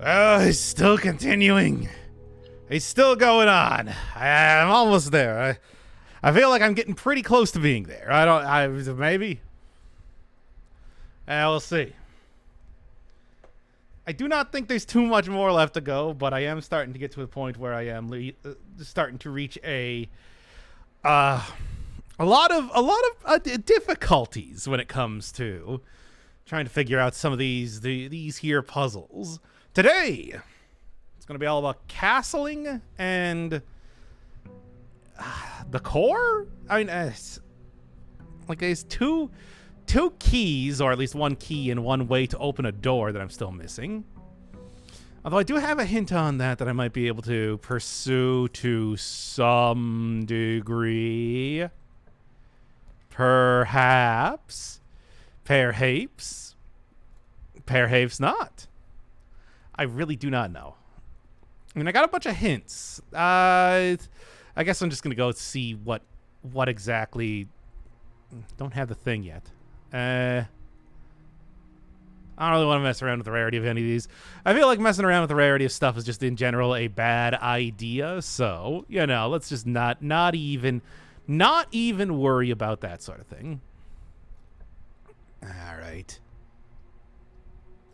Oh, he's still continuing. He's still going on. I'm almost there. I feel like I'm getting pretty close to being there. Maybe. We'll see. I do not think there's too much more left to go, but I am starting to get to a point where I am starting to reach a lot of difficulties when it comes to trying to figure out some of these here puzzles. Today, it's going to be all about castling and the core. I mean, it's like there's two keys, or at least one key and one way to open a door that I'm still missing. Although I do have a hint on that I might be able to pursue to some degree. Perhaps. Perhaps not. I really do not know. I mean, I got a bunch of hints. I guess I'm just going to go see what exactly... Don't have the thing yet. I don't really want to mess around with the rarity of any of these. I feel like messing around with the rarity of stuff is just in general a bad idea. So, let's just not even worry about that sort of thing. All right.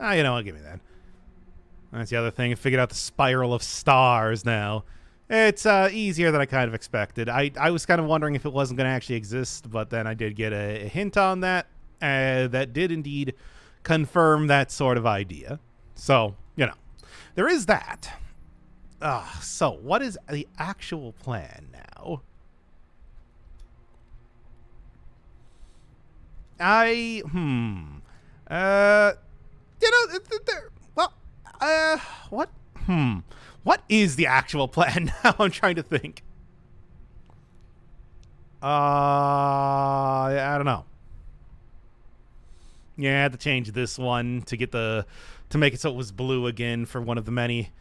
I'll give me that. That's the other thing. I figured out the spiral of stars now. It's easier than I kind of expected. I was kind of wondering if it wasn't going to actually exist, but then I did get a hint on that. That did indeed confirm that sort of idea. So, there is that. So what is the actual plan now? What is the actual plan now? I'm trying to think. I don't know. Yeah, I had to change this one to get to make it so it was blue again for one of the many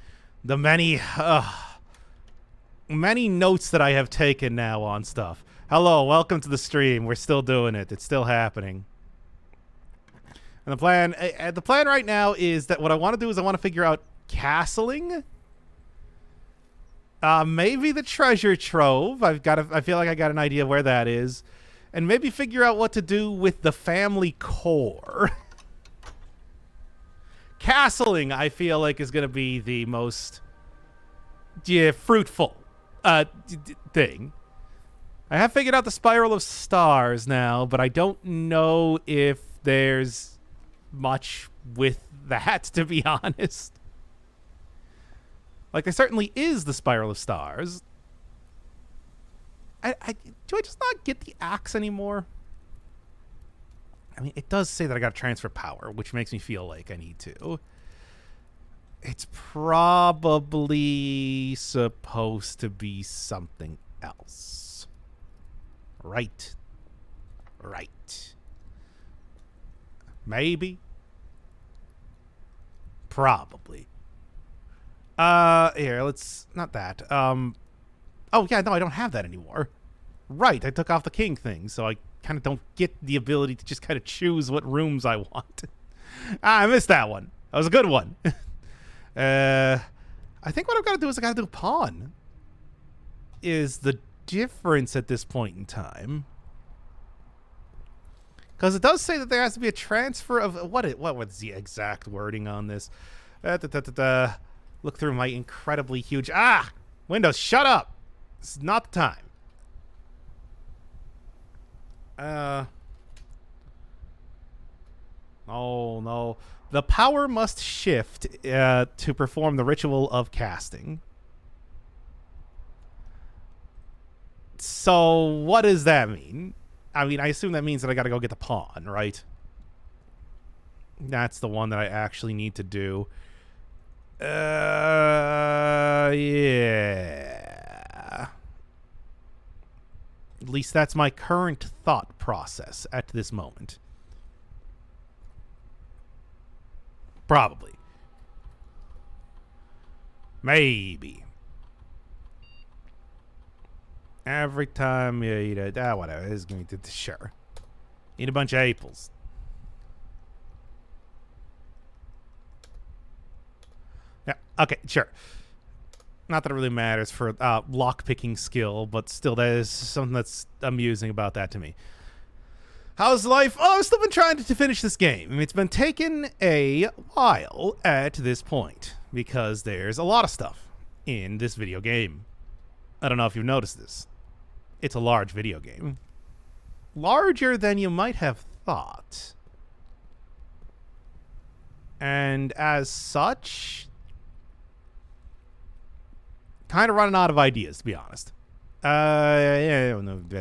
notes that I have taken now on stuff. Hello, welcome to the stream. We're still doing it. It's still happening. And the plan right now is that what I want to do is I want to figure out castling. Maybe the treasure trove. I feel like I got an idea where that is. And maybe figure out what to do with the family core. Castling, I feel like, is going to be the most fruitful thing. I have figured out the spiral of stars now, but I don't know if there's much with that, to be honest. Like, there certainly is the spiral of stars. Do I just not get the axe anymore? I mean, it does say that I got to transfer power, which makes me feel like I need to. It's probably supposed to be something else. Right. Maybe. Probably. Here, let's... Not that. Oh, yeah, no, I don't have that anymore. Right, I took off the king thing, so I kind of don't get the ability to just kind of choose what rooms I want. I missed that one. That was a good one. I think what I've got to do is I got to do a pawn. Is the difference at this point in time. Because it does say that there has to be a transfer of... What was the exact wording on this? Look through my incredibly huge... Windows, shut up! This is not the time. Oh, no. The power must shift to perform the ritual of casting. So, what does that mean? I mean, I assume that means that I gotta go get the pawn, right? That's the one that I actually need to do. Yeah. At least that's my current thought process at this moment. Probably. Maybe. Every time you eat a... whatever. It's going to... Sure. Eat a bunch of apples. Okay, sure. Not that it really matters for lock-picking skill, but still, that is something that's amusing about that to me. How's life? Oh, I've still been trying to finish this game. It's been taking a while at this point because there's a lot of stuff in this video game. I don't know if you've noticed this. It's a large video game. Larger than you might have thought. And as such, kind of running out of ideas, to be honest. Yeah,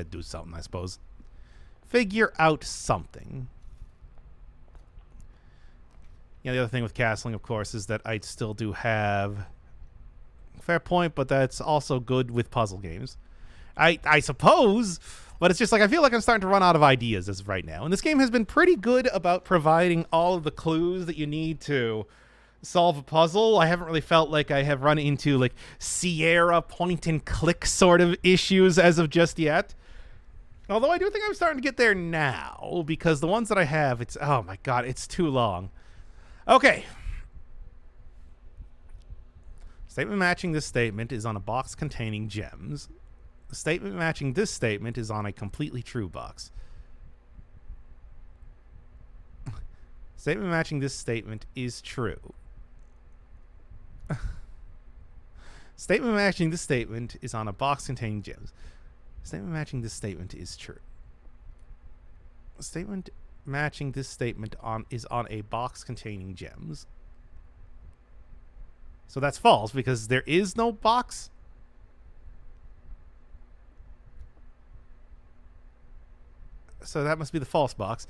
do something, I suppose. Figure out something. Yeah, the other thing with castling, of course, is that I still do have... Fair point, but that's also good with puzzle games. I suppose, but it's just like I feel like I'm starting to run out of ideas as of right now. And this game has been pretty good about providing all of the clues that you need to solve a puzzle. I haven't really felt like I have run into like Sierra point and click sort of issues as of just yet. Although I do think I'm starting to get there now, because the ones that I have, it's, oh my god, it's too long. Okay. Statement matching this statement is on a box containing gems. The statement matching this statement is on a completely true box. Statement matching this statement is true. Statement matching this statement is on a box containing gems. Statement matching this statement is true. Statement matching this statement is on a box containing gems. So that's false because there is no box. So that must be the false box.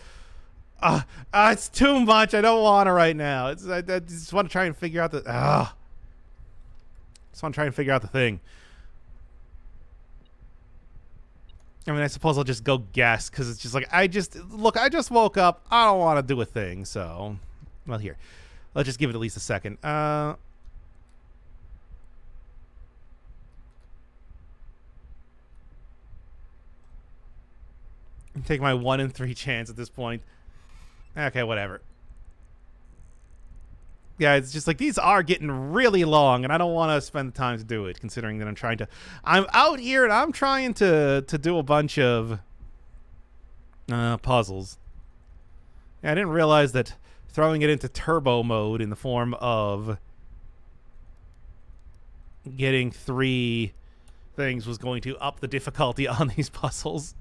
It's too much. I don't want to right now. I just want to try and figure out the. Just want to try and figure out the thing. I mean, I suppose I'll just go guess because it's just like I just woke up. I don't want to do a thing. So, well, here, let's just give it at least a second. Take my 1 in 3 chance at this point. Okay, whatever. Yeah, it's just like these are getting really long, and I don't want to spend the time to do it, considering that I'm out here and I'm trying to do a bunch of puzzles. Yeah, I didn't realize that throwing it into turbo mode in the form of getting 3 things was going to up the difficulty on these puzzles.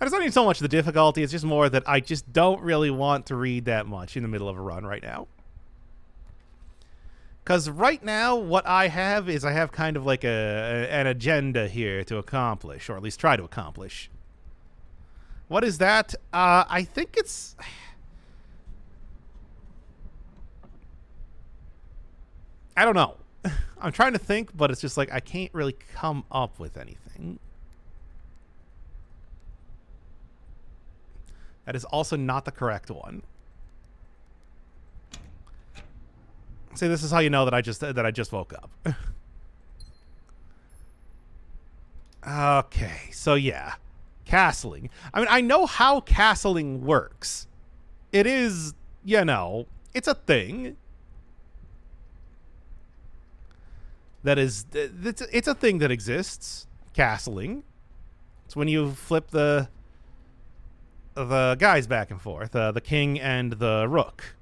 It's not even so much the difficulty, it's just more that I just don't really want to read that much in the middle of a run right now. Because right now, what I have is I have kind of like an agenda here to accomplish, or at least try to accomplish. What is that? I think it's... I don't know. I'm trying to think, but it's just like I can't really come up with anything. That is also not the correct one. See, this is how you know that I just woke up. Okay, so yeah. Castling. I mean, I know how castling works. It is, you know, it's a thing. That is, it's a thing that exists. Castling. It's when you flip the guys back and forth, the king and the rook,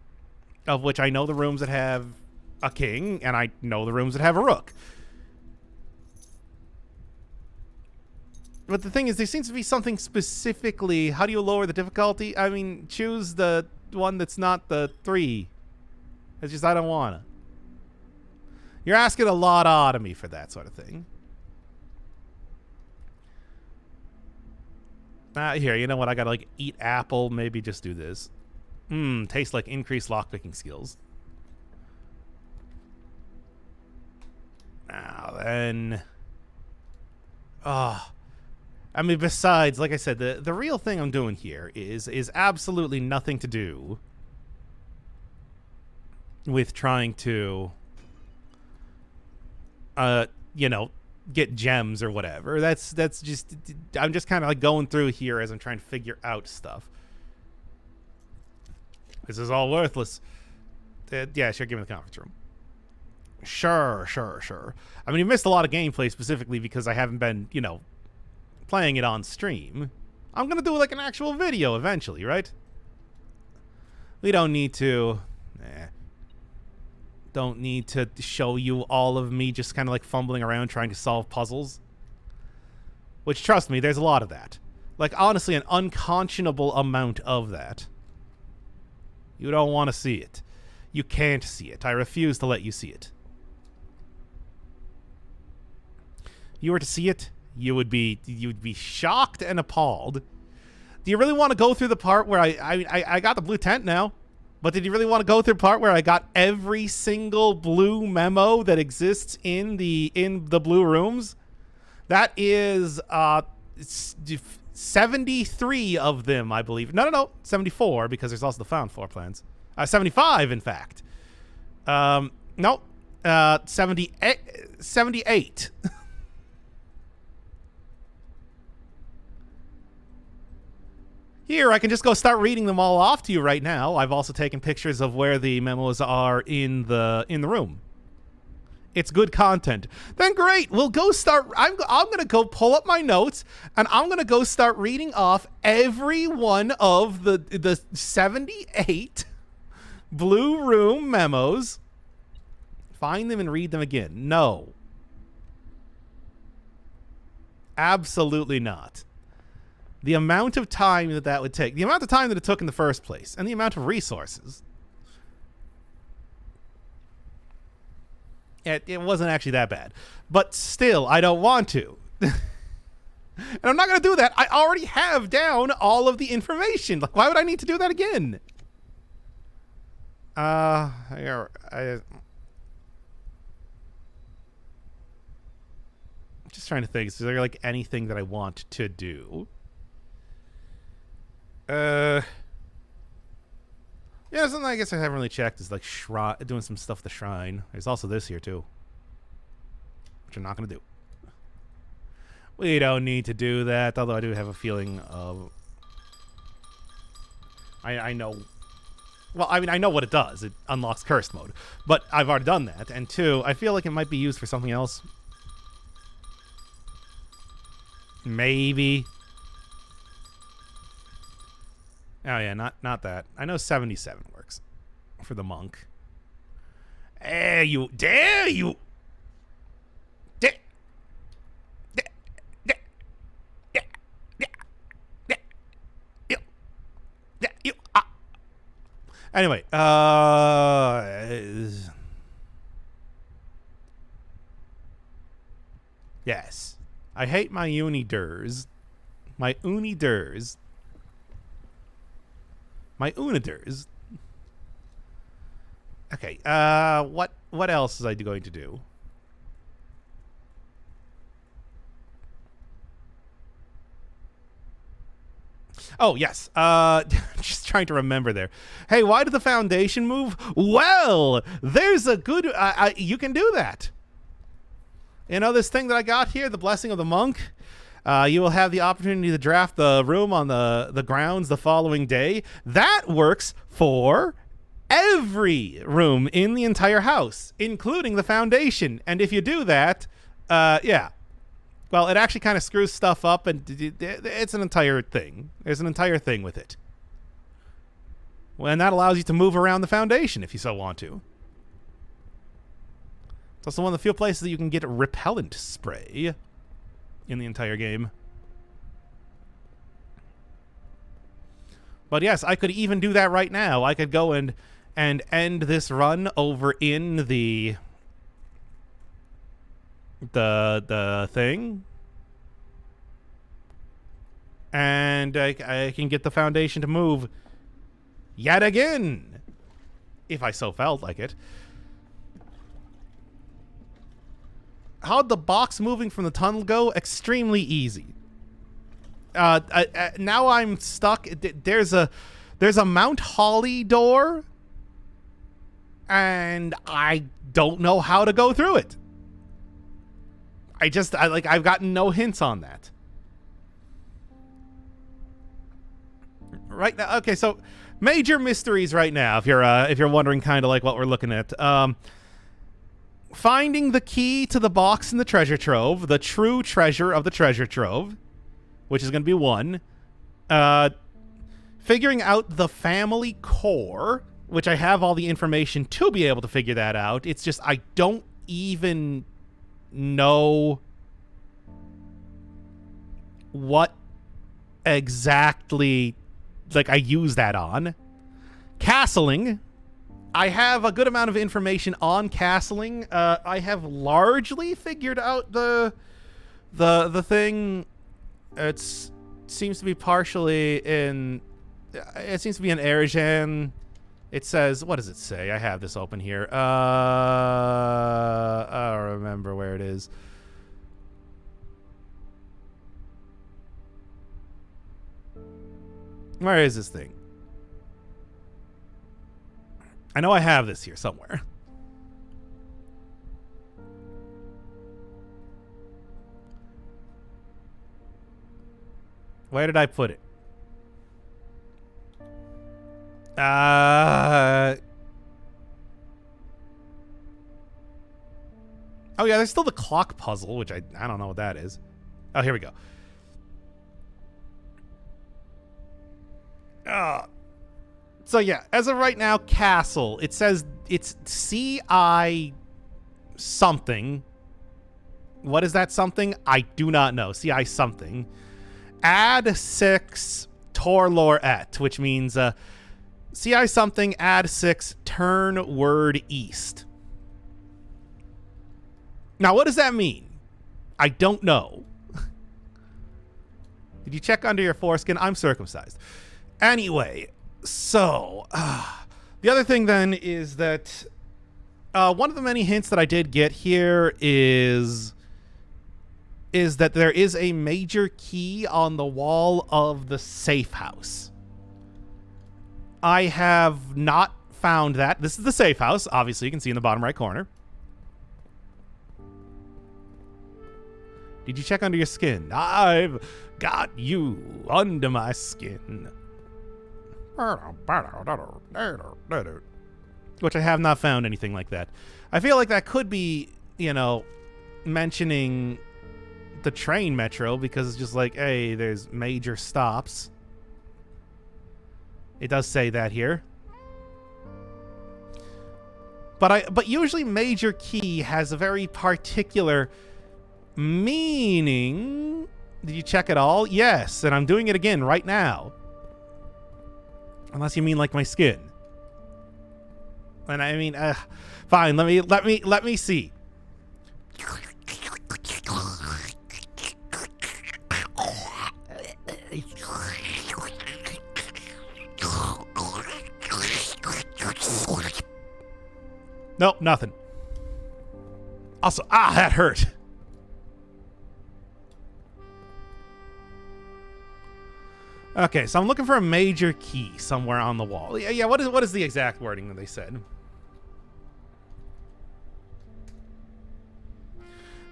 of which I know the rooms that have a king, and I know the rooms that have a rook. But the thing is, there seems to be something specifically, how do you lower the difficulty? I mean, choose the one that's not the 3. It's just, I don't want to. You're asking a lot out of me for that sort of thing. Here, you know what? I gotta like eat apple. Maybe just do this. Tastes like increased lockpicking skills. Now then. I mean, besides, like I said, the real thing I'm doing here is absolutely nothing to do with trying to, you know, get gems or whatever. That's just, I'm just kind of like going through here as I'm trying to figure out stuff. This is all worthless. Yeah, sure, give me the conference room. Sure. I mean, you missed a lot of gameplay specifically because I haven't been, playing it on stream. I'm gonna do like an actual video eventually, right? We don't need to... Don't need to show you all of me just kind of like fumbling around trying to solve puzzles. Which, trust me, there's a lot of that. Like, honestly, an unconscionable amount of that. You don't want to see it. You can't see it. I refuse to let you see it. If you were to see it, you'd be shocked and appalled. Do you really want to go through the part where I got the blue tent now? But did you really want to go through the part where I got every single blue memo that exists in the blue rooms? That is 73 of them, I believe. No, 74, because there's also the found floor plans. 75, in fact. Nope. 78. Here, I can just go start reading them all off to you right now. I've also taken pictures of where the memos are in the room. It's good content. Then great, we'll go start. I'm gonna go pull up my notes, and I'm gonna go start reading off every one of the 78 blue room memos. Find them and read them again. No, absolutely not. The amount of time that would take, the amount of time that it took in the first place, and the amount of resources. It wasn't actually that bad. But still, I don't want to. And I'm not going to do that. I already have down all of the information. Like, why would I need to do that again? I'm just trying to think. Is there, like, anything that I want to do? Yeah, something I guess I haven't really checked is like doing some stuff at the shrine. There's also this here too, which I'm not going to do. We don't need to do that, although I do have a feeling of... I know... Well, I mean, I know what it does. It unlocks cursed mode. But I've already done that. And two, I feel like it might be used for something else. Maybe... Oh yeah, not that. I know 77 works for the monk. Dare you! You Anyway, yes, I hate my uniders. My uniders. My uniders. Okay, what else is I going to do? Oh, yes. Just trying to remember there. Hey, why did the foundation move? Well, there's a good... you can do that. You know this thing that I got here, the Blessing of the Monk? You will have the opportunity to draft the room on the grounds the following day. That works for every room in the entire house, including the foundation. And if you do that, yeah. Well, it actually kind of screws stuff up, and it's an entire thing. There's an entire thing with it. Well, and that allows you to move around the foundation if you so want to. It's also one of the few places that you can get repellent spray in the entire game. But yes, I could even do that right now. I could go and end this run over in the thing, and I can get the foundation to move yet again if I so felt like it. How'd the box moving from the tunnel go? Extremely easy. Now I'm stuck. There's a Mount Holly door, and I don't know how to go through it. I've gotten no hints on that. Right now, okay, so major mysteries right now. If you're wondering, kind of like what we're looking at. finding the key to the box in the treasure trove, the true treasure of the treasure trove, which is going to be 1. Figuring out the family core, which I have all the information to be able to figure that out. It's just I don't even know what exactly I use that on. Castling. I have a good amount of information on castling. I have largely figured out the thing. It seems to be partially in. It seems to be an Erejan. It says, what does it say? I have this open here. I don't remember where it is. Where is this thing? I know I have this here somewhere. Where did I put it? Oh yeah, there's still the clock puzzle, which I don't know what that is. Oh, here we go. So yeah, as of right now, castle. It says it's CI something. What is that something? I do not know. CI something. Add 6 Torlor-et, which means CI something, add 6, turn word east. Now, what does that mean? I don't know. Did you check under your foreskin? I'm circumcised. Anyway, so the other thing then is that one of the many hints that I did get here is that there is a major key on the wall of the safe house. I have not found that. This is the safe house. Obviously, you can see in the bottom right corner. Did you check under your skin? I've got you under my skin. Which I have not found anything like that. I feel like that could be, mentioning the train metro, because it's just like, hey, there's major stops. It does say that here. But usually major key has a very particular meaning. Did you check it all? Yes, and I'm doing it again right now. Unless you mean like my skin. And I mean, fine, let me see. Nope, nothing. Also, that hurt. Okay, so I'm looking for a major key somewhere on the wall. Yeah, what is the exact wording that they said?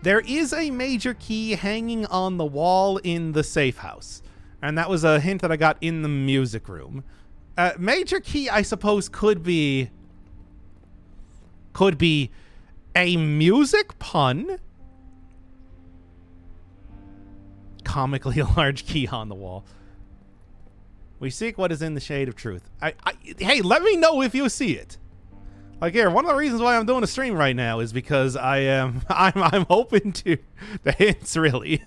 There is a major key hanging on the wall in the safe house. And that was a hint that I got in the music room. Major key, I suppose, could be a music pun. Comically large key on the wall. We seek what is in the shade of truth. Hey, let me know if you see it. Like here, one of the reasons why I'm doing a stream right now is because I'm open to the hints, really.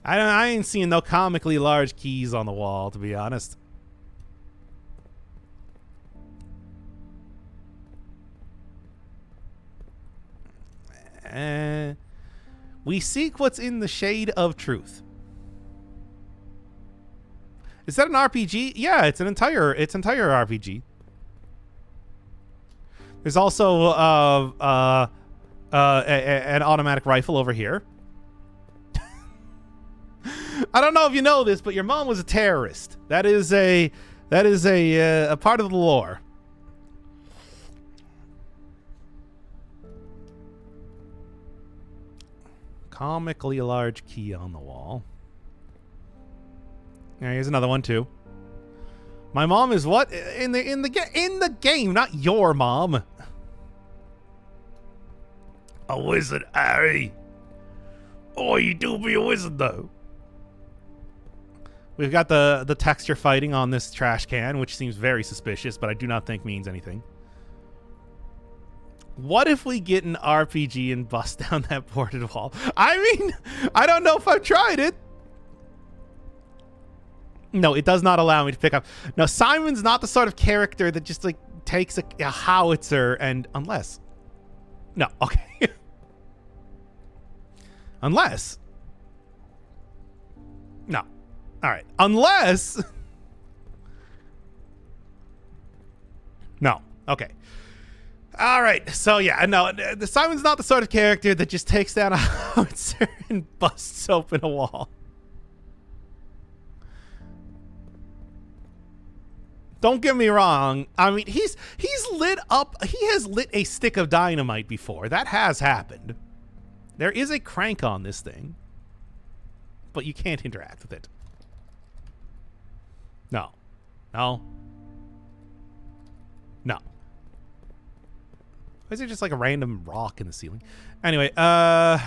I ain't seeing no comically large keys on the wall, to be honest. We seek what's in the shade of truth. Is that an RPG? Yeah, it's an entire RPG. There's also an automatic rifle over here. I don't know if you know this, but your mom was a terrorist. That is a part of the lore. Comically large key on the wall. Yeah, here's another one too. My mom is what? In the game, not your mom. A wizard, Harry. Oh, you do be a wizard, though. We've got the texture fighting on this trash can, which seems very suspicious, but I do not think means anything. What if we get an RPG and bust down that boarded wall? I mean, I don't know if I've tried it. No, it does not allow me to pick up. No, Simon's not the sort of character that just, like, takes a howitzer and... Unless... No, okay. Unless... No. All right. Unless... No. Okay. All right. So, yeah, no, Simon's not the sort of character that just takes down a howitzer and busts open a wall. Don't get me wrong. I mean, he's lit up. He has lit a stick of dynamite before. That has happened. There is a crank on this thing, but you can't interact with it. No. No. No. Why is there just like a random rock in the ceiling? Anyway, like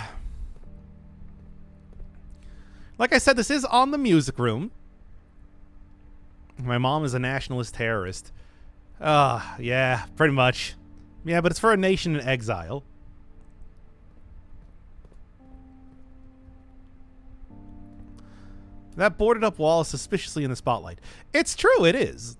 I said, this is on the music room. My mom is a nationalist terrorist. Yeah, pretty much. Yeah, but it's for a nation in exile. That boarded up wall is suspiciously in the spotlight. It's true, it is.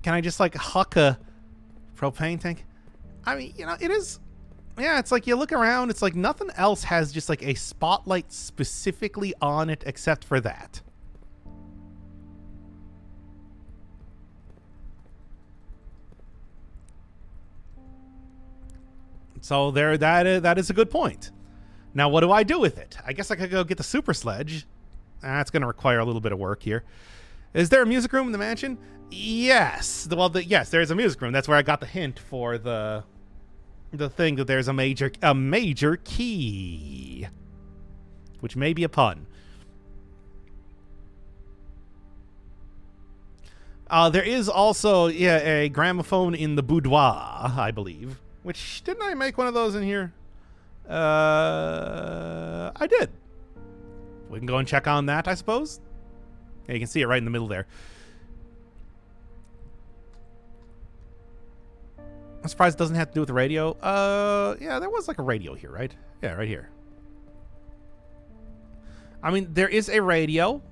Can I just like huck a propane tank? I mean, you know, it is... Yeah, it's like you look around, it's like nothing else has just like a spotlight specifically on it except for that. So there, that is a good point. Now, what do I do with it? I guess I could go get the super sledge. That's going to require a little bit of work here. Is there a music room in the mansion? Yes. Well, yes, there's a music room. That's where I got the hint for the thing that there's a major key, which may be a pun. There is also a gramophone in the boudoir, I believe. Which, didn't I make one of those in here? I did. We can go and check on that, I suppose. Yeah, you can see it right in the middle there. I'm surprised it doesn't have to do with the radio. Yeah, there was like a radio here, right? Yeah, right here. I mean, there is a radio.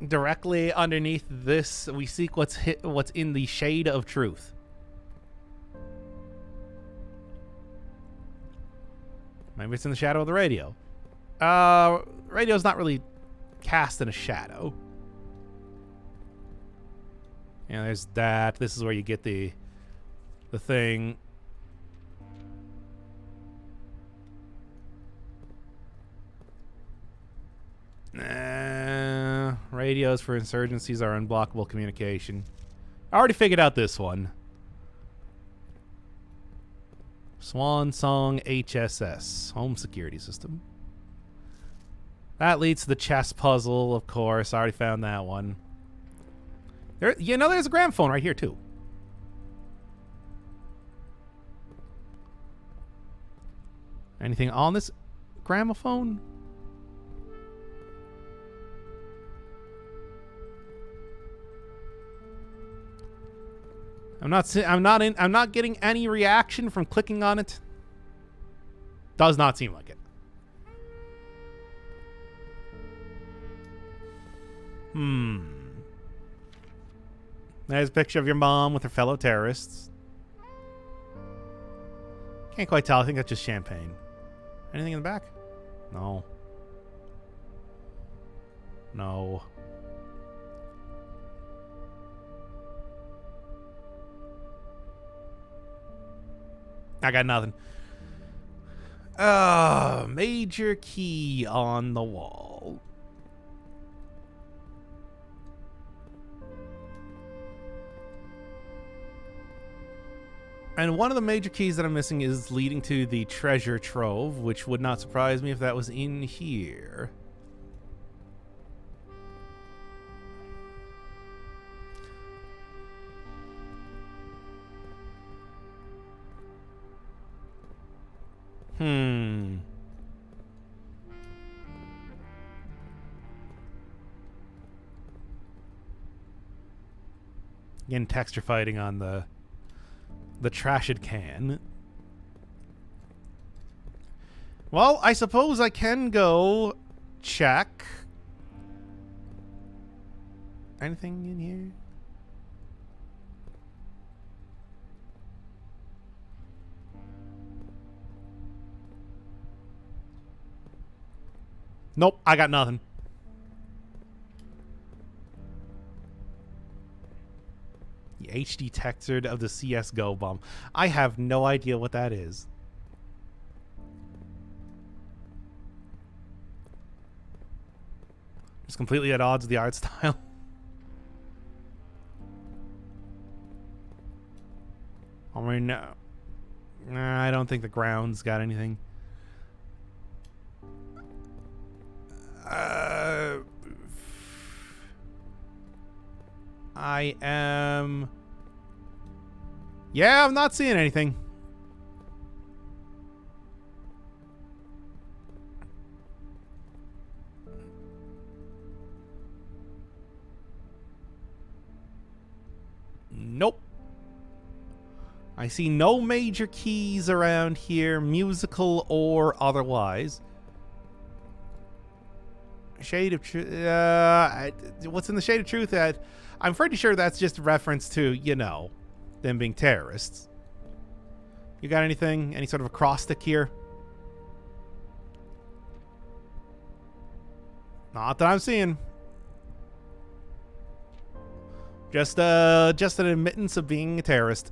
Directly underneath this, we see what's in the shade of truth. Maybe it's in the shadow of the radio. Radio's not really cast in a shadow. Yeah, there's that. This is where you get the thing. Radios for insurgencies are unblockable communication. I already figured out this one. Swan Song HSS, home security system. That leads to the chess puzzle, of course. I already found that one. There, you know, there's a gramophone right here, too. Anything on this gramophone? I'm not getting any reaction from clicking on it. Does not seem like it. There's a picture of your mom with her fellow terrorists. Can't quite tell. I think that's just champagne. Anything in the back? No. No. I got nothing. Major key on the wall. And one of the major keys that I'm missing is leading to the treasure trove, which would not surprise me if that was in here. Again, texture fighting on the trashed can. Well, I suppose I can go check. Anything in here? Nope, I got nothing. The HD textured of the CSGO bomb. I have no idea what that is. It's completely at odds with the art style. I mean, no. I don't think the ground's got anything. I am... Yeah, I'm not seeing anything. Nope. I see no major keys around here, musical or otherwise. Shade of Truth. What's in the Shade of Truth? I'm pretty sure that's just a reference to, you know, them being terrorists. You got anything? Any sort of acrostic here? Not that I'm seeing. Just an admittance of being a terrorist.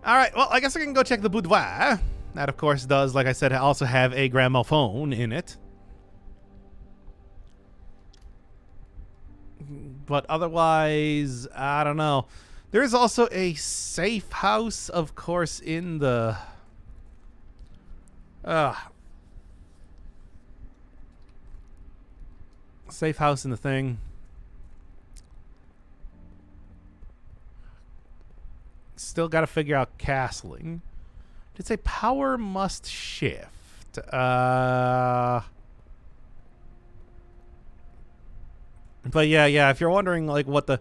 All right. Well, I guess I can go check the boudoir. That, of course, does, like I said, also have a gramophone in it. But otherwise, I don't know. There is also a safe house, of course, in the... safe house in the thing. Still got to figure out castling. Did it say power must shift? But yeah, if you're wondering like what the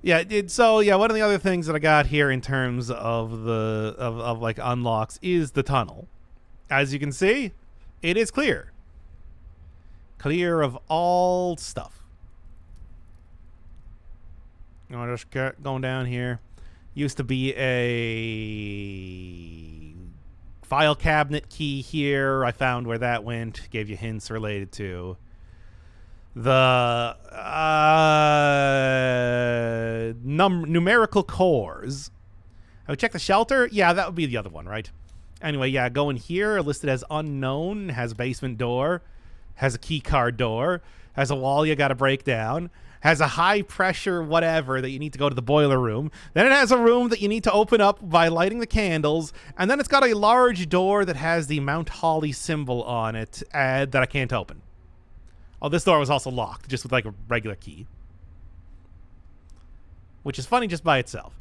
one of the other things that I got here in terms of the of like unlocks is the tunnel. As you can see, it is clear. Clear of all stuff. I'll just get going down here. Used to be a file cabinet key here. I found where that went. Gave you hints related to the numerical cores. I would check the shelter. Yeah, that would be the other one, right? Anyway, yeah, go in here. Listed as unknown. Has a basement door. Has a key card door. Has a wall you got to break down. Has a high pressure whatever that you need to go to the boiler room. Then it has a room that you need to open up by lighting the candles. And then it's got a large door that has the Mount Holly symbol on it that I can't open. Oh, this door was also locked, just with like a regular key. Which is funny just by itself.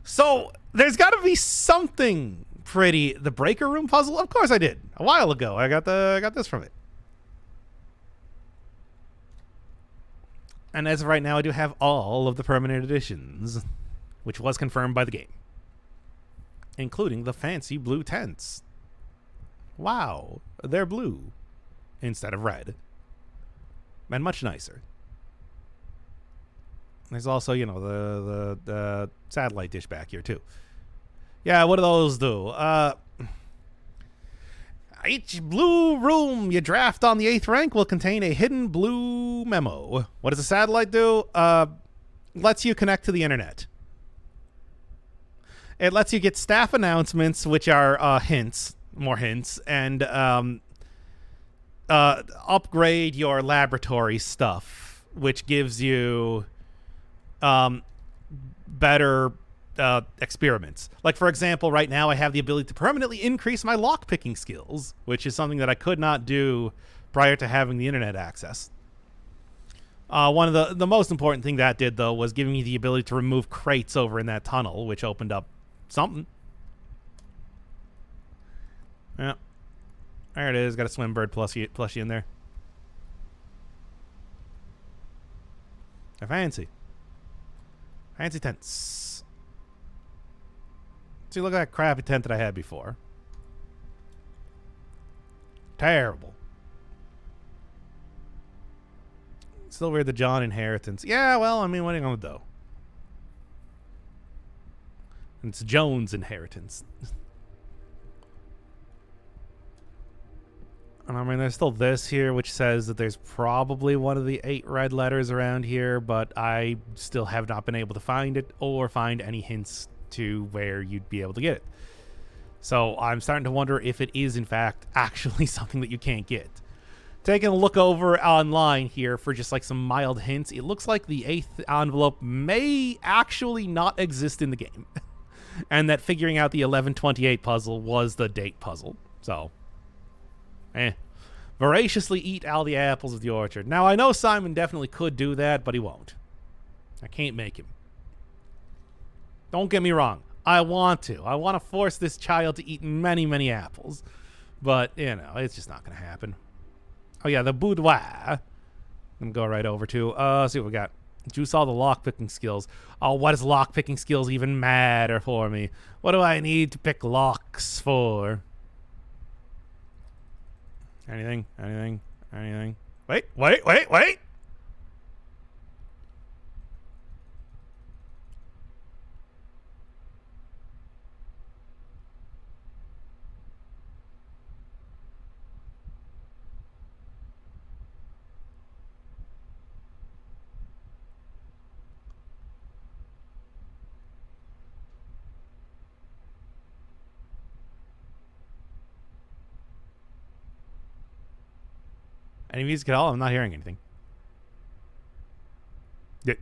So, there's got to be something pretty... The breaker room puzzle? Of course I did. A while ago. I got this from it. And as of right now, I do have all of the permanent editions, which was confirmed by the game, including the fancy blue tents. Wow, they're blue instead of red, and much nicer. There's also, you know, the satellite dish back here too. Yeah, what do those do? Each blue room you draft on the 8th rank will contain a hidden blue memo. What does a satellite do? Lets you connect to the internet. It lets you get staff announcements, which are hints, more hints, and upgrade your laboratory stuff, which gives you better experiments. Like, for example, right now I have the ability to permanently increase my lockpicking skills, which is something that I could not do prior to having the internet access. One of the most important thing that did, though, was giving me the ability to remove crates over in that tunnel, which opened up something. Yeah. There it is. Got a swim bird plushie in there. I fancy. Fancy tents. See, look at that crappy tent that I had before. Terrible. Still weird the John inheritance. Yeah, well, I mean, what are you going to do? It's Jones' inheritance. And I mean, there's still this here, which says that there's probably one of the 8 red letters around here, but I still have not been able to find it or find any hints to where you'd be able to get it. So I'm starting to wonder if it is, in fact, actually something that you can't get. Taking a look over online here for just like some mild hints, it looks like the 8th envelope may actually not exist in the game. And that figuring out the 1128 puzzle was the date puzzle. So, voraciously eat all the apples of the orchard. Now, I know Simon definitely could do that, but he won't. I can't make him. Don't get me wrong. I want to. I want to force this child to eat many, many apples. But, you know, it's just not going to happen. Oh, yeah, the boudoir. I'm going to go right over to, see what we got. Juice all the lockpicking skills. Oh, what does lockpicking skills even matter for me? What do I need to pick locks for? Anything? Anything? Anything? Wait. Any music at all? I'm not hearing anything. Yeah,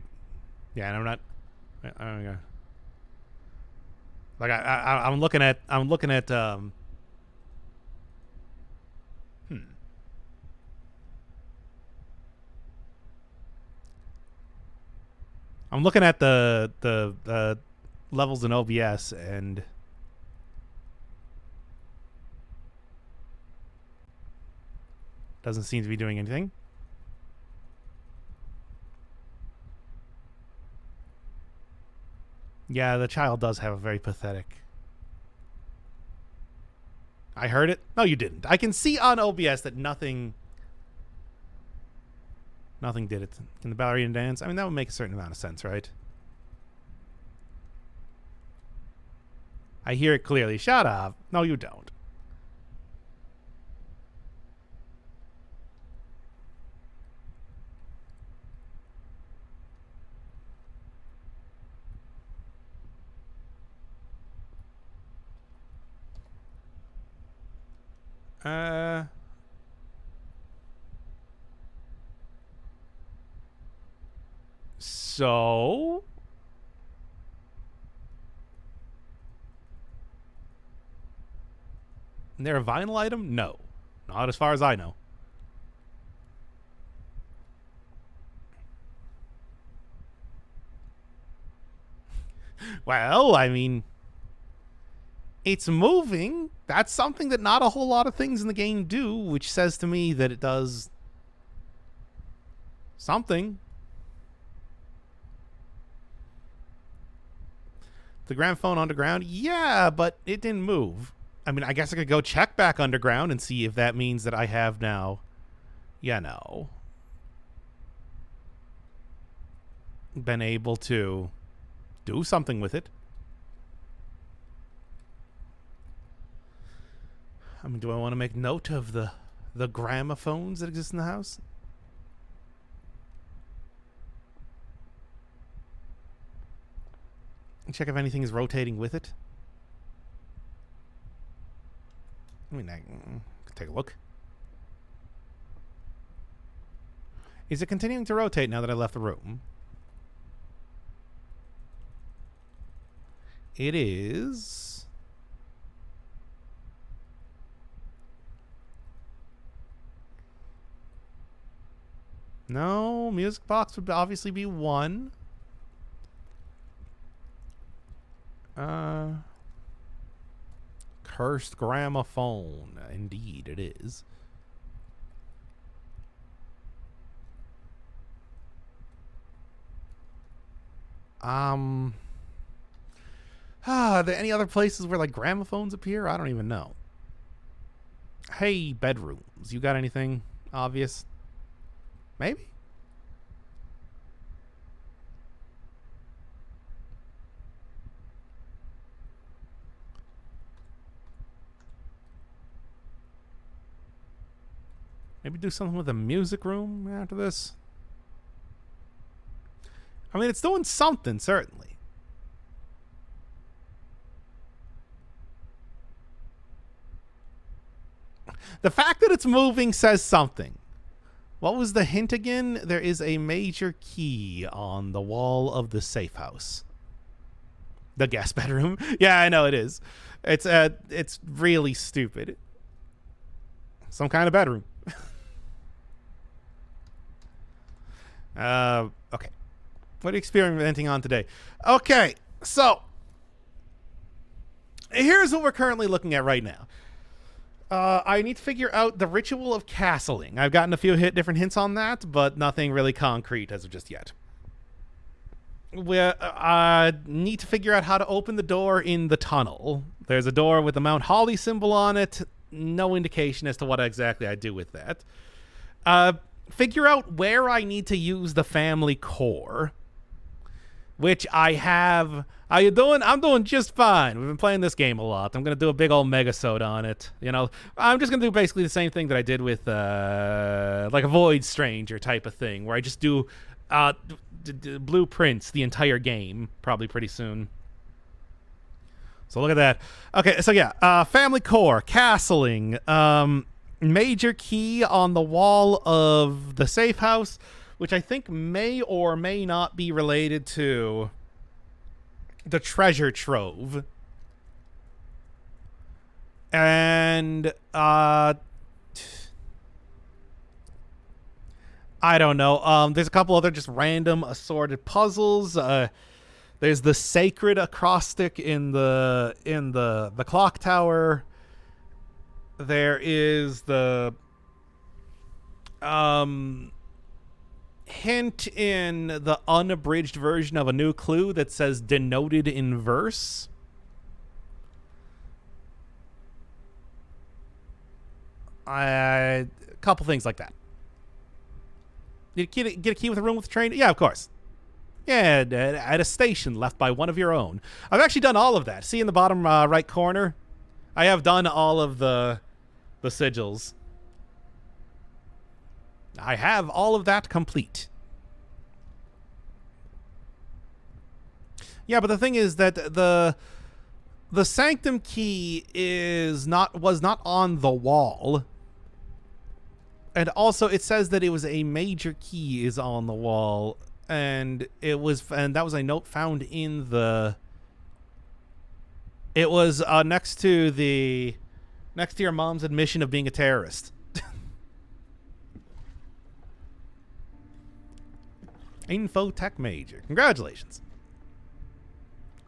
and I'm not. I don't know. Like I'm looking at. I'm looking at. I'm looking at the levels in OBS and. Doesn't seem to be doing anything. Yeah, the child does have a very pathetic. I heard it? No, you didn't. I can see on OBS that nothing did it. Can the ballerina dance? I mean, that would make a certain amount of sense, right? I hear it clearly. Shut up. No, you don't. So is there a vinyl item? No. Not as far as I know. Well, I mean, it's moving. That's something that not a whole lot of things in the game do, which says to me that it does something. The gramophone underground? Yeah, but it didn't move. I mean, I guess I could go check back underground and see if that means that I have now, been able to do something with it. I mean, do I want to make note of the gramophones that exist in the house? Check if anything is rotating with it. I mean, I can take a look. Is it continuing to rotate now that I left the room? It is... No, music box would obviously be 1. Cursed gramophone. Indeed, it is. Are there any other places where like gramophones appear? I don't even know. Hey, bedrooms. You got anything obvious? Maybe? Maybe do something with a music room after this? I mean, it's doing something, certainly. The fact that it's moving says something. What was the hint again? There is a major key on the wall of the safe house. The guest bedroom? Yeah, I know it is. It's really stupid. Some kind of bedroom. Okay. What are you experimenting on today? Okay, so here's what we're currently looking at right now. I need to figure out the ritual of castling. I've gotten a few different hints on that, but nothing really concrete as of just yet. We need to figure out how to open the door in the tunnel. There's a door with the Mount Holly symbol on it. No indication as to what exactly I do with that. Figure out where I need to use the family core, which I have. How you doing? I'm doing just fine. We've been playing this game a lot. I'm going to do a big old megasode on it. You know, I'm just going to do basically the same thing that I did with like a Void Stranger type of thing, where I just do blueprints the entire game, probably pretty soon. So look at that. Okay, so yeah, family core, castling, major key on the wall of the safe house, which I think may or may not be related to the treasure trove. And I don't know. There's a couple other just random assorted puzzles. There's the sacred acrostic in the clock tower. There is the hint in the unabridged version of a new clue that says denoted in verse. A couple things like that. Did you get a key with a room with a train? Yeah, of course. Yeah, at a station left by one of your own. I've actually done all of that. See in the bottom right corner? I have done all of the sigils. I have all of that complete. Yeah, but the thing is that the sanctum key was not on the wall. And also it says that it was a major key is on the wall, and that was a note found in the it was next to your mom's admission of being a terrorist. Infotech major. Congratulations.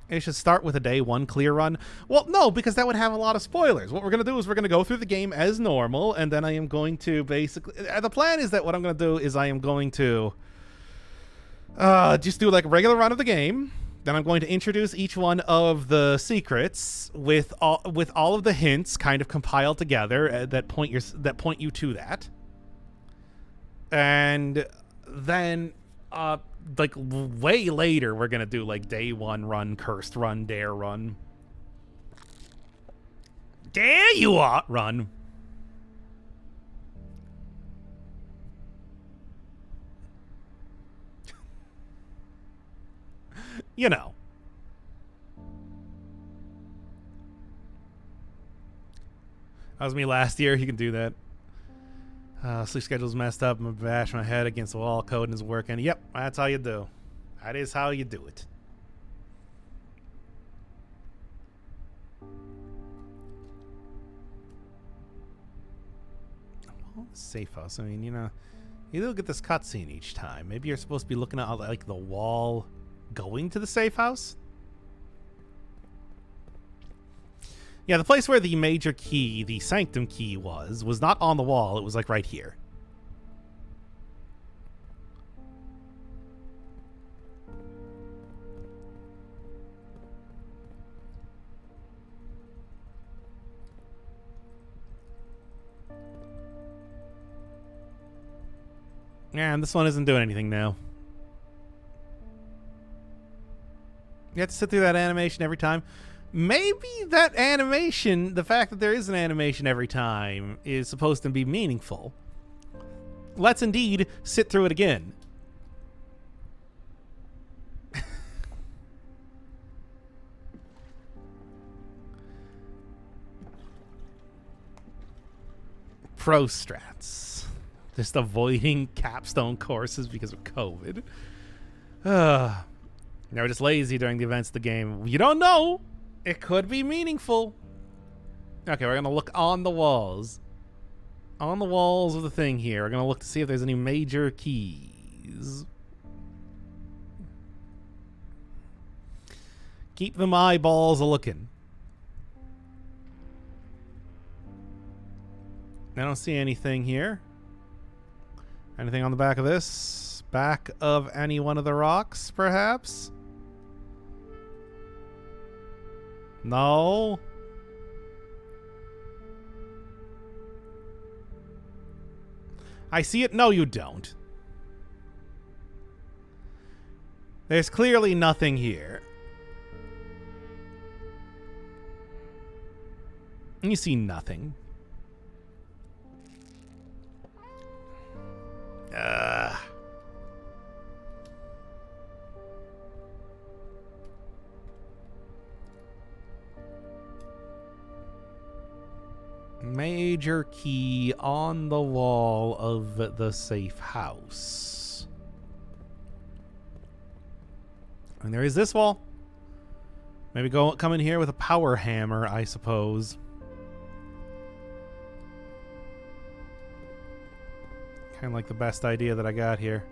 It should start with a day 1 clear run. Well, no, because that would have a lot of spoilers. What we're going to do is we're going to go through the game as normal, and then I am going to basically... The plan is that what I'm going to do is I am going to just do like a regular run of the game. Then I'm going to introduce each one of the secrets with all of the hints kind of compiled together that point you to that. And then... like way later we're gonna do like day 1 run, cursed run, dare run. Dare you are run. You know. That was me last year. You can do that. Sleep schedule's messed up. I'm gonna bash my head against the wall. Coding isn't working. Yep, that's how you do. That is how you do it. Safe house. I mean, you know, you look at this cutscene each time. Maybe you're supposed to be looking at like the wall going to the safe house. Yeah, the place where the major key, the sanctum key was not on the wall. It was like right here. Yeah, and this one isn't doing anything now. You have to sit through that animation every time. Maybe that animation, the fact that there is an animation every time, is supposed to be meaningful. Let's indeed sit through it again. Pro strats. Just avoiding capstone courses because of COVID. Now we're just lazy during the events of the game. You don't know. It could be meaningful. Okay, we're going to look on the walls. On the walls of the thing here. We're going to look to see if there's any major keys. Keep them eyeballs a-looking. I don't see anything here. Anything on the back of this? Back of any one of the rocks, perhaps? No. I see it. No, you don't. There's clearly nothing here. You see nothing. Major key on the wall of the safe house. And there is this wall. Maybe come in here with a power hammer, I suppose. Kind of like the best idea that I got here.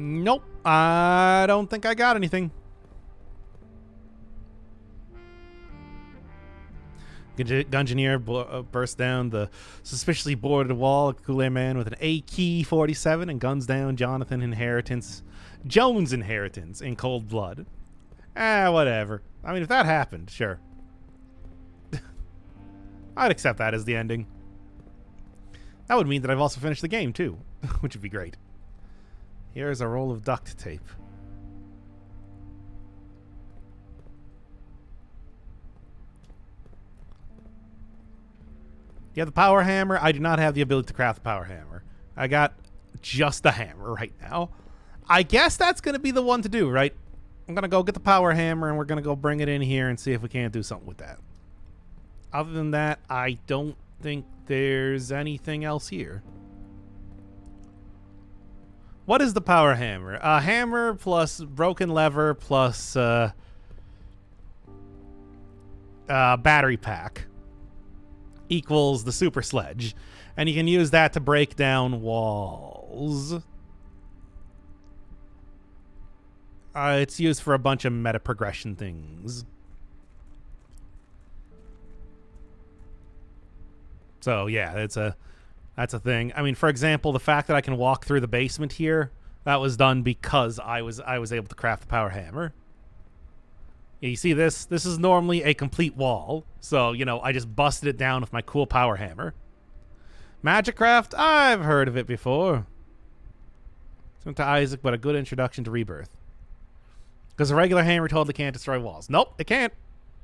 Nope, I don't think I got anything. Gungeoneer bursts down the suspiciously boarded wall of Kool-Aid Man with an AK-47 and guns down Jones' inheritance in cold blood. Whatever. I mean, if that happened, sure. I'd accept that as the ending. That would mean that I've also finished the game, too, which would be great. Here's a roll of duct tape. You have the power hammer. I do not have the ability to craft the power hammer. I got just the hammer right now. I guess that's going to be the one to do, right? I'm going to go get the power hammer, and we're going to go bring it in here and see if we can't do something with that. Other than that, I don't think there's anything else here. What is the power hammer? A hammer plus broken lever plus battery pack equals the super sledge. And you can use that to break down walls. It's used for a bunch of meta progression things. So yeah, that's a thing. I mean, for example, the fact that I can walk through the basement here, that was done because I was able to craft the power hammer. Yeah, you see this? This is normally a complete wall. So, you know, I just busted it down with my cool power hammer. Magicraft? I've heard of it before. Sent to Isaac, but a good introduction to Rebirth. Because a regular hammer totally can't destroy walls. Nope, it can't.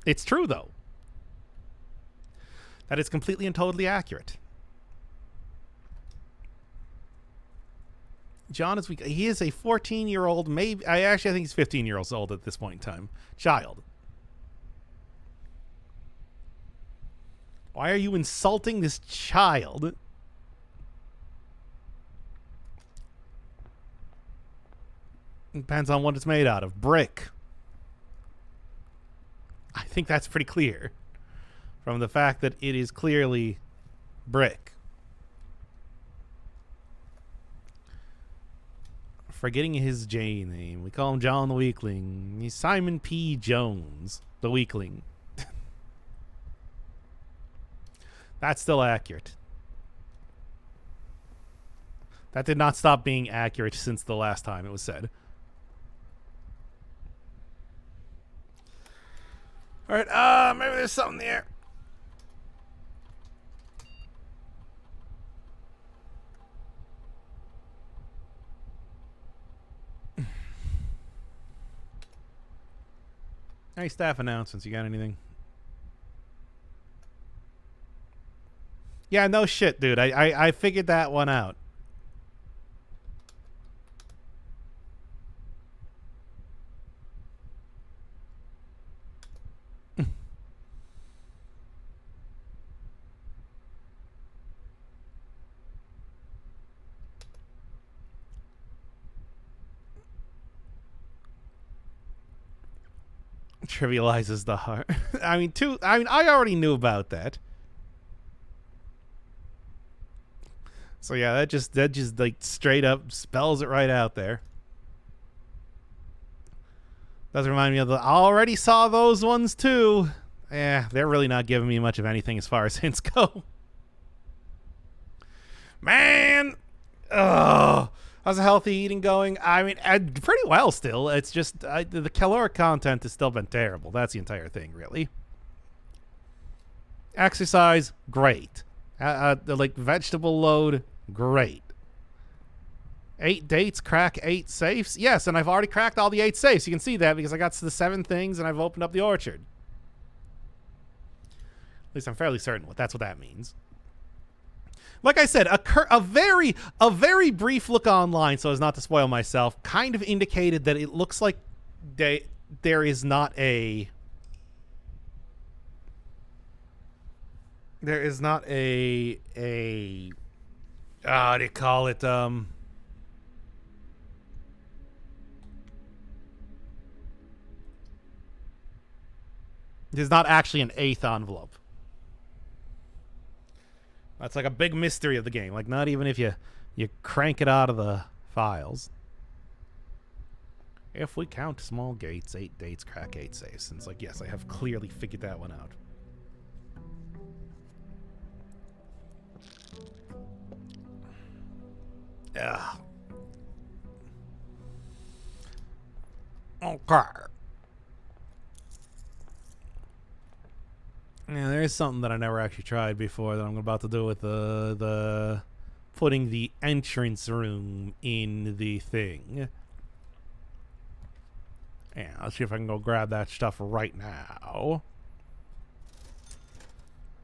It's true, though. That is completely and totally accurate. John is weak. He is a 14-year-old, maybe. I think he's 15 years old at this point in time. Child. Why are you insulting this child? Depends on what it's made out of. Brick. I think that's pretty clear from the fact that it is clearly brick. Forgetting his J name. We call him John the Weakling. He's Simon P. Jones, the Weakling. That's still accurate. That did not stop being accurate since the last time it was said. All right, maybe there's something there. Hey, staff announcements. You got anything? Yeah, no shit, dude. I figured that one out. Trivializes the heart. I mean, I already knew about that. So yeah, that just like straight up spells it right out there. Does remind me of the I already saw those ones too. Yeah, they're really not giving me much of anything as far as hints go. Man, how's the healthy eating going? I mean, pretty well still. It's just the caloric content has still been terrible. That's the entire thing, really. Exercise, great. The like vegetable load, great. 8 dates, crack 8 safes. Yes, and I've already cracked all the 8 safes. You can see that because I got to the 7 things and I've opened up the orchard. At least I'm fairly certain that's what that means. Like I said, a very brief look online, so as not to spoil myself, kind of indicated that it looks like there is not a how do you call it? There's not actually an 8th envelope. That's like a big mystery of the game. Like, not even if you crank it out of the files. If we count small gates, 8 dates, crack 8 safes. And it's like, yes, I have clearly figured that one out. Yeah. Okay. Yeah, there is something that I never actually tried before that I'm about to do with the putting the entrance room in the thing. Yeah, let's see if I can go grab that stuff right now.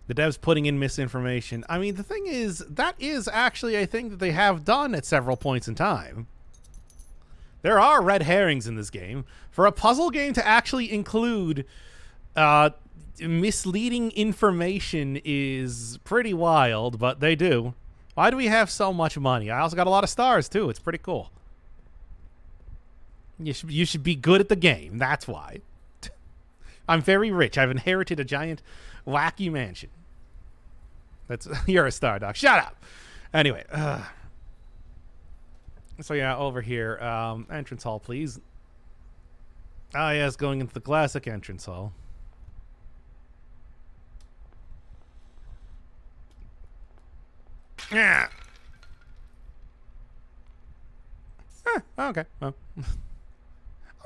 The dev's putting in misinformation. I mean, the thing is, that is actually a thing that they have done at several points in time. There are red herrings in this game. For a puzzle game to actually include misleading information is pretty wild, but they do. Why do we have so much money? I also got a lot of stars too. It's pretty cool. You should be good at the game. That's why. I'm very rich. I've inherited a giant wacky mansion. You're a star, Doc. Shut up. Anyway, so yeah, over here, entrance hall, please. Ah, yes, going into the classic entrance hall. Yeah. Okay. Well, I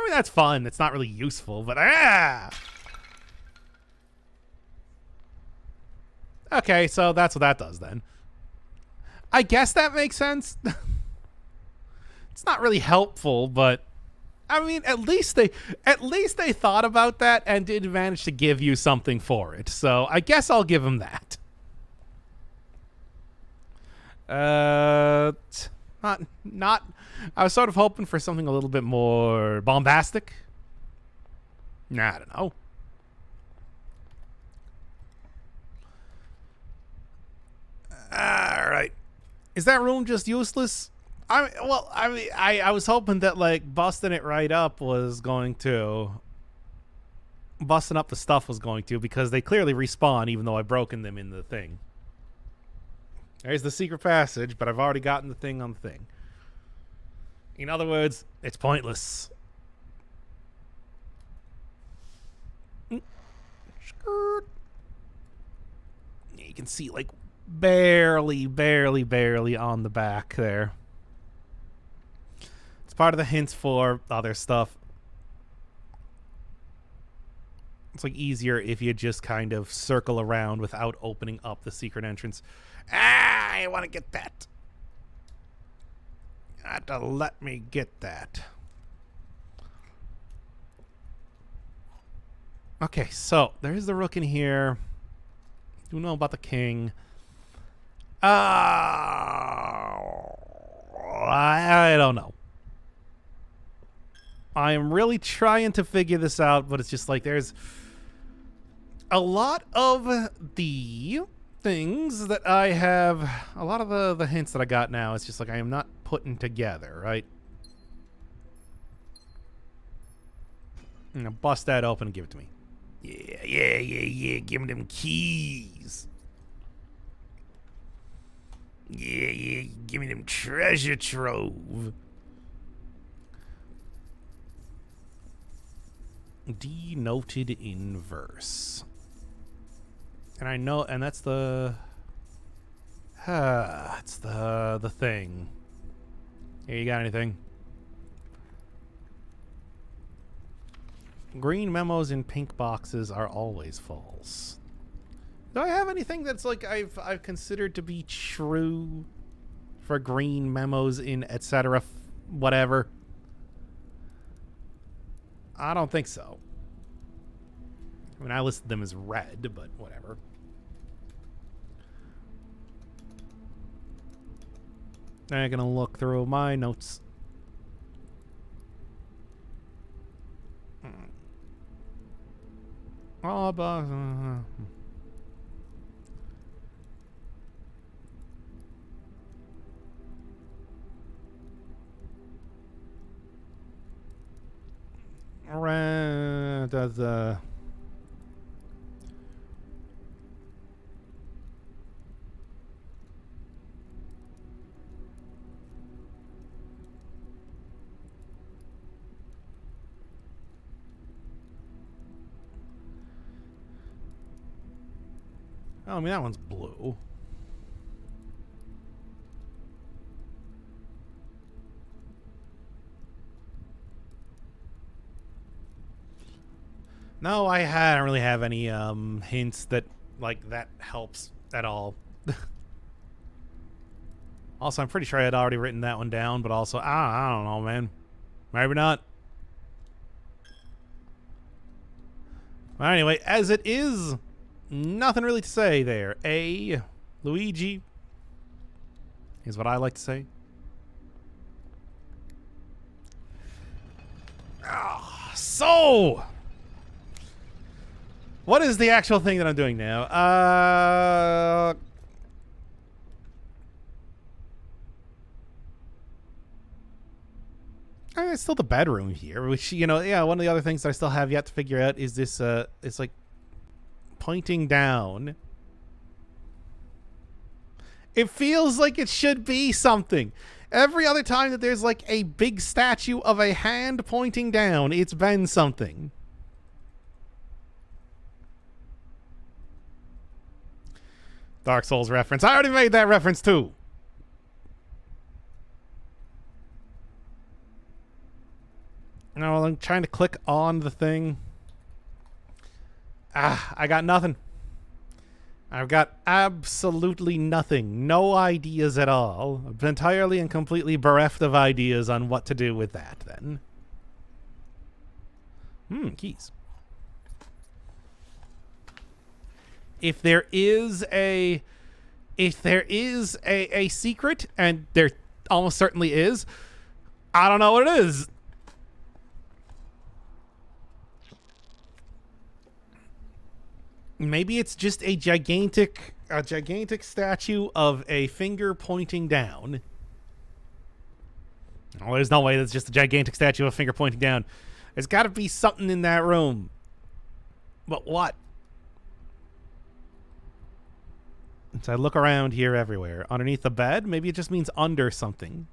mean, that's fun. It's not really useful, but Okay, so that's what that does then. I guess that makes sense. It's not really helpful, but I mean, at least they thought about that and did manage to give you something for it. So I guess I'll give them that. Not. I was sort of hoping for something a little bit more bombastic. Nah, I don't know. All right. Is that room just useless? I was hoping that like busting it right up was going to busting up the stuff was going to, because they clearly respawn even though I've broken them in the thing. There's the secret passage, but I've already gotten the thing on the thing. In other words, it's pointless. Skirt. You can see like barely on the back there. It's part of the hints for other stuff. It's like easier if you just kind of circle around without opening up the secret entrance. I want to get that. You have to let me get that. Okay, so there's the rook in here. You know about the king. I don't know. I am really trying to figure this out, but it's just like there's a lot of the things that I have, a lot of the hints that I got now, it's just like I am not putting together, right? I'm gonna bust that open and give it to me. Yeah. Give me them keys. Yeah. Give me them treasure trove. Denoted in verse. And I know, and that's the... it's the thing. Here, you got anything? Green memos in pink boxes are always false. Do I have anything that's like I've considered to be true for green memos in etc. whatever? I don't think so. I mean, I listed them as red, but whatever. I'm gonna look through my notes. Oh, but does I mean, that one's blue. No, I don't really have any hints that like that helps at all. Also, I'm pretty sure I had already written that one down, but also I don't know, man. Maybe not. Well, anyway, as it is, nothing really to say there. A Luigi is what I like to say. So, what is the actual thing that I'm doing now? It's still the bedroom here, which, you know, yeah, one of the other things that I still have yet to figure out is this, it's like pointing down. It feels like it should be something. Every other time that there's like a big statue of a hand pointing down, it's been something. Dark Souls reference. I already made that reference too. No, I'm trying to click on the thing. I got nothing. I've got absolutely nothing. No ideas at all. I'm entirely and completely bereft of ideas on what to do with that, then. Keys. If there is a secret, and there almost certainly is, I don't know what it is. Maybe it's just a gigantic statue of a finger pointing down. Oh, there's no way that's just a gigantic statue of a finger pointing down. There's got to be something in that room. But what? So I look around here everywhere. Underneath the bed? Maybe it just means under something.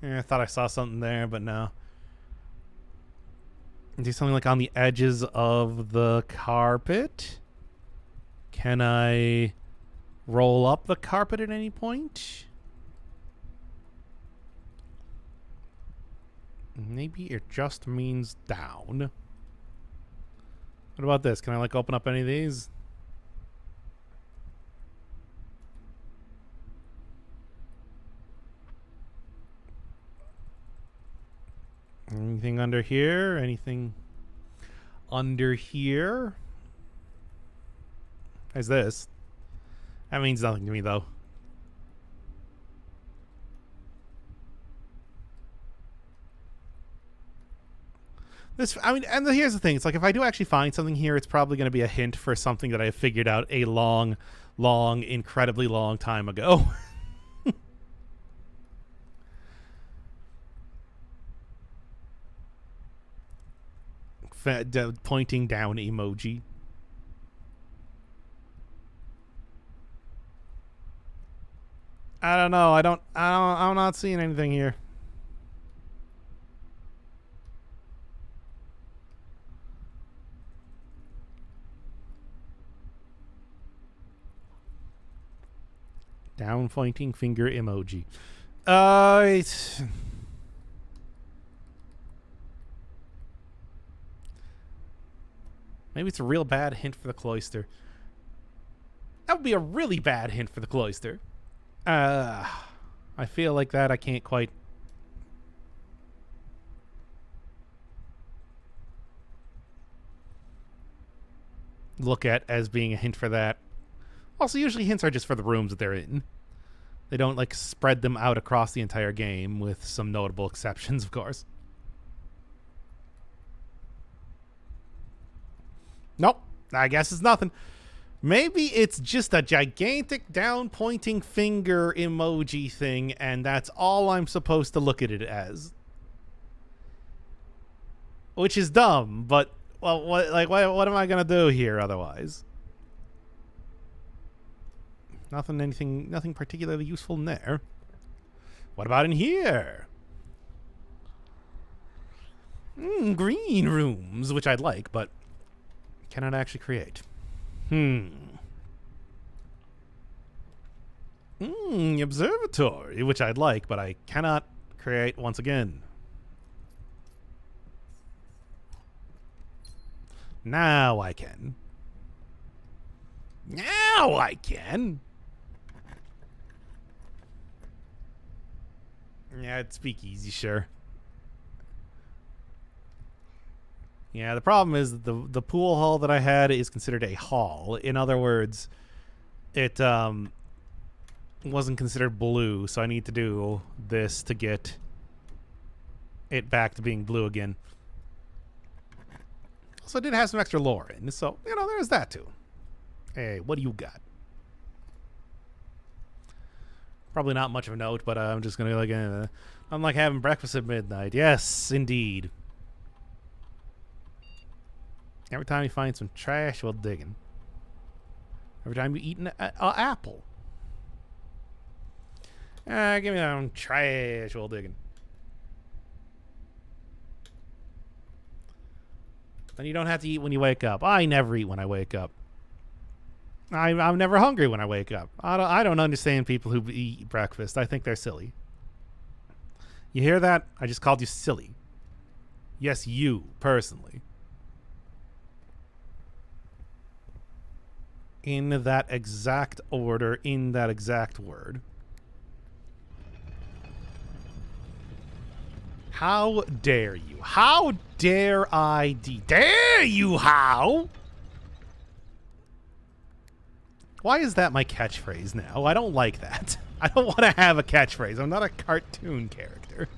Yeah, I thought I saw something there, but no. Do something like on the edges of the carpet? Can I roll up the carpet at any point? Maybe it just means down. What about this? Can I like open up any of these? Anything under here? Anything under here? How's this? That means nothing to me, though. This, I mean, and here's the thing. It's like if I do actually find something here, it's probably going to be a hint for something that I have figured out a long, incredibly long time ago. Pointing down emoji. I don't know. I'm not seeing anything here. Down pointing finger emoji. Maybe it's a real bad hint for the cloister. That would be a really bad hint for the cloister. I feel like that I can't quite. Look at as being a hint for that. Also, usually hints are just for the rooms that they're in. They don't like spread them out across the entire game, with some notable exceptions, of course. Nope. I guess it's nothing. Maybe it's just a gigantic down-pointing finger emoji thing, and that's all I'm supposed to look at it as. Which is dumb, but well, what am I gonna do here otherwise? Nothing particularly useful in there. What about in here? Green rooms, which I'd like, but cannot actually create. Observatory, which I'd like, but I cannot create once again. Now I can. Now I can. Yeah, it's speakeasy, sure. Yeah, the problem is that the pool hall that I had is considered a hall. In other words, it wasn't considered blue, so I need to do this to get it back to being blue again. So it did have some extra lore in, so, you know, there's that too. Hey, what do you got? Probably not much of a note, but I'm just going to like, I'm like having breakfast at midnight. Yes, indeed. Every time you find some trash while digging. Every time you eat an apple. Give me that trash while digging. Then you don't have to eat when you wake up. I never eat when I wake up. I'm never hungry when I wake up. I don't understand people who eat breakfast. I think they're silly. You hear that? I just called you silly. Yes, you, personally. In that exact order, in that exact word. How dare you? How dare I dare you, how? Why is that my catchphrase now? I don't like that. I don't want to have a catchphrase. I'm not a cartoon character.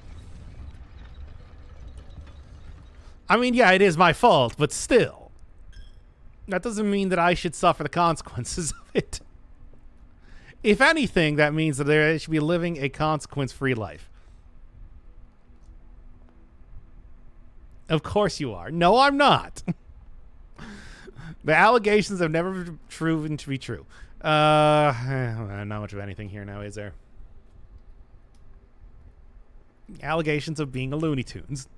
I mean, yeah, it is my fault, but still. That doesn't mean that I should suffer the consequences of it. If anything, that means that they should be living a consequence-free life. Of course you are. No, I'm not. The allegations have never proven to be true. Not much of anything here now, is there? Allegations of being a Looney Tunes.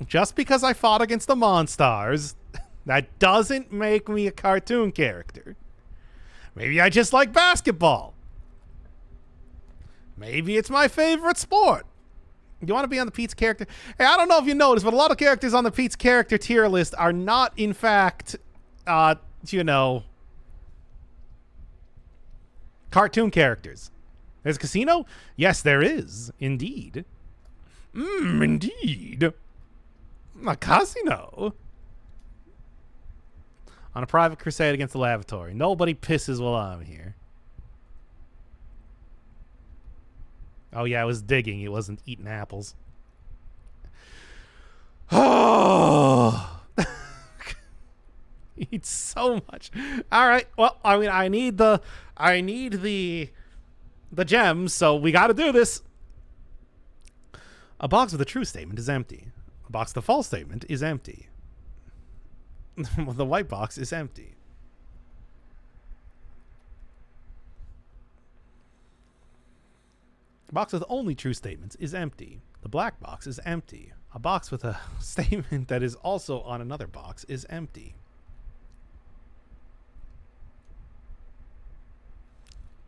Just because I fought against the Monstars, that doesn't make me a cartoon character. Maybe I just like basketball. Maybe it's my favorite sport. You want to be on the Pete's character? Hey, I don't know if you noticed, but a lot of characters on the Pete's character tier list are not, in fact, cartoon characters. There's a casino? Yes, there is. Indeed. Indeed. A casino. On a private crusade against the lavatory. Nobody pisses while I'm here. Oh, yeah, I was digging. It wasn't eating apples. Oh. Eats so much. All right. Well, I mean, I need the gems, so we got to do this. A box with a true statement is empty. A box with a false statement is empty. The white box is empty. A box with only true statements is empty. The black box is empty. A box with a statement that is also on another box is empty.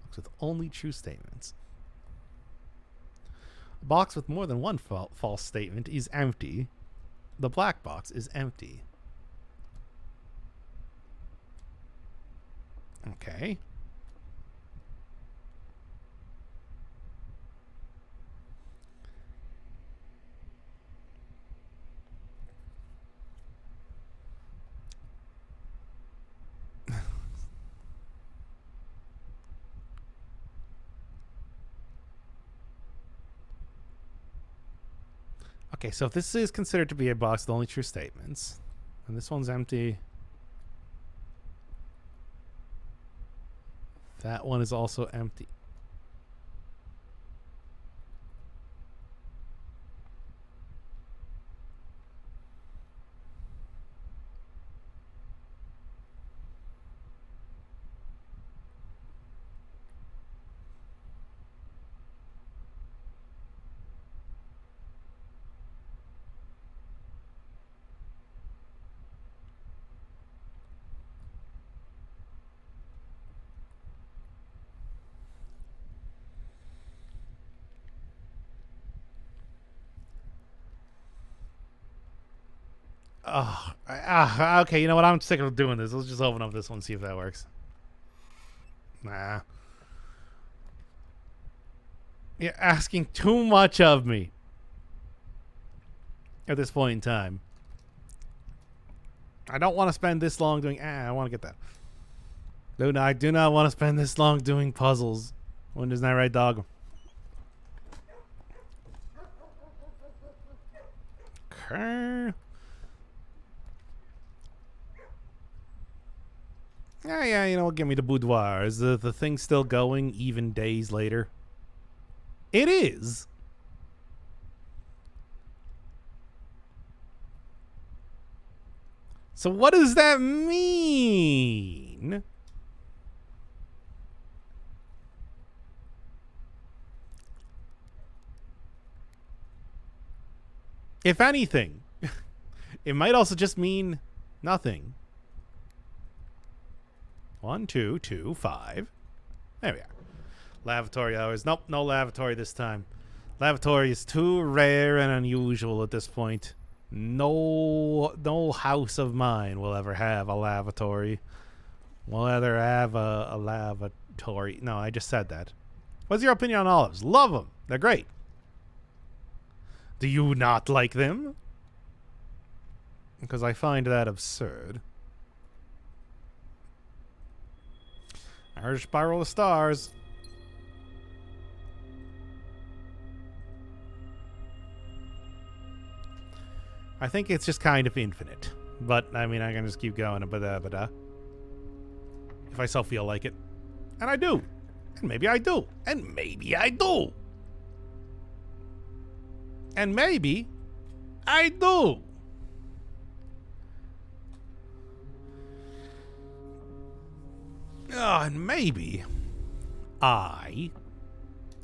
Box with only true statements. A box with more than one false statement is empty. The black box is empty. Okay. Okay, so if this is considered to be a box with only true statements, and this one's empty, that one is also empty. Okay, you know what? I'm sick of doing this. Let's just open up this one, see if that works. Nah. You're asking too much of me at this point in time. I don't want to spend this long doing... I want to get that. Dude, I do not want to spend this long doing puzzles. When isn't that right, dog? Okay. Yeah, you know, give me the boudoir. Is the thing still going even days later? It is. So what does that mean? If anything, it might also just mean nothing. 1, 2, 2, 5. There we are. Lavatory hours. Nope, no lavatory this time. Lavatory is too rare and unusual at this point. No house of mine will ever have a lavatory. We'll either have a lavatory. No, I just said that. What's your opinion on olives? Love them. They're great. Do you not like them? Because I find that absurd. I heard a spiral of stars. I think it's just kind of infinite. But, I mean, I can just keep going. If I so feel like it. And I do. And maybe I do. And maybe I do. And maybe I do. And maybe I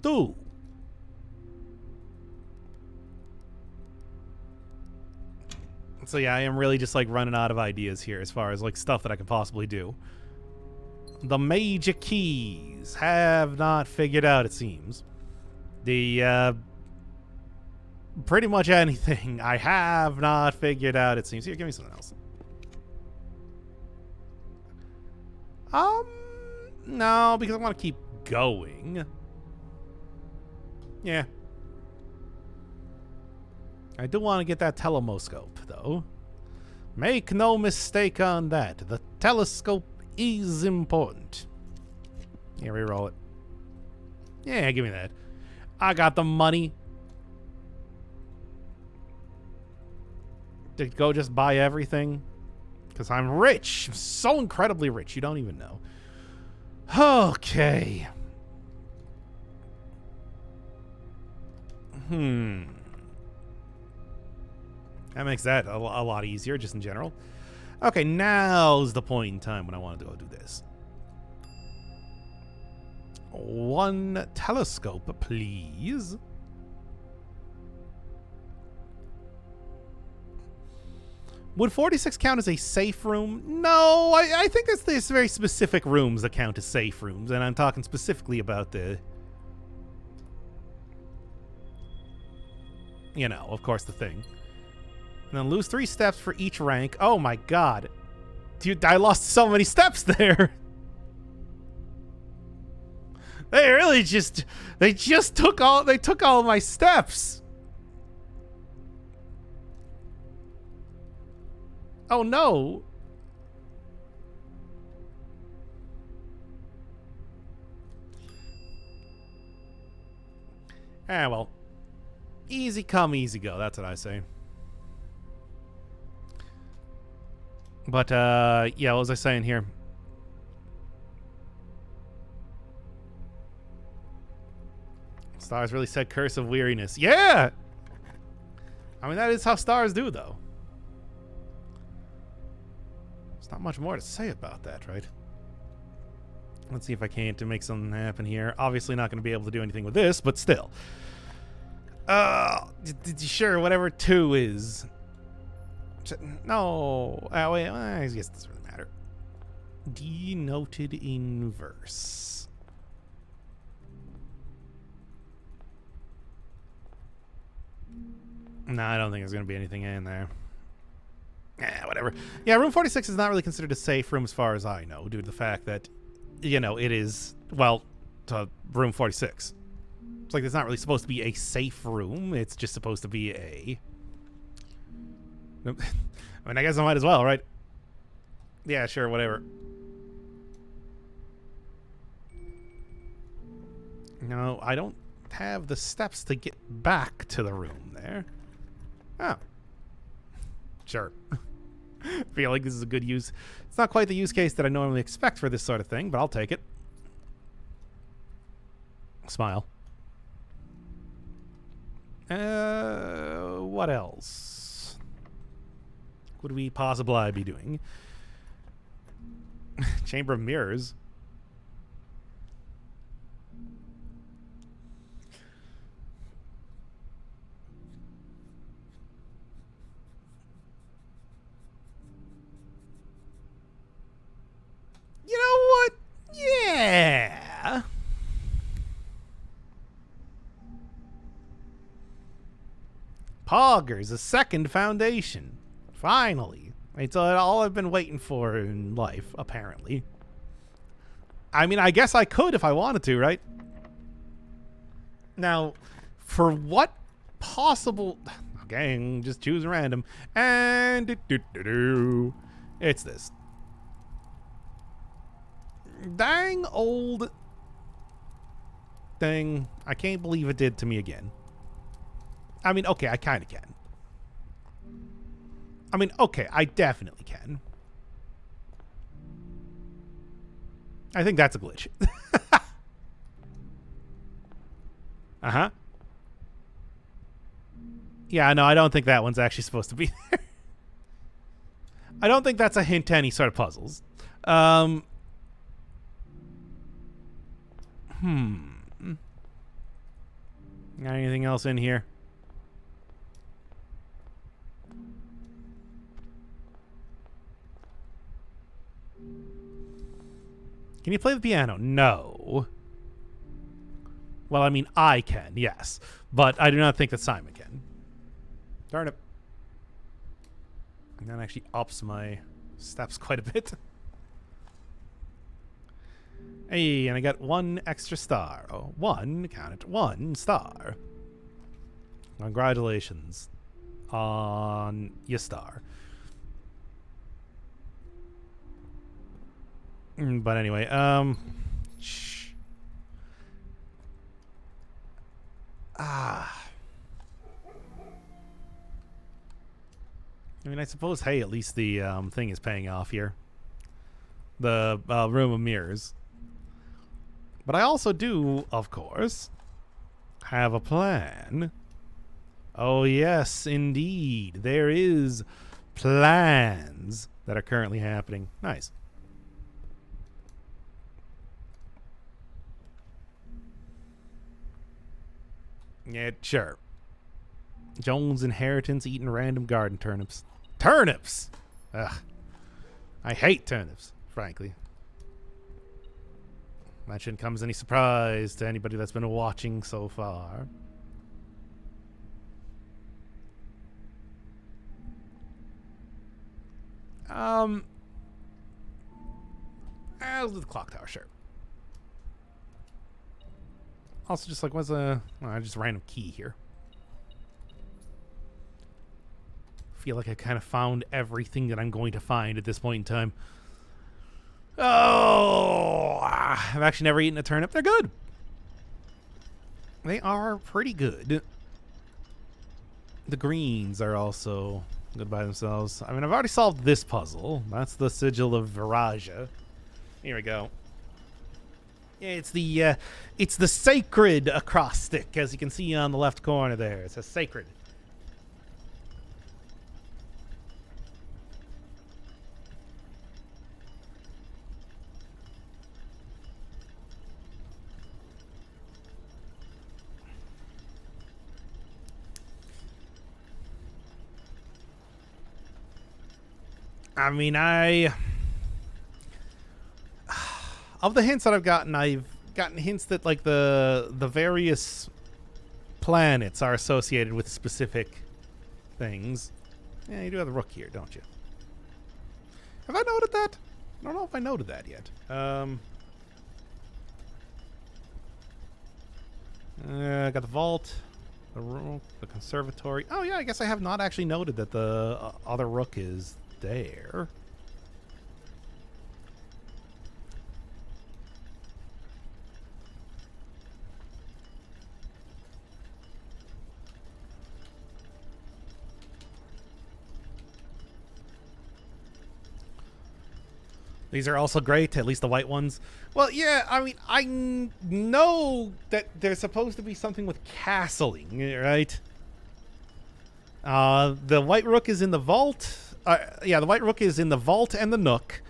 do. So yeah, I am really just like running out of ideas here as far as like stuff that I can possibly do. The major keys have not figured out, it seems. The pretty much anything I have not figured out, it seems. Here, give me something else. No, because I want to keep going. Yeah. I do want to get that telescope, though. Make no mistake on that. The telescope is important. Yeah, reroll it. Yeah, give me that. I got the money to go just buy everything. Because I'm rich. I'm so incredibly rich. You don't even know. Okay. That makes that a lot easier, just in general. Okay, now's the point in time when I want to go do this. One telescope, please. Would 46 count as a safe room? No, I think there's very specific rooms that count as safe rooms, and I'm talking specifically about the... You know, of course, the thing. And then lose 3 steps for each rank. Oh my god. Dude, I lost so many steps there. They really just... They took all of my steps. Oh no. Ah, well. Easy come, easy go. That's what I say. But, yeah, what was I saying here? Stars really said Curse of Weariness. Yeah! I mean, that is how stars do, though. There's not much more to say about that, right? Let's see if I can to make something happen here. Obviously not going to be able to do anything with this, but still. Sure, whatever 2 is. No. Wait, I guess it doesn't really matter. Denoted in verse. No, I don't think there's going to be anything in there. Whatever. Yeah, room 46 is not really considered a safe room as far as I know, due to the fact that, you know, it is, well, to room 46. It's like it's not really supposed to be a safe room. It's just supposed to be a... I mean, I guess I might as well, right? Yeah, sure, whatever. No, I don't have the steps to get back to the room there. Oh. Sure. Feel like this is a good use. It's not quite the use case that I normally expect for this sort of thing, but I'll take it. Smile. What else would we possibly be doing? Chamber of Mirrors. You know what? Yeah. Poggers, a second foundation. Finally. It's all I've been waiting for in life, apparently. I mean, I guess I could if I wanted to, right? Now, for what possible... Okay, just choose random. And... It's this. Dang old thing. I can't believe it did to me again. I mean, okay, I kind of can. I mean, okay, I definitely can. I think that's a glitch. Uh-huh. Yeah, no, I don't think that one's actually supposed to be there. I don't think that's a hint to any sort of puzzles. Got anything else in here? Can you play the piano? No. Well, I mean, I can, yes. But I do not think that Simon can. Darn it. And that actually ups my steps quite a bit. Hey, and I got 1 extra star. Oh, 1, count it, 1 star. Congratulations on your star. But anyway, I mean, I suppose, hey, at least the thing is paying off here. The Room of Mirrors. But I also do, of course, have a plan. Oh, yes, indeed. There is plans that are currently happening. Nice. Yeah, sure. Jones' inheritance eating random garden turnips. Turnips! Ugh. I hate turnips, frankly. That shouldn't come as any surprise to anybody that's been watching so far. I'll do the clock tower, sure. Also, just like, what's just a random key here. Feel like I kind of found everything that I'm going to find at this point in time. Oh, I've actually never eaten a turnip. They're good. They are pretty good. The greens are also good by themselves. I mean, I've already solved this puzzle. That's the Sigil of Viraja. Here we go. Yeah, it's the sacred acrostic, as you can see on the left corner there. It says sacred. I mean, of the hints that I've gotten hints that like the various planets are associated with specific things. Yeah, you do have the rook here, don't you? Have I noted that? I don't know if I noted that yet. I got the vault, the rook, the conservatory. Oh yeah, I guess I have not actually noted that the other rook is there. These are also great, at least the white ones. Well, yeah, I mean, I know that there's supposed to be something with castling, right? The white rook is in the vault. Yeah, the white rook is in the vault and the nook.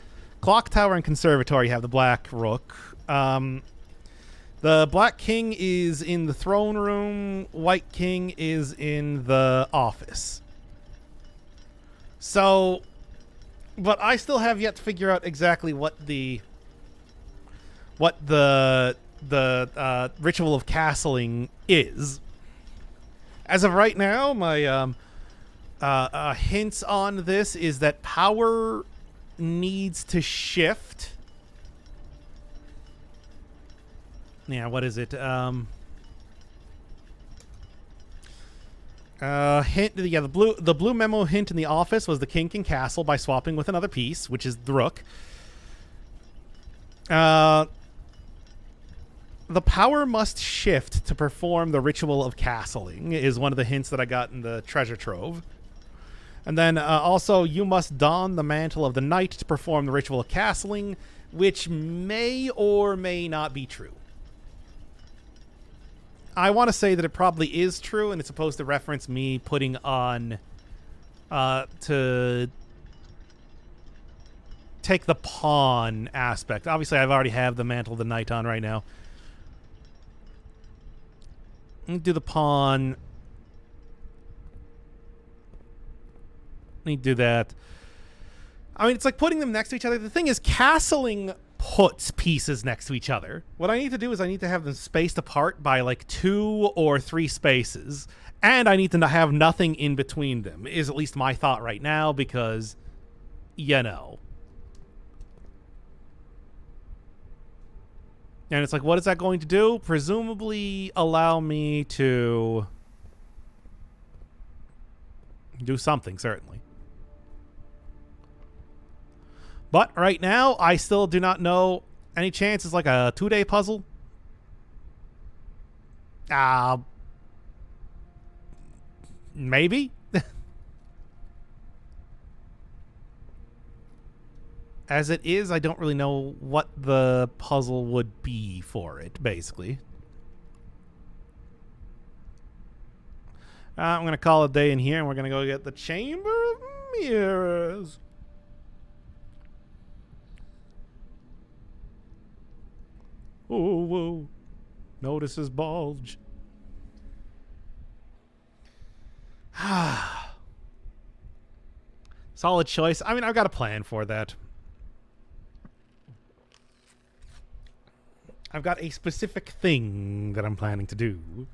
Clock tower and conservatory have the black rook. The black king is in the throne room. White king is in the office. So, but I still have yet to figure out exactly what the ritual of castling is. As of right now, my hints on this is that power needs to shift. Yeah, what is it? Hint. Yeah, the blue memo hint in the office was the king can castle by swapping with another piece, which is the rook. The power must shift to perform the ritual of castling is one of the hints that I got in the treasure trove. And then also, you must don the mantle of the knight to perform the ritual of castling, which may or may not be true. I want to say that it probably is true, and it's supposed to reference me putting on to take the pawn aspect. Obviously, I've already have the mantle of the knight on right now. Do the pawn. Need to do that. I mean, it's like putting them next to each other. The thing is, castling puts pieces next to each other. What I need to do is I need to have them spaced apart by like 2 or 3 spaces. And I need to have nothing in between them, is at least my thought right now, because, you know. And it's like, what is that going to do? Presumably allow me to do something, certainly. But right now, I still do not know. Any chance it's like a 2-day puzzle? Maybe? As it is, I don't really know what the puzzle would be for it, basically. I'm going to call it a day in here, and we're going to go get the Chamber of Mirrors. Oh, whoa. Notice his bulge. Solid choice. I mean, I've got a plan for that. I've got a specific thing that I'm planning to do.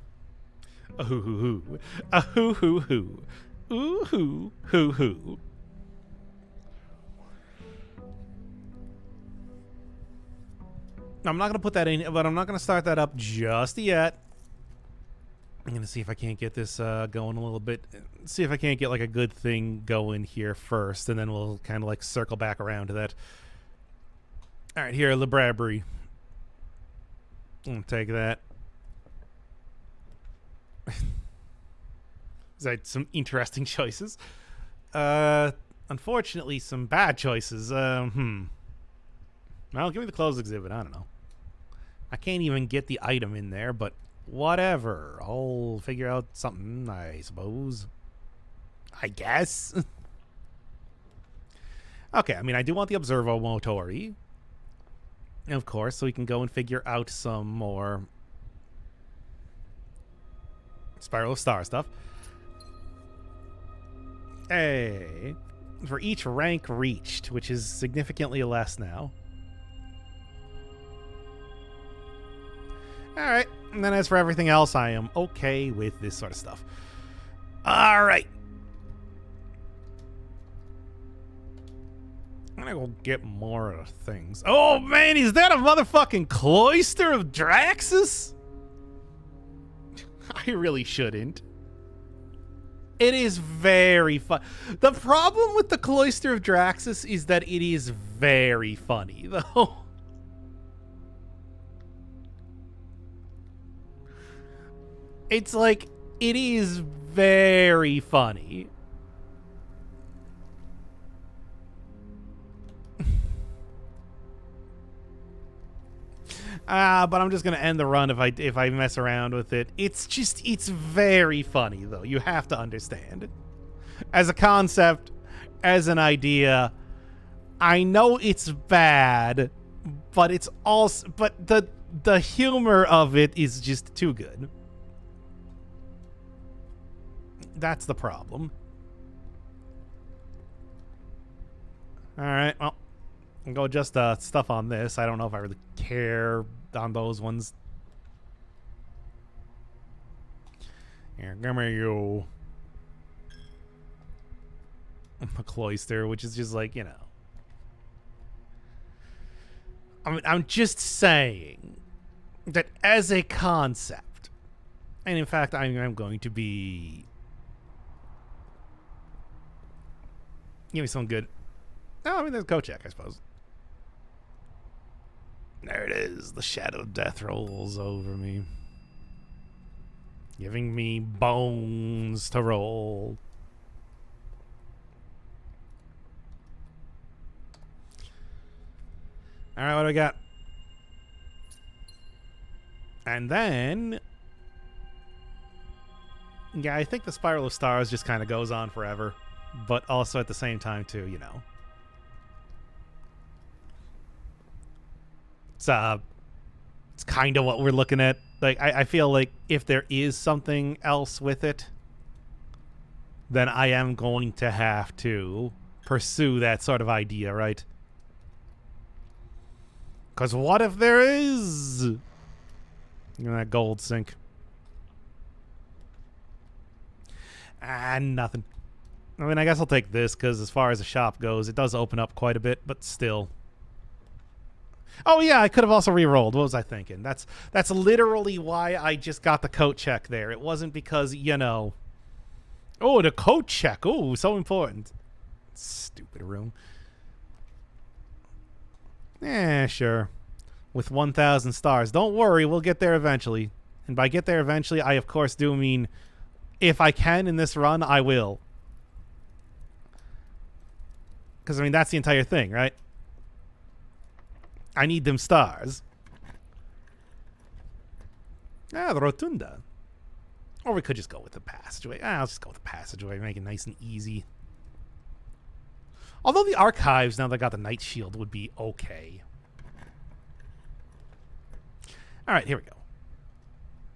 A-hoo-hoo-hoo. A-hoo-hoo-hoo. Ooh-hoo-hoo-hoo. I'm not going to put that in, but I'm not going to start that up just yet. I'm going to see if I can't get this going a little bit. See if I can't get like a good thing going here first, and then we'll kind of like circle back around to that. All right, here, Library. I'll take that. Is that some interesting choices? Unfortunately, some bad choices. Well, give me the closed exhibit. I don't know. I can't even get the item in there, but whatever. I'll figure out something, I suppose. I guess. Okay, I mean, I do want the Observo Motori. Of course, so we can go and figure out some more Spiral of Star stuff. Hey. For each rank reached, which is significantly less now. Alright, and then as for everything else, I am okay with this sort of stuff. Alright. I'm gonna go get more things. Oh man, is that a motherfucking Cloister of Draxus? I really shouldn't. It is very fun. The problem with the Cloister of Draxus is that it is very funny, though. It's like, it is very funny. But I'm just gonna end the run if I mess around with it. It's very funny though. You have to understand. As a concept, as an idea, I know it's bad, but it's also the humor of it is just too good. That's the problem. All right, well, I'll go just stuff on this. I don't know if I really care on those ones. Here, give me you. A Cloister, which is just like, you know. I mean, I'm just saying that as a concept, and in fact, I'm going to be. Give me some good. Oh, I mean, there's Kochak, I suppose. There it is. The shadow of death rolls over me, giving me bones to roll. All right, what do we got? And then, yeah, I think the Spiral of Stars just kind of goes on forever, but also at the same time too, you know. It's kind of what we're looking at. Like, I feel like if there is something else with it, then I am going to have to pursue that sort of idea, right? Because what if there is? You know, that gold sink. Nothing. I mean, I guess I'll take this because as far as the shop goes, it does open up quite a bit, but still. Oh yeah, I could have also re-rolled. What was I thinking? That's literally why I just got the coat check there. It wasn't because, you know. Oh, the coat check. Oh, so important. Stupid room. Sure. With 1,000 stars. Don't worry, we'll get there eventually. And by get there eventually, I of course do mean if I can in this run, I will. Because, I mean, that's the entire thing, right? I need them stars. The Rotunda. Or we could just go with the passageway. I'll just go with the passageway. Make it nice and easy. Although the archives, now that I got the Night Shield, would be okay. All right, here we go.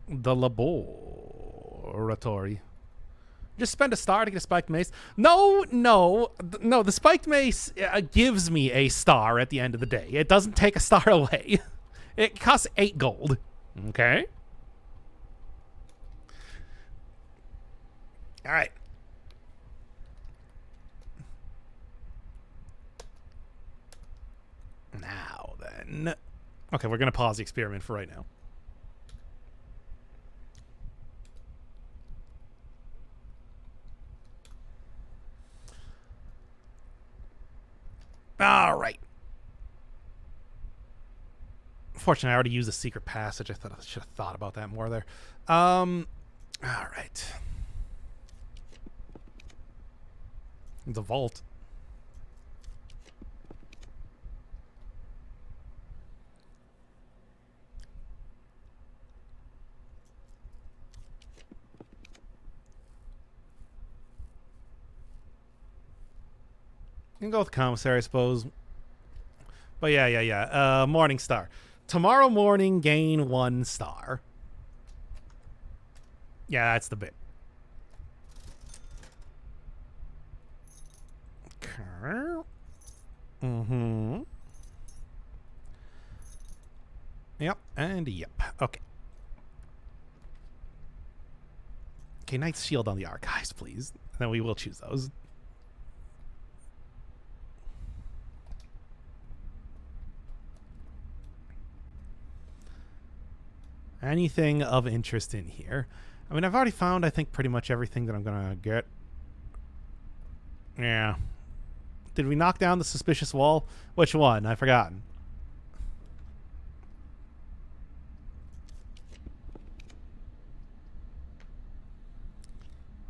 The laboratory. Just spend a star to get a spiked mace. No. The spiked mace gives me a star at the end of the day. It doesn't take a star away. It costs 8 gold. Okay. All right. Now then. Okay, we're going to pause the experiment for right now. All right. Fortunately, I already used the secret passage. I thought I should have thought about that more there. All right. The vault. You can go with commissary, I suppose. But yeah. Morning star. Tomorrow morning, gain 1 star. Yeah, that's the bit. Okay. Mm-hmm. Yep, and yep. Okay. Okay, Knight's Shield on the archives, please. Then we will choose those. Anything of interest in here? I mean, I've already found, I think, pretty much everything that I'm going to get. Yeah. Did we knock down the suspicious wall? Which one? I've forgotten.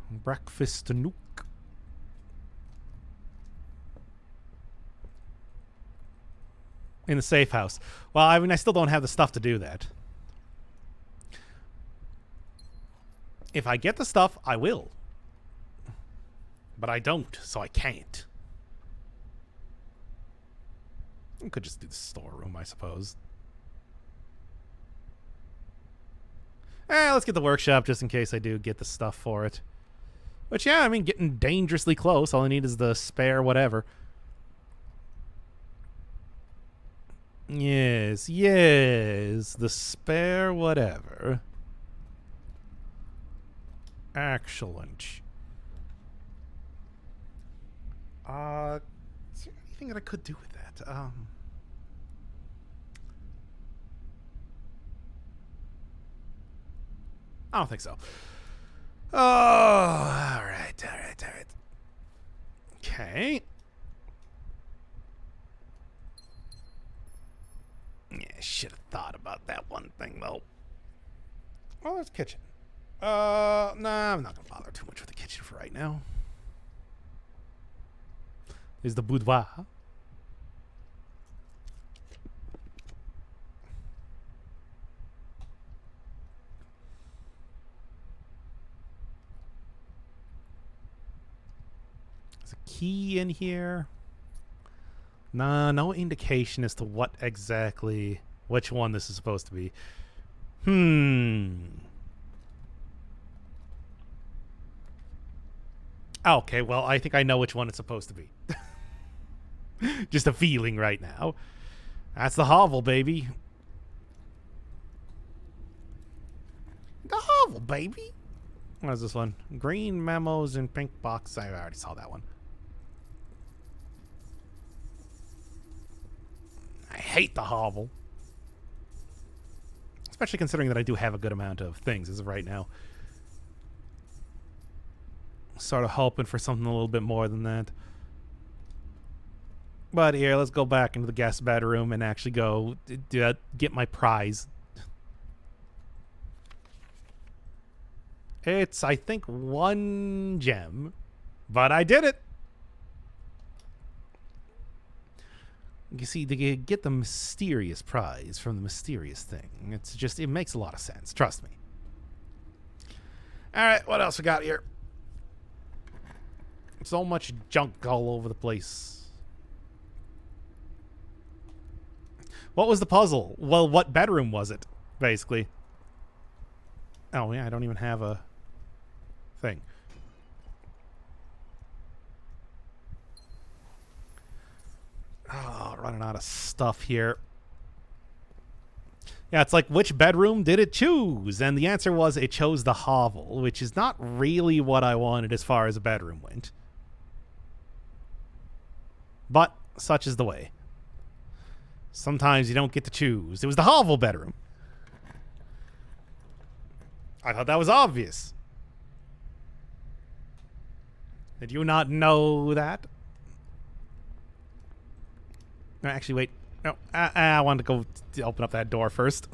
Breakfast Nook. In the safe house. Well, I mean, I still don't have the stuff to do that. If I get the stuff, I will. But I don't, so I can't. I could just do the storeroom, I suppose. Let's get the workshop just in case I do get the stuff for it. Which, yeah, I mean, getting dangerously close. All I need is the spare whatever. Yes, the spare whatever. Excellent. Is there anything that I could do with that? I don't think so. Oh, all right. Okay. Yeah, should have thought about that one thing, though. Oh, there's kitchen. Nah, I'm not gonna bother too much with the kitchen for right now. There's the boudoir. key in here? Nah, no indication as to what exactly, which one this is supposed to be. Okay, well, I think I know which one it's supposed to be. Just a feeling right now. That's the hovel, baby. The hovel, baby. What is this one? Green memos and pink box. I already saw that one. I hate the hovel. Especially considering that I do have a good amount of things as of right now. Sort of hoping for something a little bit more than that. But here, let's go back into the guest bedroom and actually go get my prize. It's, I think, 1 gem. But I did it! You see, to get the mysterious prize from the mysterious thing, it's just, it makes a lot of sense. Trust me. Alright, what else we got here? So much junk all over the place. What was the puzzle? Well, what bedroom was it, basically? Oh, yeah, I don't even have a thing. Oh, running out of stuff here. Yeah, it's like, which bedroom did it choose? And the answer was it chose the hovel, which is not really what I wanted as far as a bedroom went. But such is the way. Sometimes you don't get to choose. It was the hovel bedroom. I thought that was obvious. Did you not know that? No, actually, wait. No, I wanted to go open up that door first.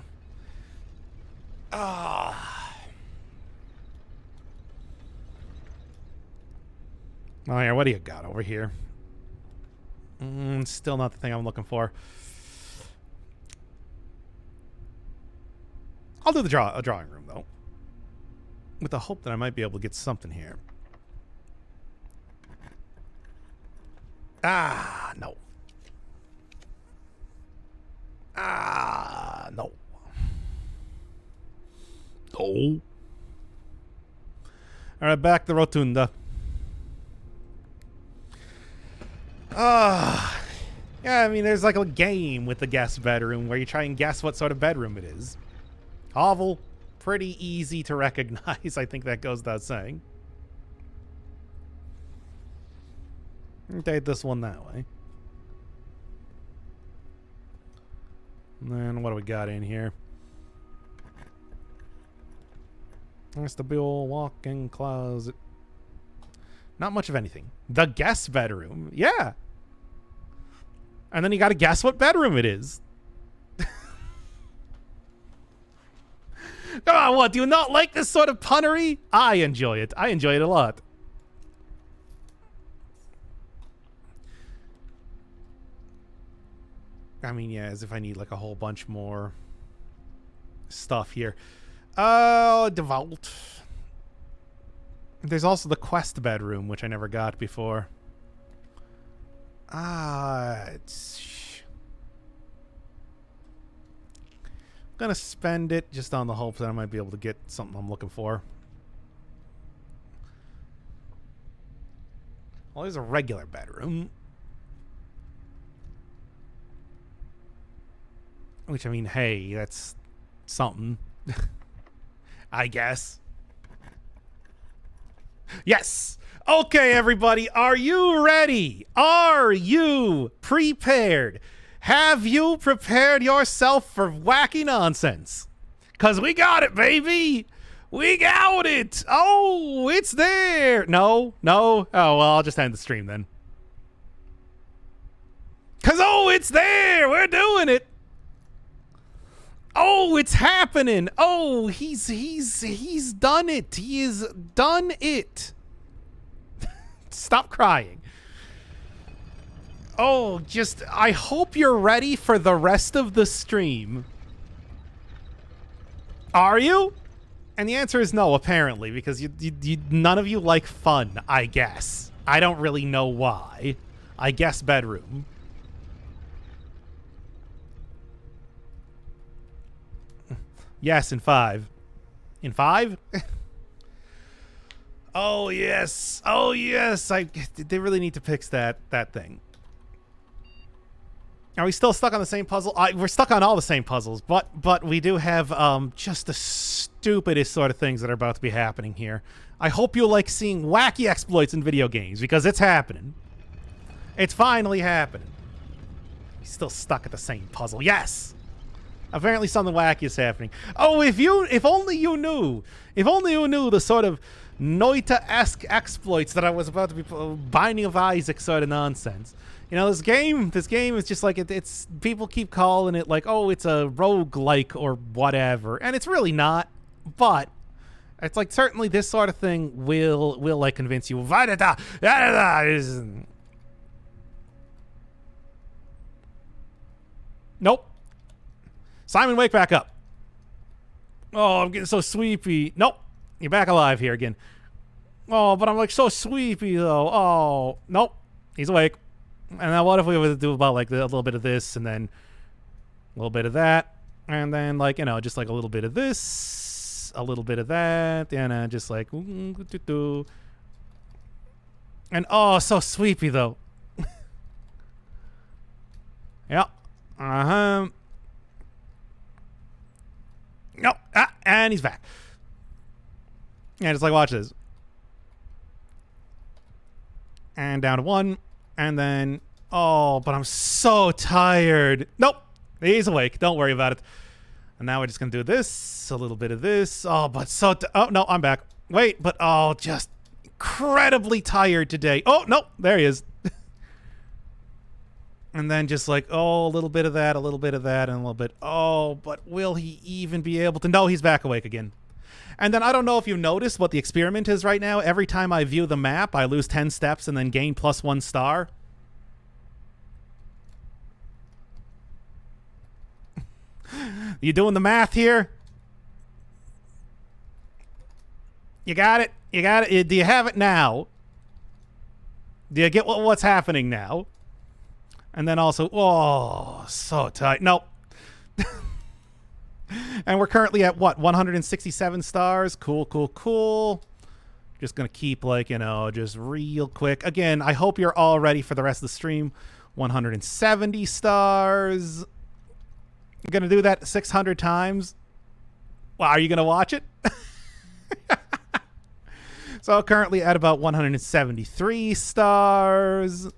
Ah. Oh, yeah, what do you got over here? Still not the thing I'm looking for. I'll do the drawing room, though. With the hope that I might be able to get something here. Ah, no. Ah, no. No. All right, back to the rotunda. Yeah, I mean, there's like a game with the guest bedroom where you try and guess what sort of bedroom it is. Hovel, pretty easy to recognize. I think that goes without saying. Take this one that way. And then what do we got in here? There's the big old walk-in closet. Not much of anything. The guest bedroom. Yeah. And then you got to guess what bedroom it is. Come on, what? Do you not like this sort of punnery? I enjoy it. I enjoy it a lot. I mean, yeah, as if I need like a whole bunch more stuff here. The vault. There's also the quest bedroom, which I never got before. It's... I'm gonna spend it just on the hopes that I might be able to get something I'm looking for. Well, there's a regular bedroom. Which, I mean, hey, that's something. I guess. Yes! Okay, everybody, are you ready? Are you prepared? Have you prepared yourself for wacky nonsense? 'Cause we got it, baby! We got it! Oh, it's there! No? Oh, well, I'll just end the stream then. 'Cause, oh, it's there! We're doing it! Oh, it's happening! Oh, he's done it! He has done it! Stop crying. Oh, just, I hope you're ready for the rest of the stream. Are you? And the answer is no, apparently, because you none of you like fun, I guess. I don't really know why. I guess bedroom. Yes, in 5. In 5? Oh, yes. Oh, yes. They really need to fix that thing. Are we still stuck on the same puzzle? We're stuck on all the same puzzles, but we do have just the stupidest sort of things that are about to be happening here. I hope you like seeing wacky exploits in video games, because it's happening. It's finally happening. He's still stuck at the same puzzle. Yes! Apparently something wacky is happening. Oh, if only you knew the sort of Noita-esque exploits that I was about to be Binding of Isaac sort of nonsense. You know, this game is just like it's people keep calling it like, oh, it's a roguelike or whatever, and it's really not. But it's like certainly this sort of thing will like convince you. Nope. Simon, wake back up. Oh, I'm getting so sleepy. Nope. You're back alive here again. Oh, but I'm like so sleepy though. Oh, nope. He's awake. And now what if we were to do about like a little bit of this and then a little bit of that and then like, you know, just like a little bit of this, a little bit of that, and just like and oh, so sleepy though. Yeah. Uh-huh. No. And he's back. Yeah, just like watch this. And down to 1. And then, oh, but I'm so tired. Nope. He's awake. Don't worry about it. And now we're just going to do this. A little bit of this. Oh, but so... oh, no, I'm back. Wait, but oh, just incredibly tired today. Oh, no. There he is. And then just like, oh, a little bit of that, a little bit of that, and a little bit. Oh, but will he even be able to? No, he's back awake again. And then I don't know if you noticed what the experiment is right now. Every time I view the map, I lose 10 steps and then gain +1 star. You doing the math here? You got it? You got it? Do you have it now? Do you get what's happening now? And then also, oh, so tight. Nope. And we're currently at what? 167 stars. Cool, cool, cool. Just going to keep like, you know, just real quick. Again, I hope you're all ready for the rest of the stream. 170 stars. I'm going to do that 600 times. Well, are you going to watch it? So currently at about 173 stars.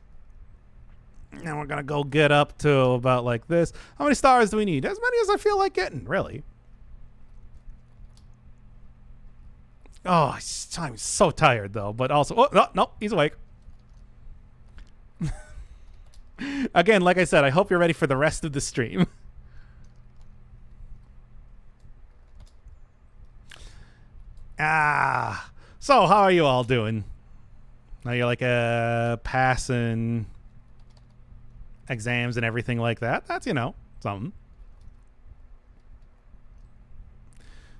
And we're going to go get up to about like this. How many stars do we need? As many as I feel like getting, really. Oh, I'm so tired, though. But also... oh, no, no, he's awake. Again, like I said, I hope you're ready for the rest of the stream. So how are you all doing? Now you're like passing... exams and everything like that. That's, you know, something.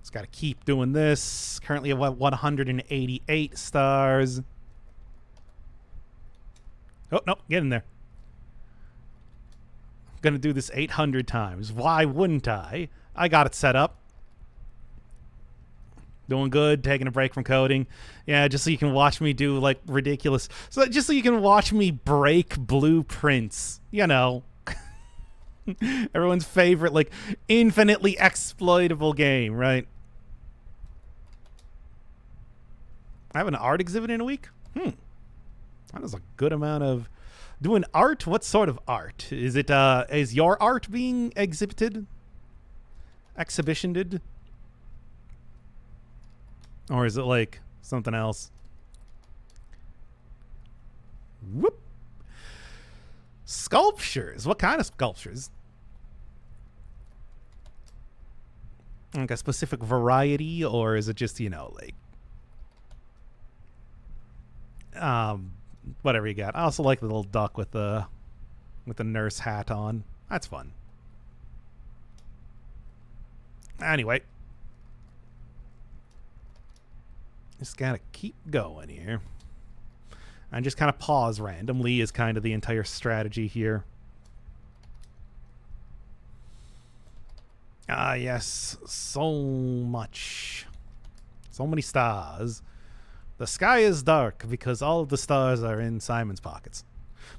Just got to keep doing this. Currently at 188 stars. Oh, no, get in there. I'm going to do this 800 times. Why wouldn't I? I got it set up. Doing good, taking a break from coding. Yeah, just so you can watch me do, like, ridiculous... so just so you can watch me break blueprints. You know. Everyone's favorite, like, infinitely exploitable game, right? I have an art exhibit in a week? That is a good amount of... doing art? What sort of art? Is it, is your art being exhibited? Exhibitioned? Or is it like something else? Whoop. Sculptures. What kind of sculptures? Like a specific variety, or is it just, you know, like whatever you got? I also like the little duck with the nurse hat on. That's fun. Anyway. Just gotta keep going here. and just kind of pause randomly is kind of the entire strategy here. Ah, yes. So much. So many stars. The sky is dark because all of the stars are in Simon's pockets.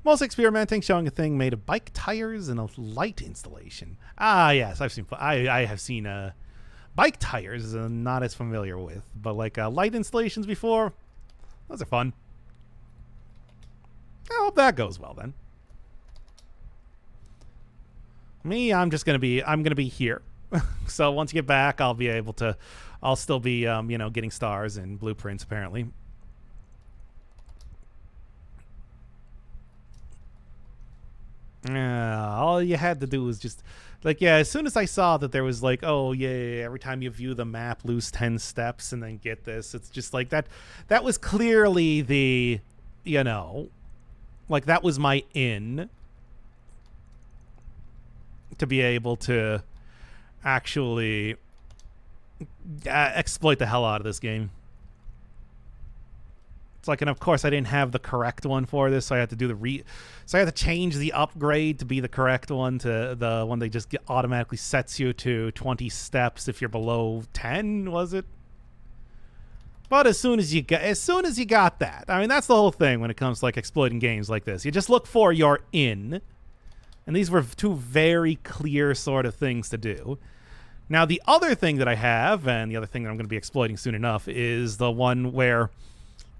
Most experimenting, showing a thing made of bike tires and a light installation. Ah, yes. I have seen bike tires. Not as familiar with, but like light installations before. Those are fun. I hope that goes well then. Me, I'm gonna be here. So once you get back, I'll still be, getting stars and blueprints apparently. All you had to do was just, like, as soon as I saw that there was like, oh yeah, every time you view the map, lose 10 steps and then get this, it's just like that was clearly the, like that was my in to be able to actually exploit the hell out of this game. It's like, and of course I didn't have the correct one for this, so I had to do so I had to change the upgrade to be the correct one, to the one that just automatically sets you to 20 steps if you're below 10, was it? But as soon as you got that, I mean, that's the whole thing when it comes to like exploiting games like this. You just look for your in. And these were two very clear sort of things to do. Now, the other thing that I have, and the other thing that I'm going to be exploiting soon enough, is the one where,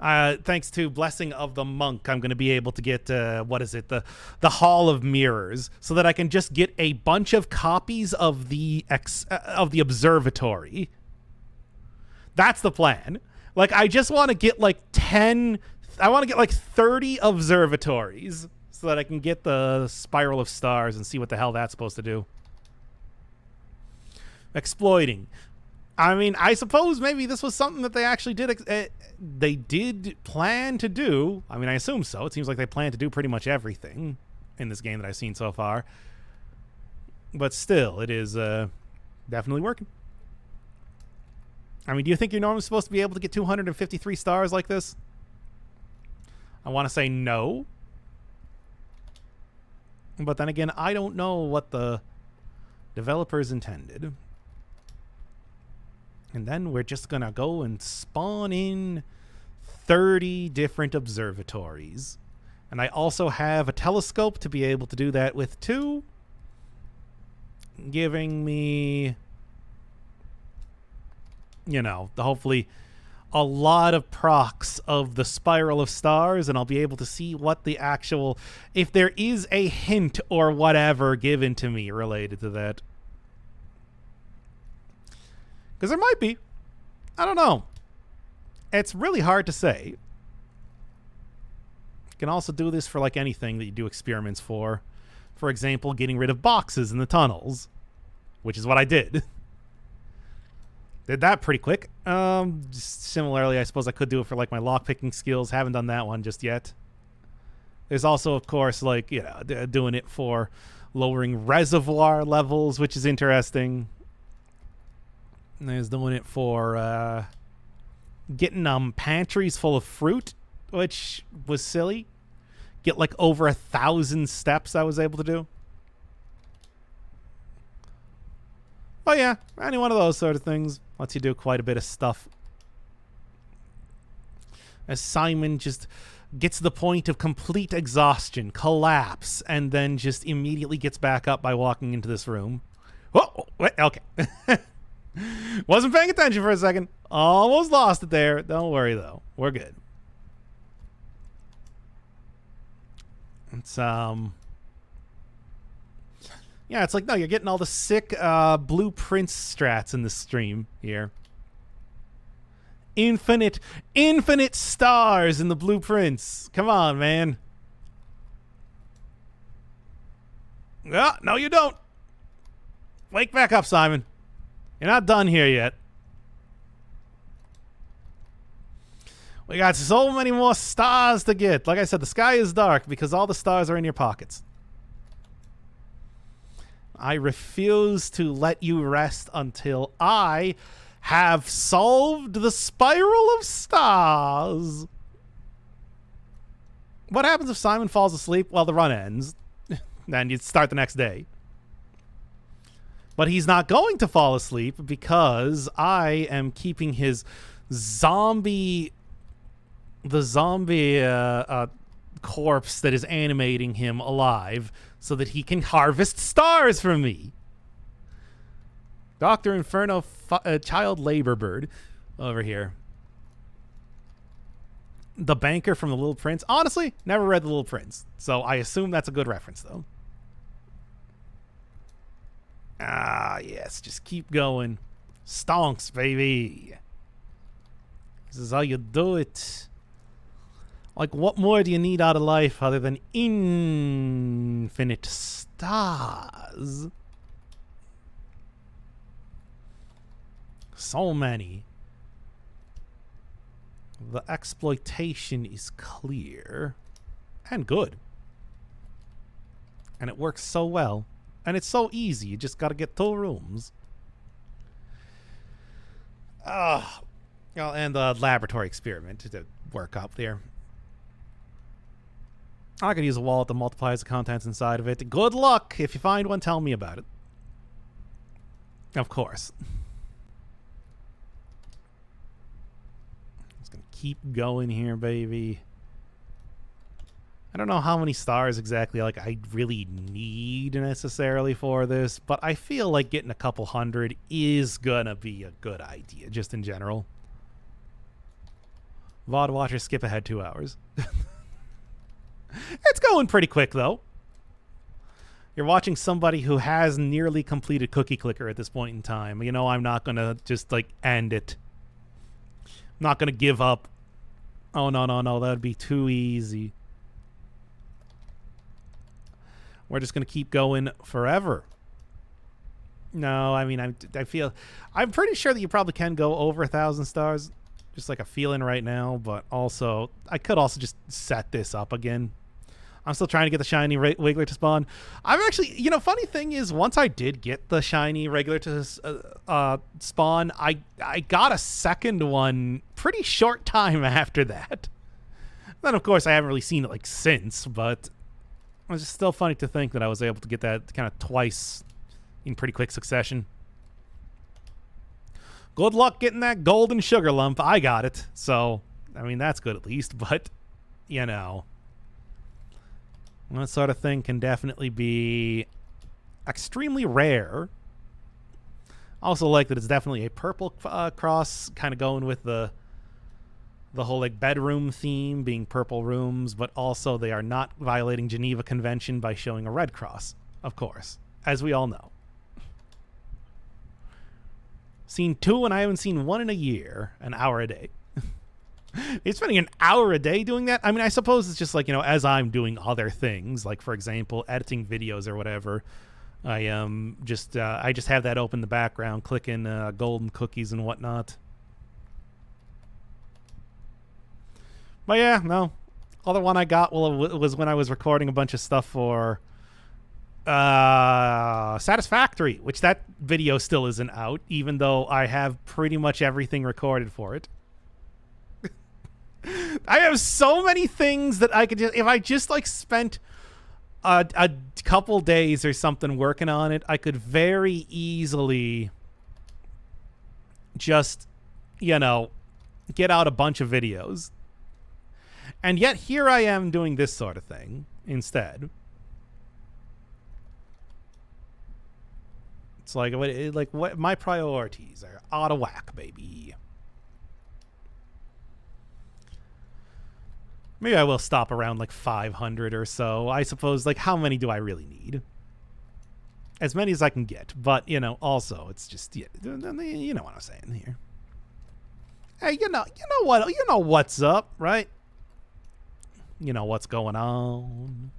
thanks to Blessing of the Monk, I'm going to be able to get, the Hall of Mirrors, so that I can just get a bunch of copies of the observatory. That's the plan. Like, I just want to get like 30 observatories, so that I can get the Spiral of Stars and see what the hell that's supposed to do. Exploiting. I mean, I suppose maybe this was something that they actually did plan to do. I mean, I assume so. It seems like they plan to do pretty much everything in this game that I've seen so far. But still, it is definitely working. I mean, do you think you're normally supposed to be able to get 253 stars like this? I want to say no. But then again, I don't know what the developers intended. And then we're just going to go and spawn in 30 different observatories. And I also have a telescope to be able to do that with too, giving me, hopefully a lot of procs of the Spiral of Stars, and I'll be able to see what the actual, if there is a hint or whatever given to me related to that. Because there might be. I don't know. It's really hard to say. You can also do this for like anything that you do experiments for. For example, getting rid of boxes in the tunnels, which is what I did. Did that pretty quick. Similarly, I suppose I could do it for like my lockpicking skills. Haven't done that one just yet. There's also, of course, like, doing it for lowering reservoir levels, which is interesting. And there's doing it for getting pantries full of fruit, which was silly. Get like over 1,000 steps I was able to do. Oh yeah, any one of those sort of things lets you do quite a bit of stuff. As Simon just gets to the point of complete exhaustion, collapse, and then just immediately gets back up by walking into this room. Whoa, wait, okay. Wasn't paying attention for a second. Almost lost it there. Don't worry though. We're good. It's yeah, it's like, no, you're getting all the sick blueprints strats in this stream here. Infinite stars in the blueprints. Come on, man. Ah, no, you don't. Wake back up, Simon. You're not done here yet. We got so many more stars to get. Like I said, the sky is dark because all the stars are in your pockets. I refuse to let you rest until I have solved the Spiral of Stars. What happens if Simon falls asleep? Well, the run ends. Then you start the next day. But he's not going to fall asleep because I am keeping his zombie corpse that is animating him alive so that he can harvest stars from me. Dr. Inferno, child labor bird over here. The banker from The Little Prince. Honestly, never read The Little Prince, so I assume that's a good reference, though. Ah, yes, just keep going. Stonks, baby. This is how you do it. Like, what more do you need out of life other than infinite stars? So many. The exploitation is clear and good. And it works so well. And it's so easy. You just got to get 2 rooms. And the laboratory experiment to work up there. I could use a wallet that multiplies the contents inside of it. Good luck. If you find one, tell me about it. Of course. Just gonna keep going here, baby. I don't know how many stars exactly like I really need necessarily for this, but I feel like getting a couple hundred is gonna be a good idea, just in general. VOD watchers skip ahead 2 hours. It's going pretty quick, though. You're watching somebody who has nearly completed Cookie Clicker at this point in time. You know, I'm not going to just, like, end it. I'm not going to give up. Oh, no. That would be too easy. We're just going to keep going forever. No, I mean, I feel... I'm pretty sure that you probably can go over 1,000 stars. Just like a feeling right now, but also... I could also just set this up again. I'm still trying to get the shiny Wiggler to spawn. I'm actually... You know, funny thing is, once I did get the shiny Wiggler to spawn, I got a second one pretty short time after that. Then, of course, I haven't really seen it, like, since, but... It's just still funny to think that I was able to get that kind of twice in pretty quick succession. Good luck getting that golden sugar lump. I got it. So, I mean, that's good at least. But, you know, that sort of thing can definitely be extremely rare. Also like that it's definitely a purple cross, kind of going with the whole like bedroom theme being purple rooms, but also they are not violating Geneva Convention by showing a red cross, of course, as we all know. Seen 2 and I haven't seen 1 in a year, an hour a day. It's spending an hour a day doing that. I mean, I suppose it's just like, you know, as I'm doing other things, like for example, editing videos or whatever, I just have that open in the background, clicking golden cookies and whatnot. But yeah, no. Other one I got was when I was recording a bunch of stuff for Satisfactory, which that video still isn't out, even though I have pretty much everything recorded for it. I have so many things that I could just, if I just like spent a couple days or something working on it, I could very easily just, you know, get out a bunch of videos. And yet here I am doing this sort of thing instead. It's like what my priorities are out of whack, baby. Maybe I will stop around like 500 or so. I suppose, like, how many do I really need? As many as I can get. But, you know, also, it's just, you know what I'm saying here. Hey, you know what? You know what's up, right? You know what's going on.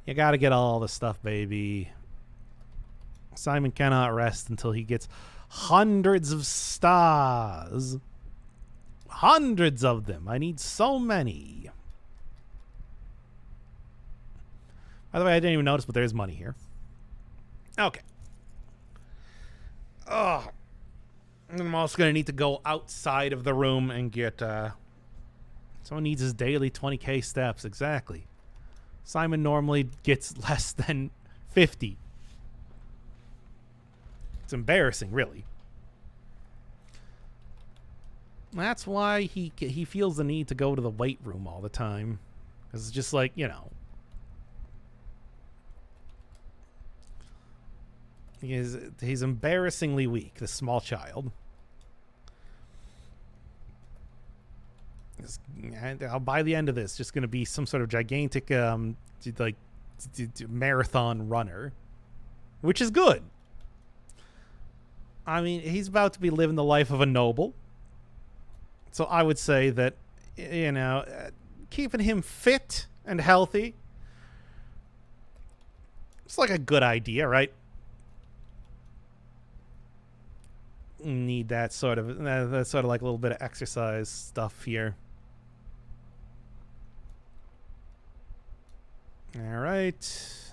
You gotta get all the stuff, baby. Simon cannot rest until he gets hundreds of stars. Hundreds of them. I need so many. By the way, I didn't even notice, but there's money here. Okay. Oh. I'm also going to need to go outside of the room and get Someone needs his daily 20K steps. Exactly. Simon normally gets less than 50. It's embarrassing, really. That's why he feels the need to go to the weight room all the time. Because it's just like, you know. He's embarrassingly weak, this small child. By the end of this, just going to be some sort of gigantic, marathon runner, which is good. I mean, he's about to be living the life of a noble. So I would say that, you know, keeping him fit and healthy, it's like a good idea, right? Need that sort of like a little bit of exercise stuff here. All right.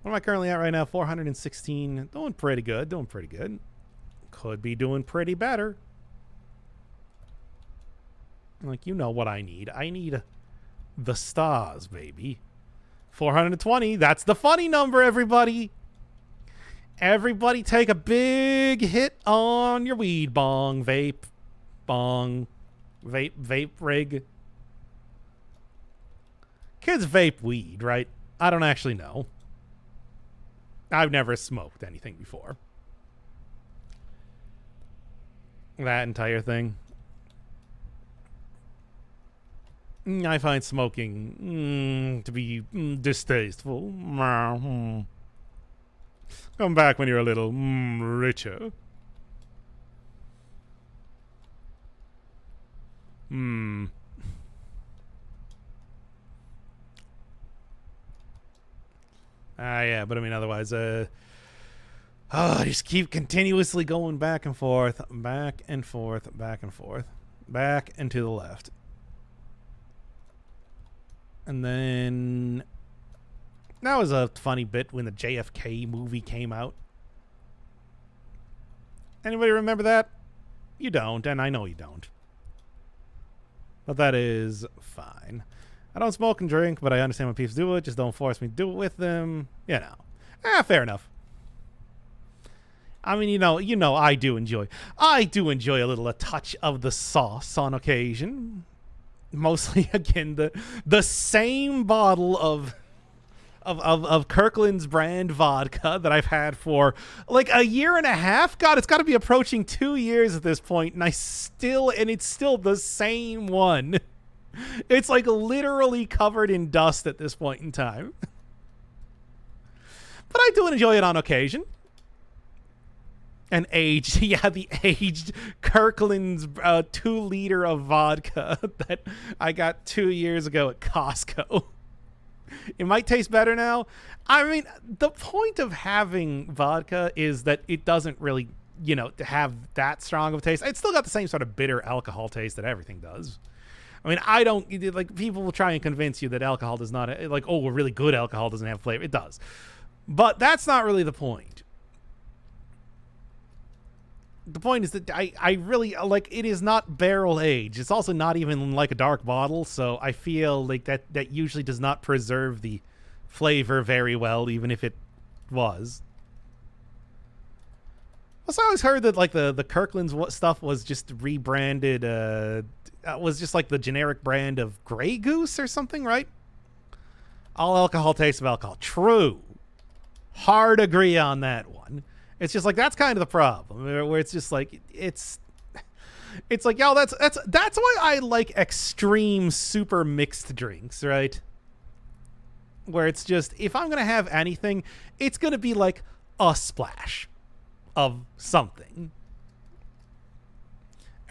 What am I currently at right now? 416. Doing pretty good. Could be doing pretty better. Like, you know what I need. I need the stars, baby. 420. That's the funny number, everybody. Everybody take a big hit on your weed bong, vape rig. Kids vape weed, right? I don't actually know. I've never smoked anything before. That entire thing. I find smoking to be distasteful. Come back when you're a little richer. Yeah, but I mean, otherwise, just keep continuously going back and forth, back and forth, back and forth, back and to the left. And then that was a funny bit when the JFK movie came out. Anybody remember that? You don't, and I know you don't. But that is fine. I don't smoke and drink, but I understand when people do it. Just don't force me to do it with them. You know. Fair enough. I mean, you know, I do enjoy a touch of the sauce on occasion. Mostly, again, the same bottle of Kirkland's brand vodka that I've had for like a year and a half. God, it's got to be approaching 2 years at this point, and it's still the same one. It's like literally covered in dust at this point in time. But I do enjoy it on occasion. And aged, the aged Kirkland's 2 liter of vodka that I got 2 years ago at Costco. It might taste better now. I mean, the point of having vodka is that it doesn't really, to have that strong of a taste. It's still got the same sort of bitter alcohol taste that everything does. I mean, I don't, like, people will try and convince you that alcohol does not, like, oh, really good alcohol doesn't have flavor. It does. But that's not really the point. The point is that I really, like, it is not barrel aged. It's also not even like a dark bottle, so I feel like that usually does not preserve the flavor very well, even if it was. Also, I always heard that, like, the Kirkland's stuff was just rebranded, was just like the generic brand of Grey Goose or something, right? All alcohol tastes of alcohol. True. Hard agree on that one. It's just like, that's kind of the problem, where it's just like, it's like, yo, that's why I like extreme super mixed drinks, right? Where it's just, if I'm going to have anything, it's going to be like a splash of something.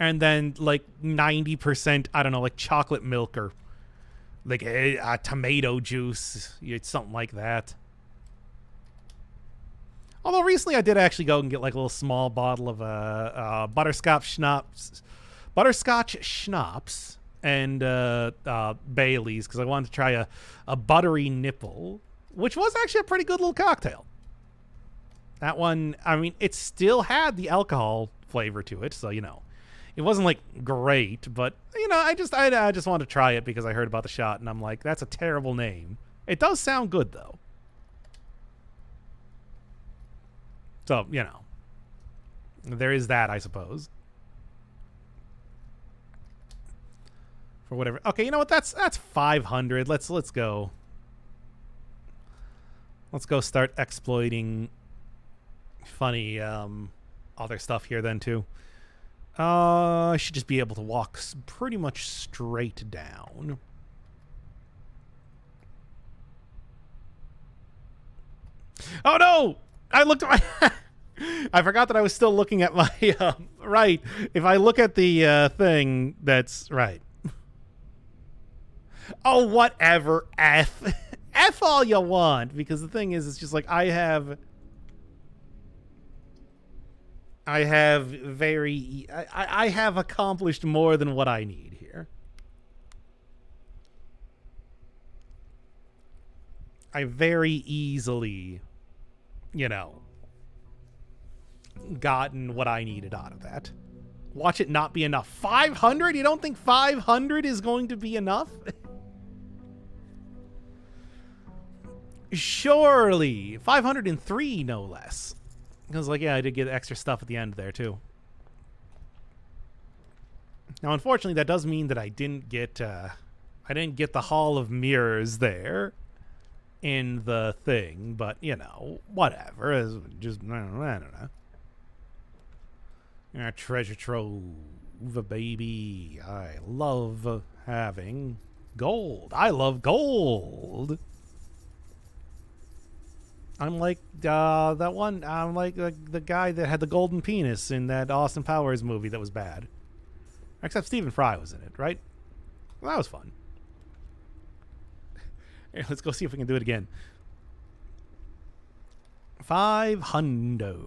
And then like 90%, I don't know, like chocolate milk or like a tomato juice, something like that. Although recently I did actually go and get like a little small bottle of butterscotch schnapps and Bailey's, because I wanted to try a buttery nipple, which was actually a pretty good little cocktail. That one, I mean, it still had the alcohol flavor to it, so It wasn't like great, but you know, I just wanted to try it because I heard about the shot, and I'm like, that's a terrible name. It does sound good though. So you know, there is that, I suppose. For whatever. Okay, you know what? That's 500. Let's go. Let's go start exploiting funny other stuff here then too. I should just be able to walk pretty much straight down. Oh no! I looked at my I forgot that I was still looking at my right. If I look at the thing, that's right. Oh, whatever. F all you want, because the thing is, it's just like I have accomplished more than what I need here. I very easily, you know, gotten what I needed out of that. Watch it not be enough. 500? You don't think 500 is going to be enough? Surely. 503, no less. Because, like, yeah, I did get extra stuff at the end there, too. Now, unfortunately, that does mean that I didn't get the Hall of Mirrors there in the thing, but, you know, whatever. It's just, I don't know. Our treasure trove, baby. I love having gold. I love gold. I'm like that one. I'm like the guy that had the golden penis in that Austin Powers movie that was bad. Except Stephen Fry was in it, right? Well, that was fun. Here, let's go see if we can do it again. 500.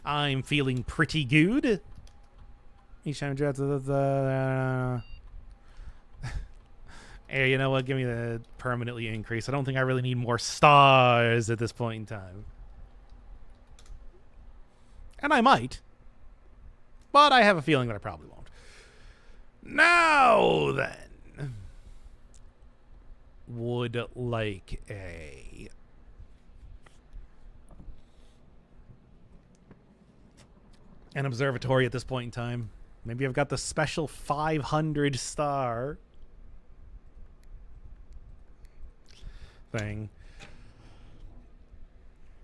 I'm feeling pretty good. Each time hey, you know what? Give me the permanently increase. I don't think I really need more stars at this point in time. And I might. But I have a feeling that I probably won't. Now then. Would like an observatory at this point in time. Maybe I've got the special 500 star thing.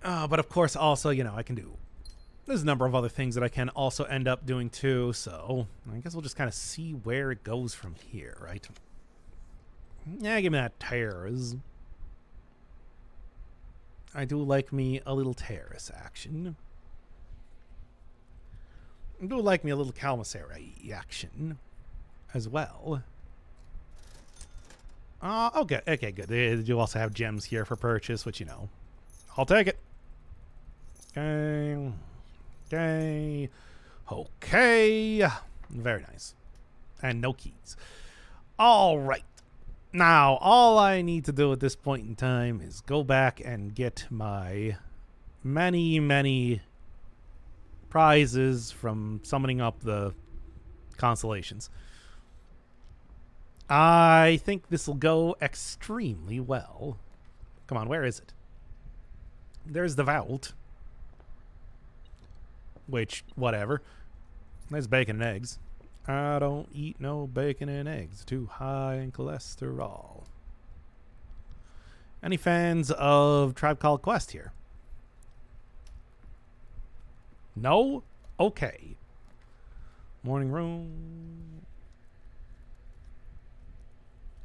But of course, also, you know, I can do. There's a number of other things that I can also end up doing too. So I guess we'll just kind of see where it goes from here, right? Yeah, give me that terrace. I do like me a little terrace action. I do like me a little commissary action as well. Okay, good. They do also have gems here for purchase, which, you know, I'll take it. Okay. Very nice. And no keys. All right. Now, all I need to do at this point in time is go back and get my many prizes from summoning up the constellations. I think this will go extremely well. Come on, where is it? There's the vault. Which, whatever. There's bacon and eggs. I don't eat no bacon and eggs. Too high in cholesterol. Any fans of Tribe Called Quest here? No? Okay. Morning room.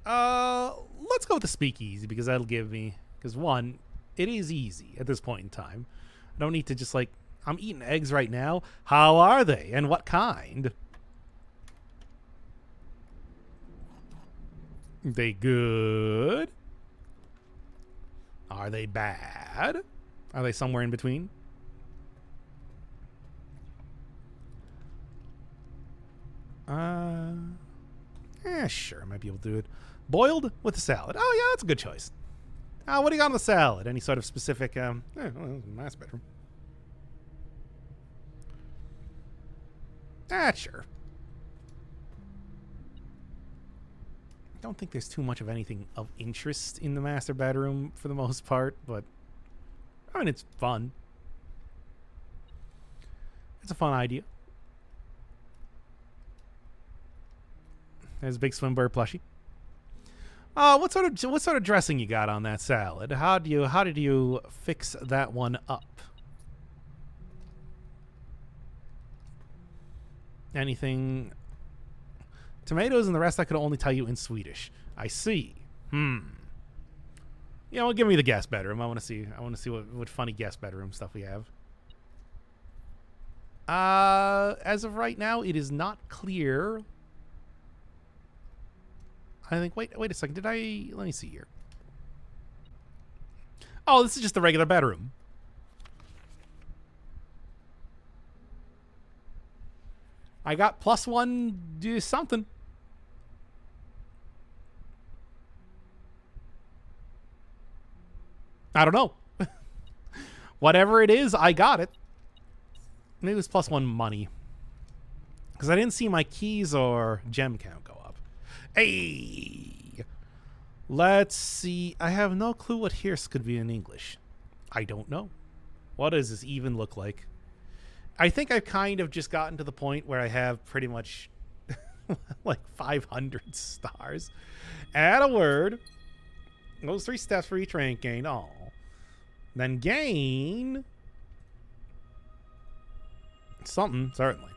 Let's go with the speakeasy because that'll give me... Because one, it is easy at this point in time. I don't need to just like... I'm eating eggs right now. How are they? And what kind? They good? Are they bad? Are they somewhere in between? Sure, I might be able to do it. Boiled with a salad. Oh, yeah, that's a good choice. What do you got on the salad? Any sort of specific, well, nice bedroom. Sure. I don't think there's too much of anything of interest in the master bedroom for the most part, but I mean, it's fun. It's a fun idea. There's a big swim bird plushie. What sort of dressing you got on that salad? How did you fix that one up? Anything? Tomatoes and the rest I could only tell you in Swedish. I see. You know, give me the guest bedroom. I want to see what funny guest bedroom stuff we have. As of right now, it is not clear. I think. Wait a second. Let me see here. Oh, this is just the regular bedroom. I got +1 do something. I don't know. Whatever it is, I got it. Maybe it was +1 money. Because I didn't see my keys or gem count go up. Hey! Let's see. I have no clue what here's could be in English. I don't know. What does this even look like? I think I've kind of just gotten to the point where I have pretty much like 500 stars. Add a word. Those 3 steps for each rank gain. Oh. Then gain something, certainly.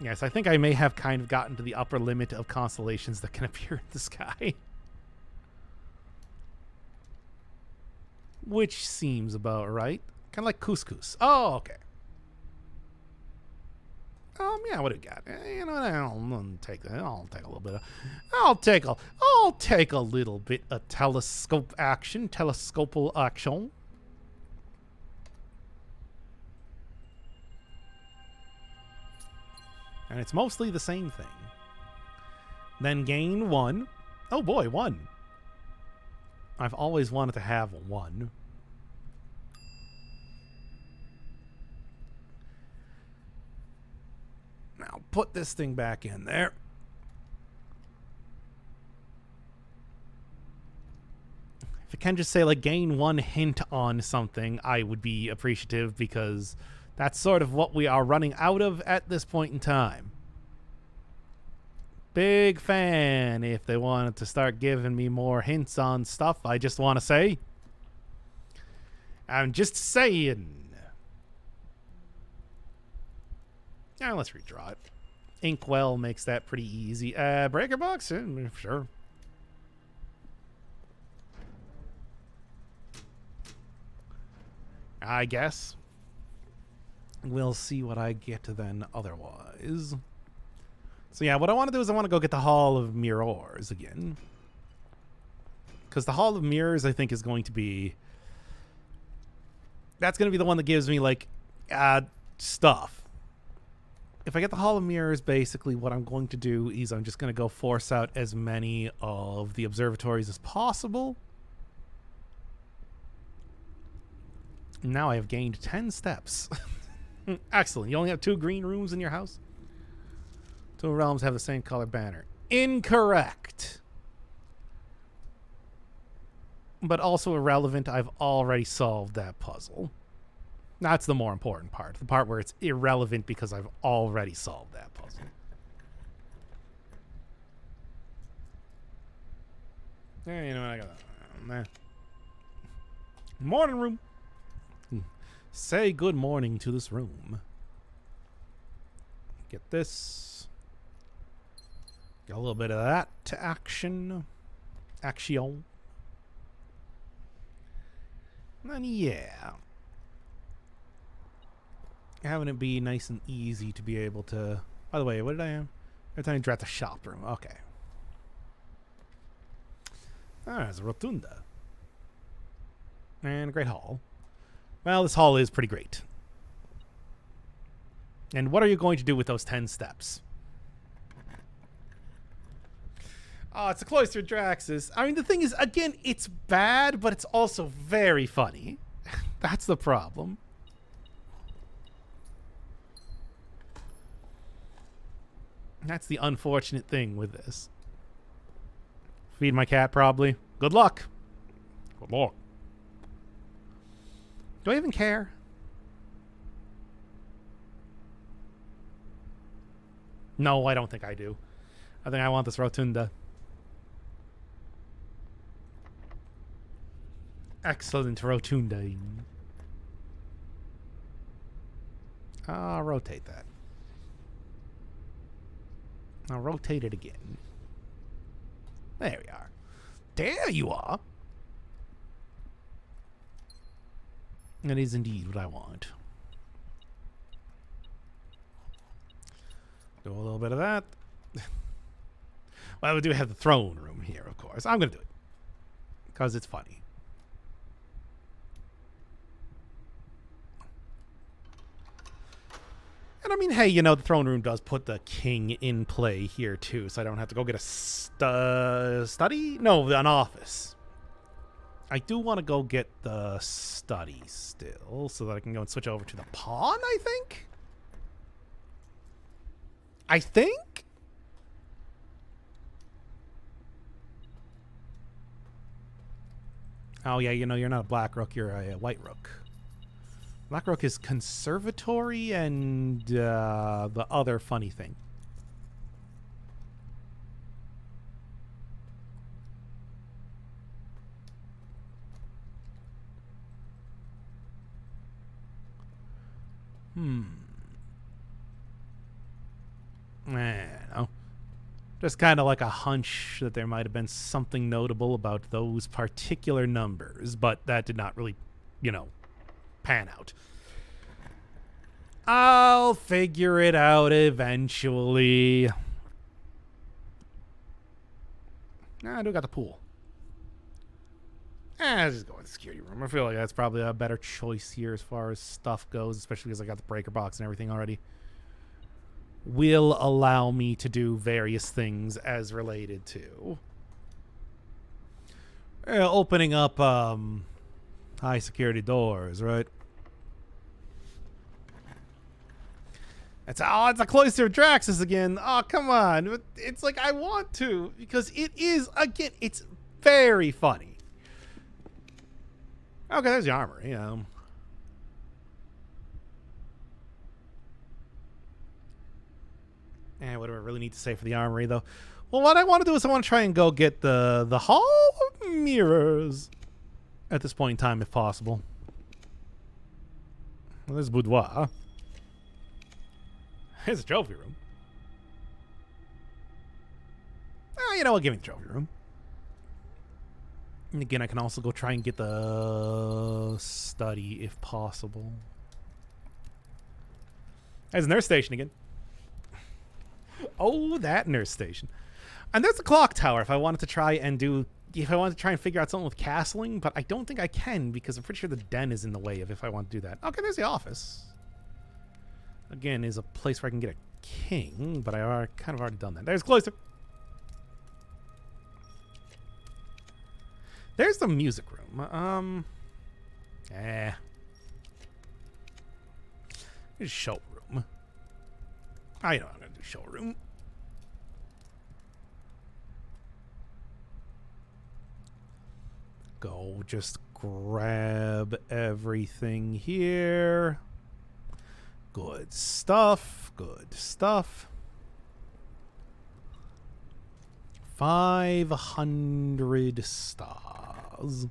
Yes, I think I may have kind of gotten to the upper limit of constellations that can appear in the sky. Which seems about right. Kind of like couscous. Oh, okay. Yeah, what do we got? You know, I'll take that. I'll take a little bit. I'll take a little bit of telescopal action. And it's mostly the same thing. Then gain 1. Oh boy, 1. I've always wanted to have 1. Now put this thing back in there. If it can just say like gain 1 hint on something, I would be appreciative, because that's sort of what we are running out of at this point in time. Big fan if they wanted to start giving me more hints on stuff. I just want to say. I'm just saying. Yeah, let's redraw it. Inkwell makes that pretty easy. Breaker box? Sure. I guess. We'll see what I get then otherwise. So yeah, what I want to do is I want to go get the Hall of Mirrors again. Because the Hall of Mirrors, I think, is going to be... That's going to be the one that gives me, like, stuff. If I get the Hall of Mirrors, basically what I'm going to do is I'm just going to go force out as many of the observatories as possible. Now I have gained 10 steps. Excellent. You only have 2 green rooms in your house? 2 realms have the same color banner. Incorrect. But also irrelevant. I've already solved that puzzle. That's the more important part. The part where it's irrelevant because I've already solved that puzzle. Yeah, you know what? I got that. Morning room. Say good morning to this room. Get this. Get a little bit of that to action. Action. And then, yeah. Having it be nice and easy to be able to... By the way, what did I have? Every time I draw the shop room. Okay. There's a rotunda. And a great hall. Well, this hall is pretty great. And what are you going to do with those 10 steps? Oh, it's a Cloistered Draxus. I mean, the thing is, again, it's bad, but it's also very funny. That's the problem. That's the unfortunate thing with this. Feed my cat, probably. Good luck. Good luck. Do I even care? No, I don't think I do. I think I want this rotunda. Excellent rotunda. I'll rotate that. I'll rotate it again. There we are. There you are. That is indeed what I want. Do a little bit of that. Well, we do have the throne room here, of course. I'm going to do it. Because it's funny. And I mean, hey, you know, the throne room does put the king in play here, too. So I don't have to go get a study? No, an office. I do want to go get the study still so that I can go and switch over to the pawn, I think? I think? Oh, yeah, you know, you're not a black rook, you're a white rook. Black rook is conservatory and the other funny thing. I don't know. Just kind of like a hunch that there might have been something notable about those particular numbers, but that did not really, you know, pan out. I'll figure it out eventually. I do got the pool. I'll just go with the security room. I feel like that's probably a better choice here as far as stuff goes, especially because I got the breaker box and everything already. Will allow me to do various things as related to opening up high security doors, right? It's a Cloister of Draxus again. Oh, come on. It's like I want to because it is, again, it's very funny. Okay, there's the armory. And what do I really need to say for the armory, though? Well, what I want to do is I want to try and go get the Hall of Mirrors at this point in time, if possible. Well, there's boudoir. There's a trophy room. You know what? Give me the trophy room. And again, I can also go try and get the study, if possible. There's a nurse station again. Oh, that nurse station. And there's a clock tower if I wanted to try and figure out something with castling, but I don't think I can because I'm pretty sure the den is in the way of if I want to do that. Okay, there's the office. Again, is a place where I can get a king, but I kind of already done that. There's Cloister. There's the music room. There's showroom. I know I'm gonna do showroom. Go just grab everything here. Good stuff. Good stuff. 500 stars.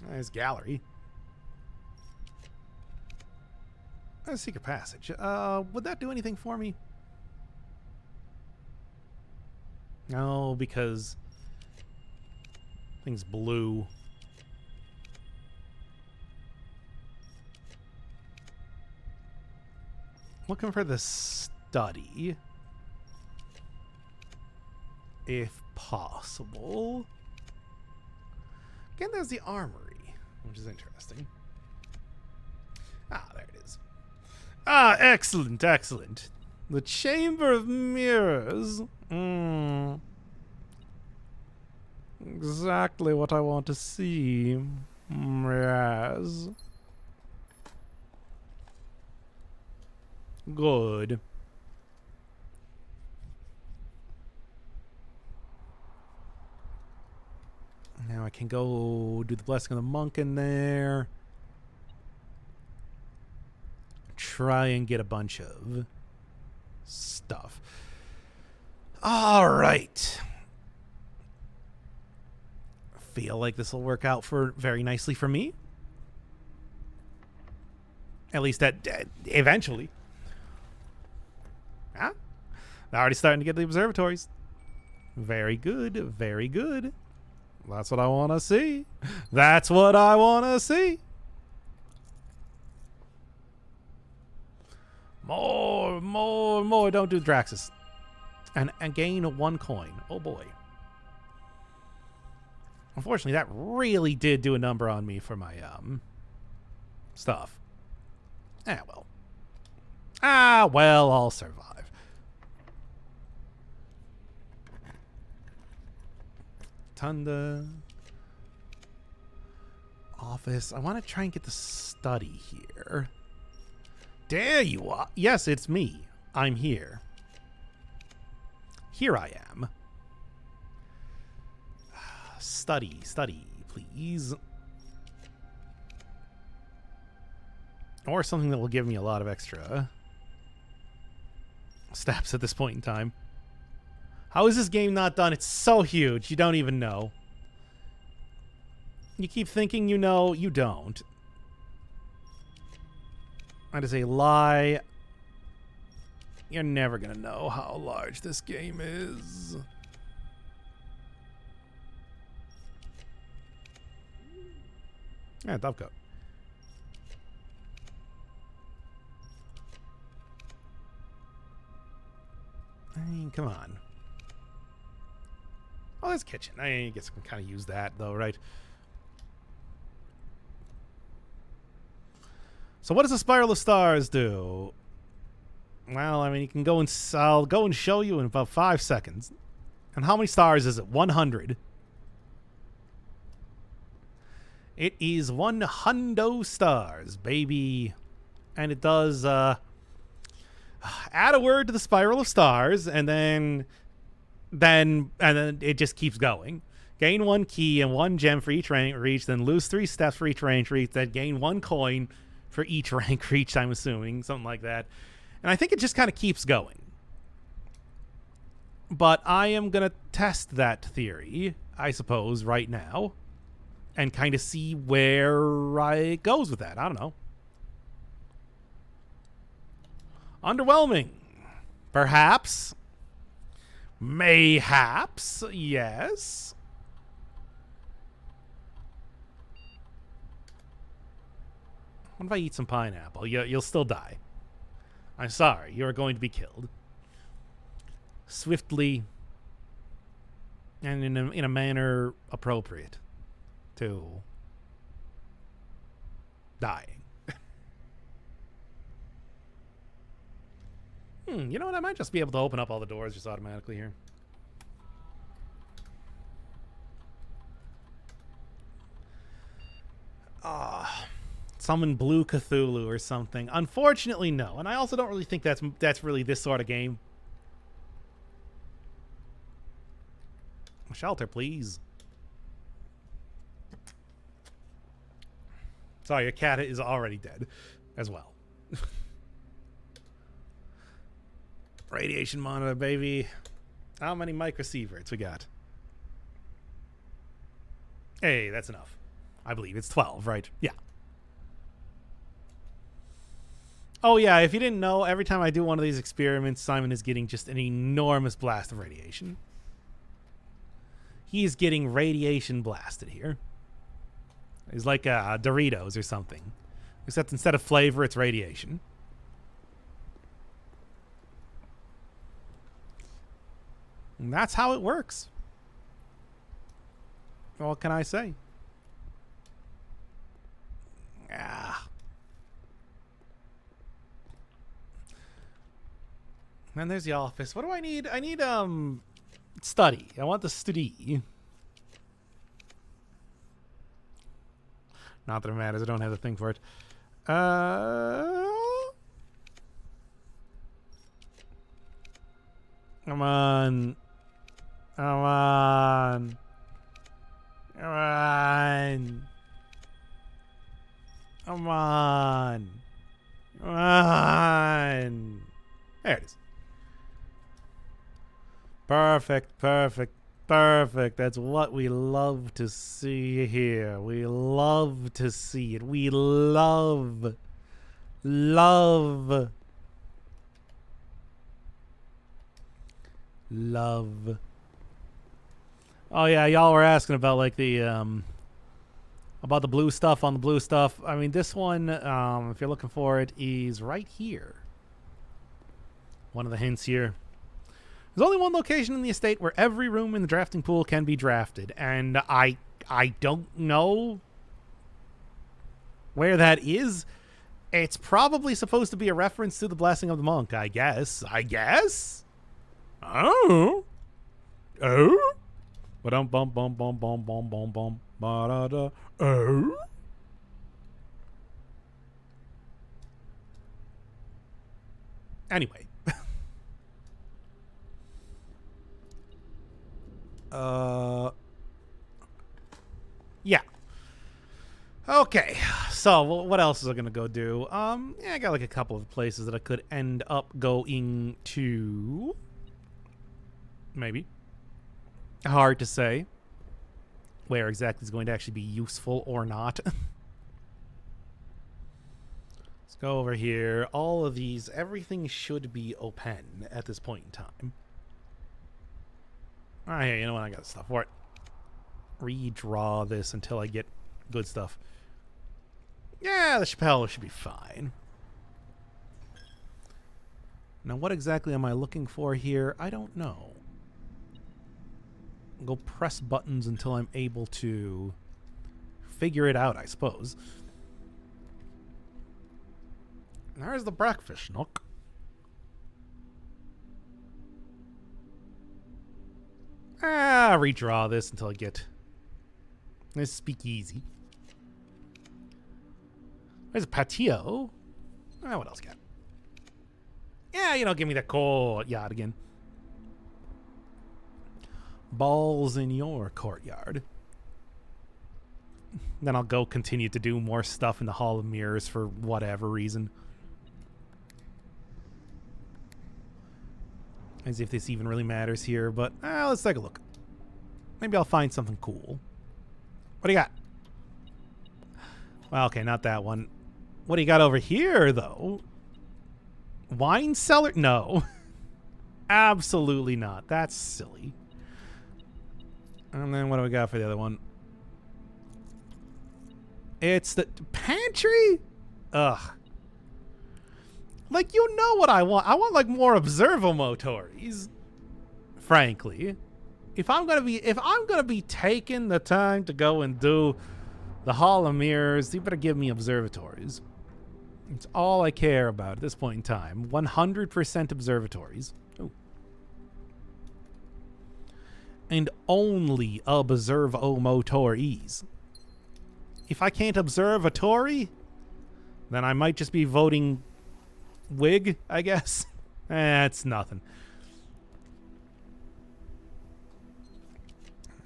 There's gallery. There's secret passage. Would that do anything for me? No, because thing's blue. Looking for the study, if possible. Again, there's the armory, which is interesting. Ah, there it is. Ah, excellent, excellent. The Chamber of Mirrors. Mm. Exactly what I want to see. Yes. Good. Now I can go do the Blessing of the Monk in there. Try and get a bunch of stuff. All right. Feel like this will work out for very nicely for me. At least that eventually. Huh? They're already starting to get the observatories. Very good. Very good. That's what I want to see. That's what I want to see. More, more, more. Don't do Draxus. And gain 1 coin. Oh, boy. Unfortunately, that really did do a number on me for my stuff. Well. Well, I'll survive. Tunda. Office. I want to try and get the study here. There you are. Yes, it's me. I'm here. Here I am. Study, please. Or something that will give me a lot of extra steps at this point in time. How is this game not done? It's so huge. You don't even know. You keep thinking you know, you don't. That is a lie. You're never going to know how large this game is. Yeah, Dovecoat. I mean, come on. Oh, there's a kitchen. I guess I can kind of use that, though, right? So what does the Spiral of Stars do? Well, I mean, you can go and I'll go and show you in about 5 seconds. And how many stars is it? 100. It is 100 stars, baby. And it does add a word to the Spiral of Stars, and then it just keeps going. Gain 1 key and 1 gem for each rank reached, then lose 3 steps for each rank reached, then gain 1 coin for each rank reached, I'm assuming, something like that. And I think it just kind of keeps going. But I am going to test that theory, I suppose, right now, and kind of see where it goes with that. I don't know. Underwhelming. Perhaps. Mayhaps. Yes. What if I eat some pineapple? You'll still die. I'm sorry. You are going to be killed. Swiftly. And in a manner appropriate to dying. You know what? I might just be able to open up all the doors just automatically here. Summon Blue Cthulhu or something. Unfortunately, no. And I also don't really think that's really this sort of game. Shelter, please. Sorry, your cat is already dead as well. Radiation monitor, baby. How many microsieverts we got? Hey, that's enough. I believe it's 12, right? Yeah. Oh, yeah, if you didn't know, every time I do one of these experiments, Simon is getting just an enormous blast of radiation. He is getting radiation blasted here. It's like Doritos or something. Except instead of flavor, it's radiation. And that's how it works. What can I say? And there's the office. What do I need? I need, study. I want the study. Not that it matters. I don't have the thing for it. Come on. Come on. Come on. Come on. Come on. There it is. Perfect, perfect, perfect. That's what we love to see here. We love to see it. We love. Love. Love. Oh yeah, y'all were asking about like the about the blue stuff on the blue stuff. I mean, this one, if you're looking for it, is right here. One of the hints here. There's only one location in the estate where every room in the drafting pool can be drafted, and I don't know where that is. It's probably supposed to be a reference to the Blessing of the Monk, I guess. Oh. Oh. Ba-dum bum bum bum bum bum bum bum ba-da-da. Oh. Anyway. Yeah. Okay. So what else is I gonna go do? Yeah, I got like a couple of places that I could end up going to. Maybe. Hard to say where exactly is going to actually be useful or not. Let's go over here. All of these, everything should be open at this point in time. All right, you know what? I got stuff for it. Redraw this until I get good stuff. Yeah, the Chappelle should be fine. Now, what exactly am I looking for here? I don't know. Go press buttons until I'm able to figure it out, I suppose. There's the breakfast nook. Redraw this until I get this speakeasy. There's a patio. What else got? Yeah, you know, give me the courtyard again. Balls in your courtyard. Then I'll go continue to do more stuff in the Hall of Mirrors for whatever reason. As if this even really matters here, but let's take a look. Maybe I'll find something cool. What do you got? Well, okay, not that one. What do you got over here, though? Wine cellar? No. Absolutely not. That's silly. And then what do we got for the other one? It's the pantry? Ugh. Like, you know what I want. I want, like, more observatories. Frankly. If I'm gonna be taking the time to go and do the Hall of Mirrors, you better give me observatories. It's all I care about at this point in time. 100% observatories. Ooh. And only observatories. If I can't observe a Tory, then I might just be voting Whig, I guess. It's nothing.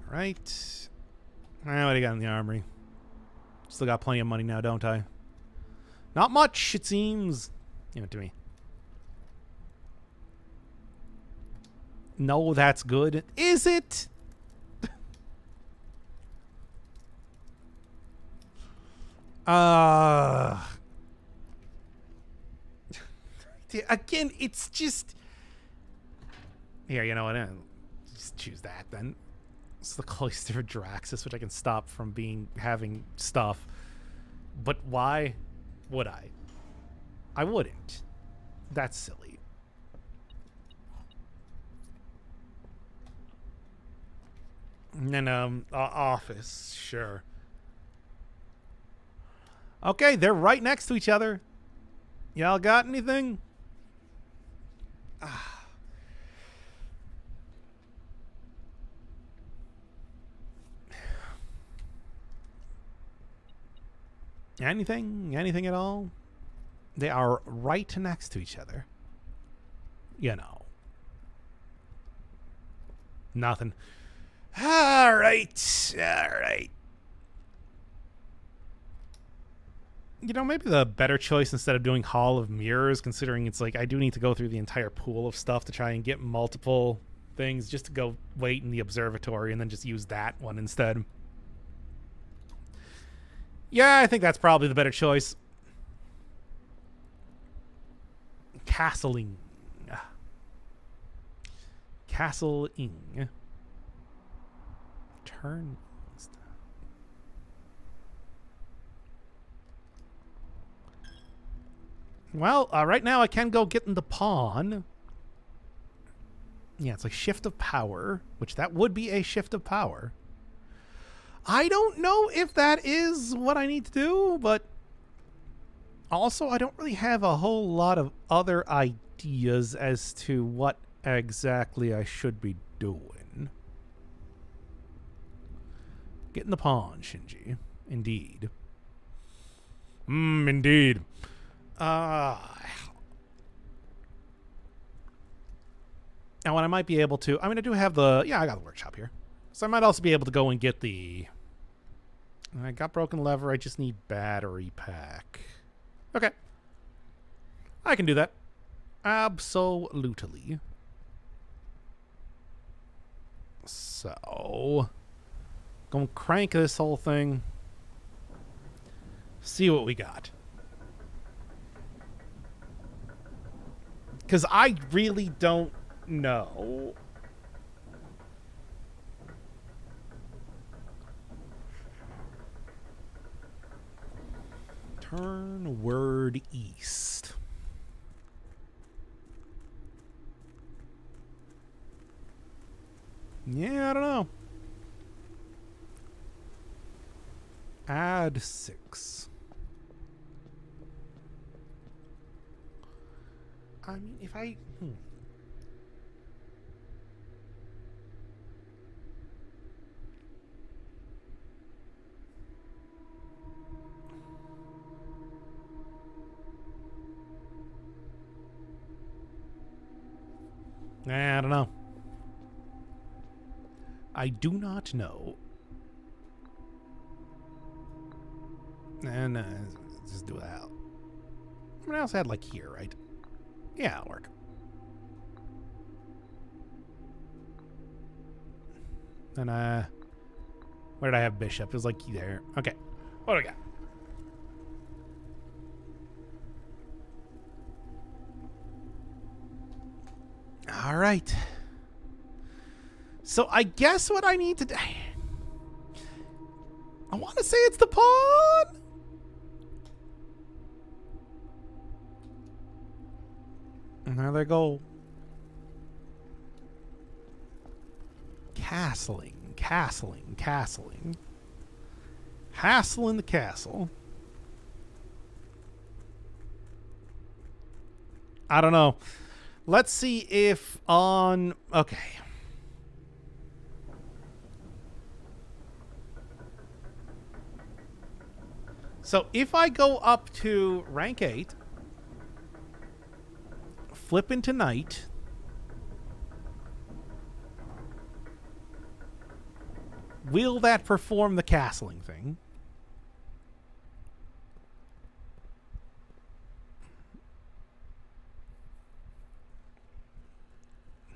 All right. What do you got in the armory? Still got plenty of money now, don't I? Not much, it seems. Give it to me. No, that's good. Is it? Again, it's just... Here, you know what? Just choose that, then. It's the Cloister of Draxus, which I can stop from having stuff. But why would I? I wouldn't. That's silly. And then, office, sure. Okay, they're right next to each other. Y'all got anything? Anything? Anything at all? They are right next to each other. You know. Nothing. All right. All right. You know, maybe the better choice instead of doing Hall of Mirrors, considering it's like I do need to go through the entire pool of stuff to try and get multiple things, just to go wait in the observatory and then just use that one instead. Yeah, I think that's probably the better choice. Castling. Castling. Turn. Well, right now I can go get in the pawn. Yeah, it's like shift of power, which that would be a shift of power. I don't know if that is what I need to do, but also I don't really have a whole lot of other ideas as to what exactly I should be doing. Get in the pawn, Shinji. Indeed. Indeed. Now what I might be able to... I mean, I do have the... Yeah, I got the workshop here. So I might also be able to go and get the... I got broken lever. I just need battery pack. Okay. I can do that. Absolutely. So... Gonna crank this whole thing. See what we got. Because I really don't know. Turn word east. Yeah, I don't know. Add 6. I mean, if I... I don't know. I do not know. And just do that. I mean, I also had like here, right? Yeah, it'll work. And where did I have bishop? It was like there. Okay. What do I got? All right. So I guess what I need to do... I want to say it's the pawn. And there they go. Castling, castling, castling. Hassle in the castle. I don't know. Let's see if on... Okay. So if I go up to rank 8, flip into knight, will that perform the castling thing?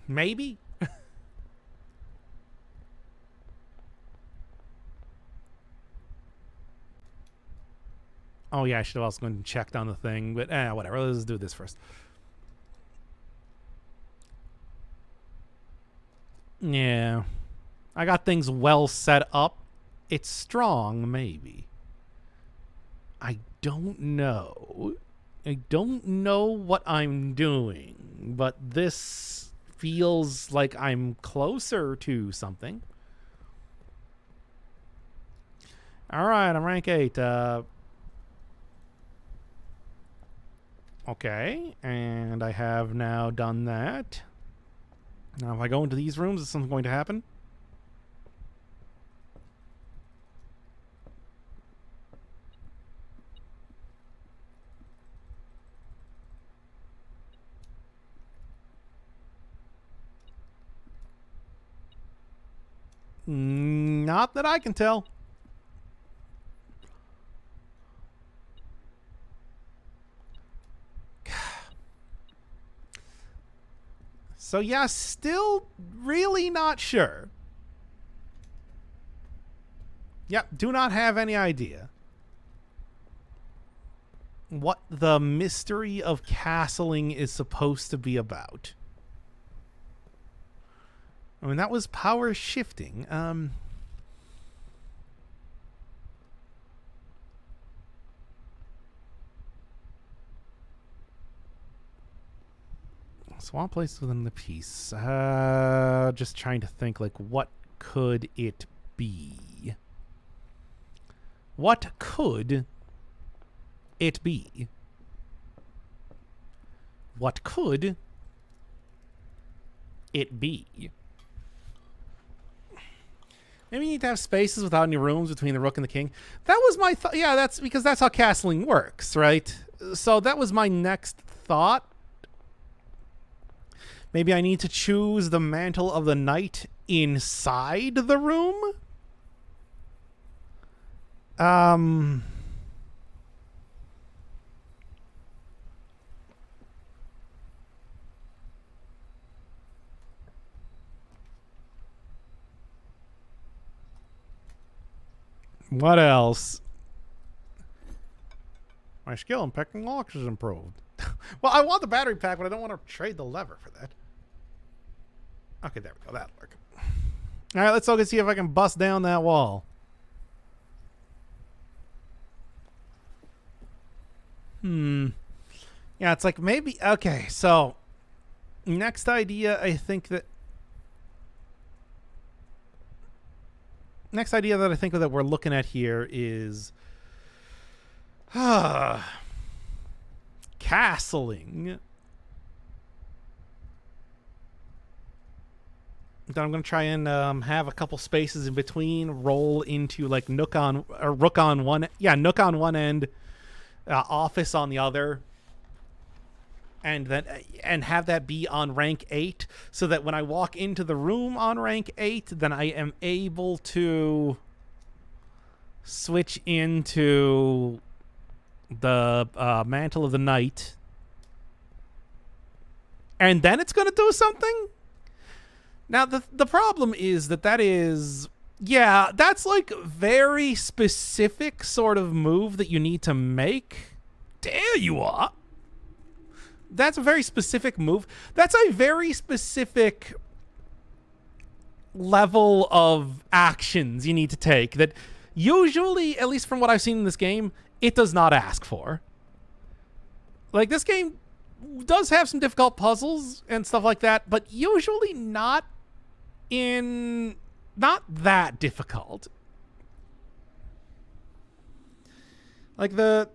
Maybe. Oh, yeah, I should have also gone and checked on the thing, but whatever. Let's do this first. Yeah. I got things well set up. It's strong, maybe. I don't know. I don't know what I'm doing, but this feels like I'm closer to something. All right, I'm rank 8. Okay, and I have now done that. Now, if I go into these rooms, is something going to happen? Not that I can tell. So yeah, still really not sure. Yep, do not have any idea what the mystery of castling is supposed to be about. I mean, that was power shifting. Swap place within the piece. Just trying to think, like, what could it be? What could it be? What could it be? Maybe you need to have spaces without any rooms between the rook and the king. That was my thought. Yeah, that's because that's how castling works, right? So that was my next thought. Maybe I need to choose the mantle of the knight inside the room? What else? My skill in picking locks is improved. Well, I want the battery pack, but I don't want to trade the lever for that. Okay, there we go. That'll work. All right, let's look and see if I can bust down that wall. Yeah, it's like maybe... Okay, so... Next idea, I think that... Next idea that I think that we're looking at here is... castling. Then I'm going to try and have a couple spaces in between, roll into like rook on one, nook on one end, office on the other, and have that be on rank 8, so that when I walk into the room on rank 8, then I am able to switch into the mantle of the knight, and then it's going to do something. Now, the problem is that is... Yeah, that's like very specific sort of move that you need to make. There you are. That's a very specific move. That's a very specific level of actions you need to take that usually, at least from what I've seen in this game, it does not ask for. Like, this game does have some difficult puzzles and stuff like that, but usually not that difficult. Like, the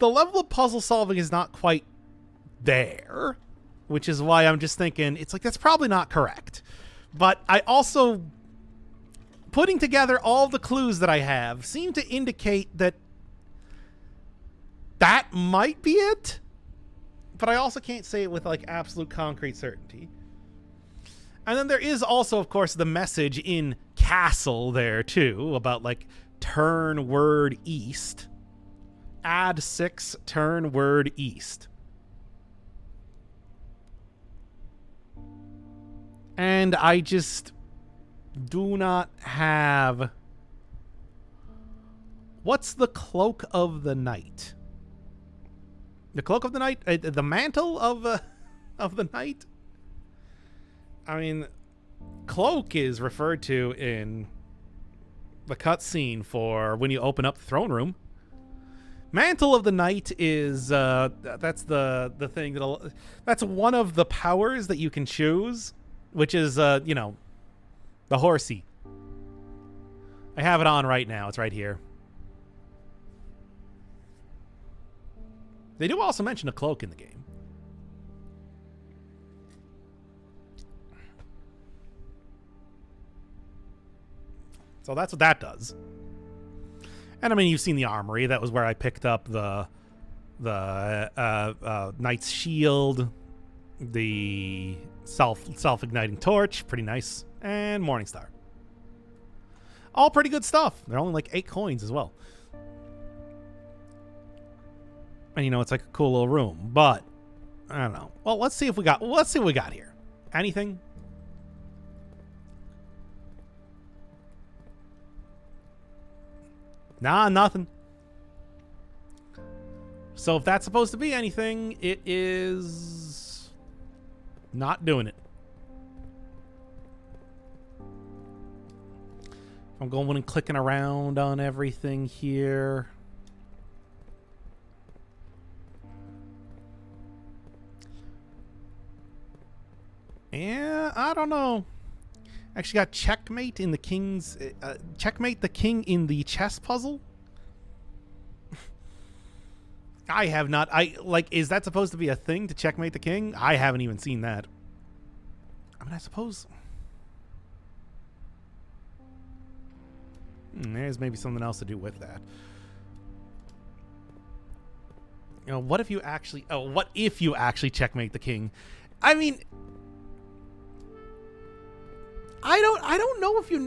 level of puzzle solving is not quite there, which is why I'm just thinking it's like that's probably not correct. But I also, putting together all the clues that I have, seem to indicate that might be it. But I also can't say it with like absolute concrete certainty. And then there is also, of course, the message in Castle there, too, about, like, turn word east. Add 6, turn word east. And I just do not have... What's the cloak of the knight? The cloak of the knight? The mantle of the knight? I mean, cloak is referred to in the cutscene for when you open up the throne room. Mantle of the Knight is that's the thing that's one of the powers that you can choose, which is the horsey. I have it on right now. It's right here. They do also mention a cloak in the game. So that's what that does. And I mean, you've seen the armory. That was where I picked up the knight's shield, the self-igniting torch. Pretty nice. And Morningstar. All pretty good stuff. They're only like 8 coins as well. And you know, it's like a cool little room, but I don't know. Well, let's see what we got here. Anything? Nah, nothing. So if that's supposed to be anything, it is not doing it. I'm going and clicking around on everything here. Yeah, I don't know. Actually got checkmate in the king's... checkmate the king in the chess puzzle? I have not... is that supposed to be a thing to checkmate the king? I haven't even seen that. I mean, I suppose... there's maybe something else to do with that. You know, what if you actually... oh, what if you actually checkmate the king? I mean... I don't know if you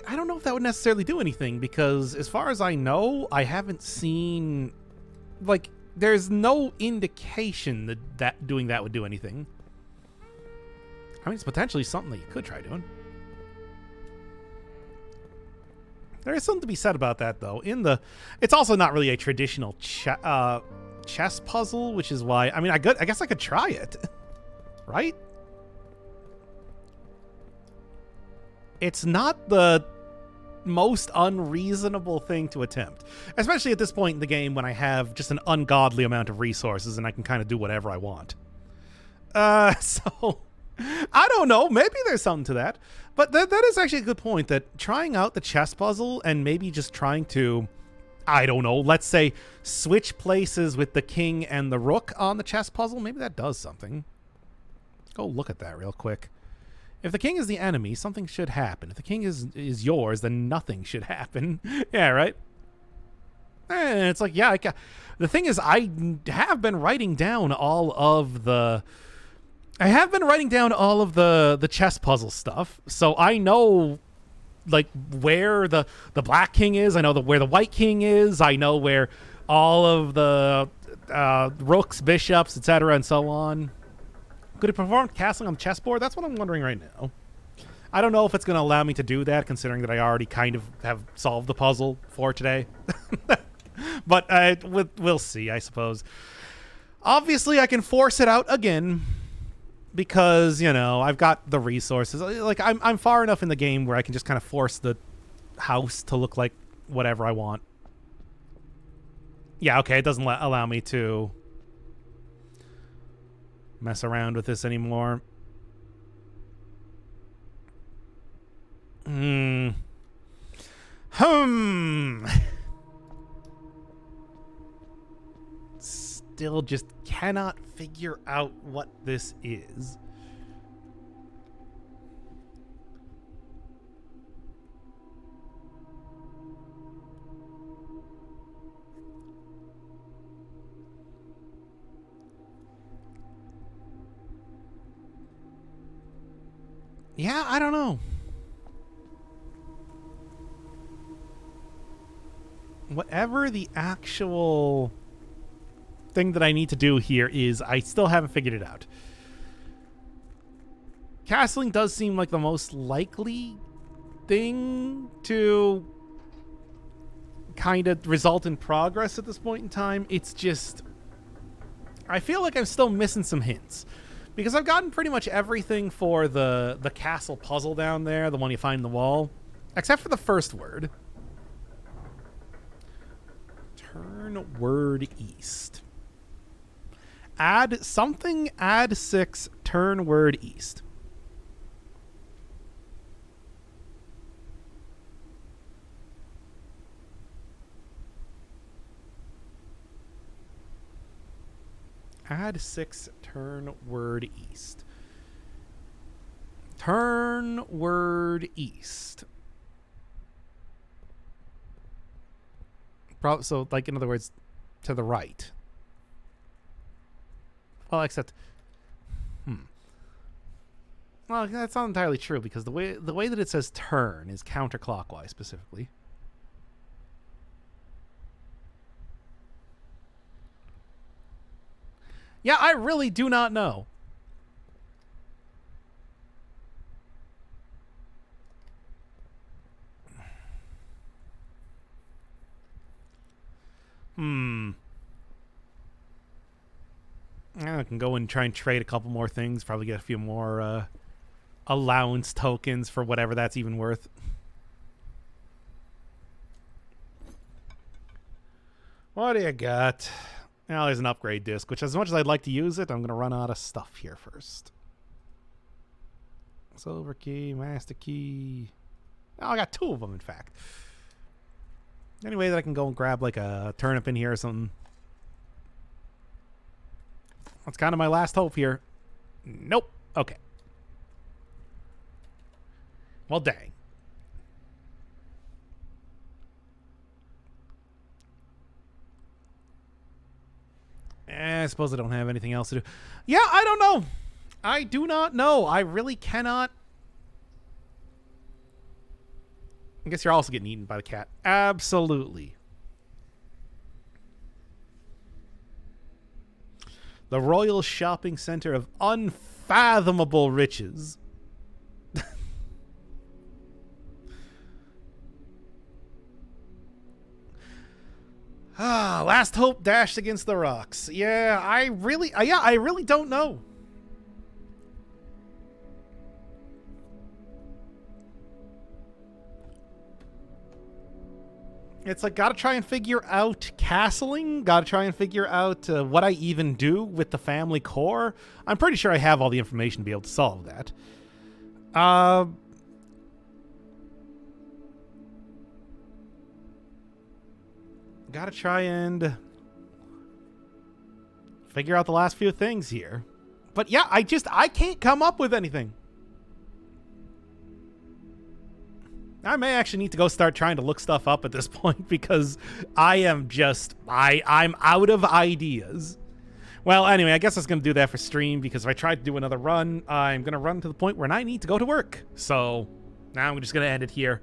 I don't know if that would necessarily do anything, because as far as I know, I haven't seen, like, there's no indication that doing that would do anything. I mean, it's potentially something that you could try doing. There is something to be said about that, though. It's also not really a traditional chess puzzle, which is why, I mean, I guess I could try it, right? It's not the most unreasonable thing to attempt, especially at this point in the game when I have just an ungodly amount of resources and I can kind of do whatever I want. So I don't know. Maybe there's something to that, but that is actually a good point, that trying out the chess puzzle and maybe just trying to, I don't know, let's say switch places with the king and the rook on the chess puzzle. Maybe that does something. Go look at that real quick. If the king is the enemy, something should happen. If the king is yours, then nothing should happen. Yeah, right? And it's like, yeah, the thing is, I have been writing down all of the... the chess puzzle stuff, so I know, like, where the black king is. I know where the white king is. I know where all of the rooks, bishops, etc., and so on. Could it perform castling on the chessboard? That's what I'm wondering right now. I don't know if it's going to allow me to do that, considering that I already kind of have solved the puzzle for today. But we'll see, I suppose. Obviously, I can force it out again, because, you know, I've got the resources. Like, I'm far enough in the game where I can just kind of force the house to look like whatever I want. Yeah, okay, it doesn't allow me to mess around with this anymore. Still just cannot figure out what this is. Yeah, I don't know. Whatever the actual thing that I need to do here is, I still haven't figured it out. Castling does seem like the most likely thing to kind of result in progress at this point in time. It's just, I feel like I'm still missing some hints, because I've gotten pretty much everything for the castle puzzle down there, the one you find in the wall, except for the first word. Turn word east. Add 6, turn word east. Add 6, turn word east. Turn word east. So, like, in other words, to the right. Well, except... Well, that's not entirely true because the way that it says turn is counterclockwise specifically. Yeah, I really do not know. I can go and try and trade a couple more things. Probably get a few more allowance tokens for whatever that's even worth. What do you got? Now there's an upgrade disc, which as much as I'd like to use it, I'm going to run out of stuff here first. Silver key, master key. Oh, I got 2 of them, in fact. Any way that I can go and grab like a turnip in here or something? That's kind of my last hope here. Nope. Okay. Well, dang. I suppose I don't have anything else to do. Yeah, I don't know. I do not know. I really cannot. I guess you're also getting eaten by the cat. Absolutely. The Royal Shopping Center of unfathomable riches. Last hope dashed against the rocks. Yeah, I really don't know. It's like, gotta try and figure out castling. Gotta try and figure out what I even do with the family core. I'm pretty sure I have all the information to be able to solve that. Gotta try and figure out the last few things here. But yeah, I can't come up with anything. I may actually need to go start trying to look stuff up at this point because I'm out of ideas. Well, anyway, I guess I was going to do that for stream because if I try to do another run, I'm going to run to the point where I need to go to work. So now I'm just going to end it here.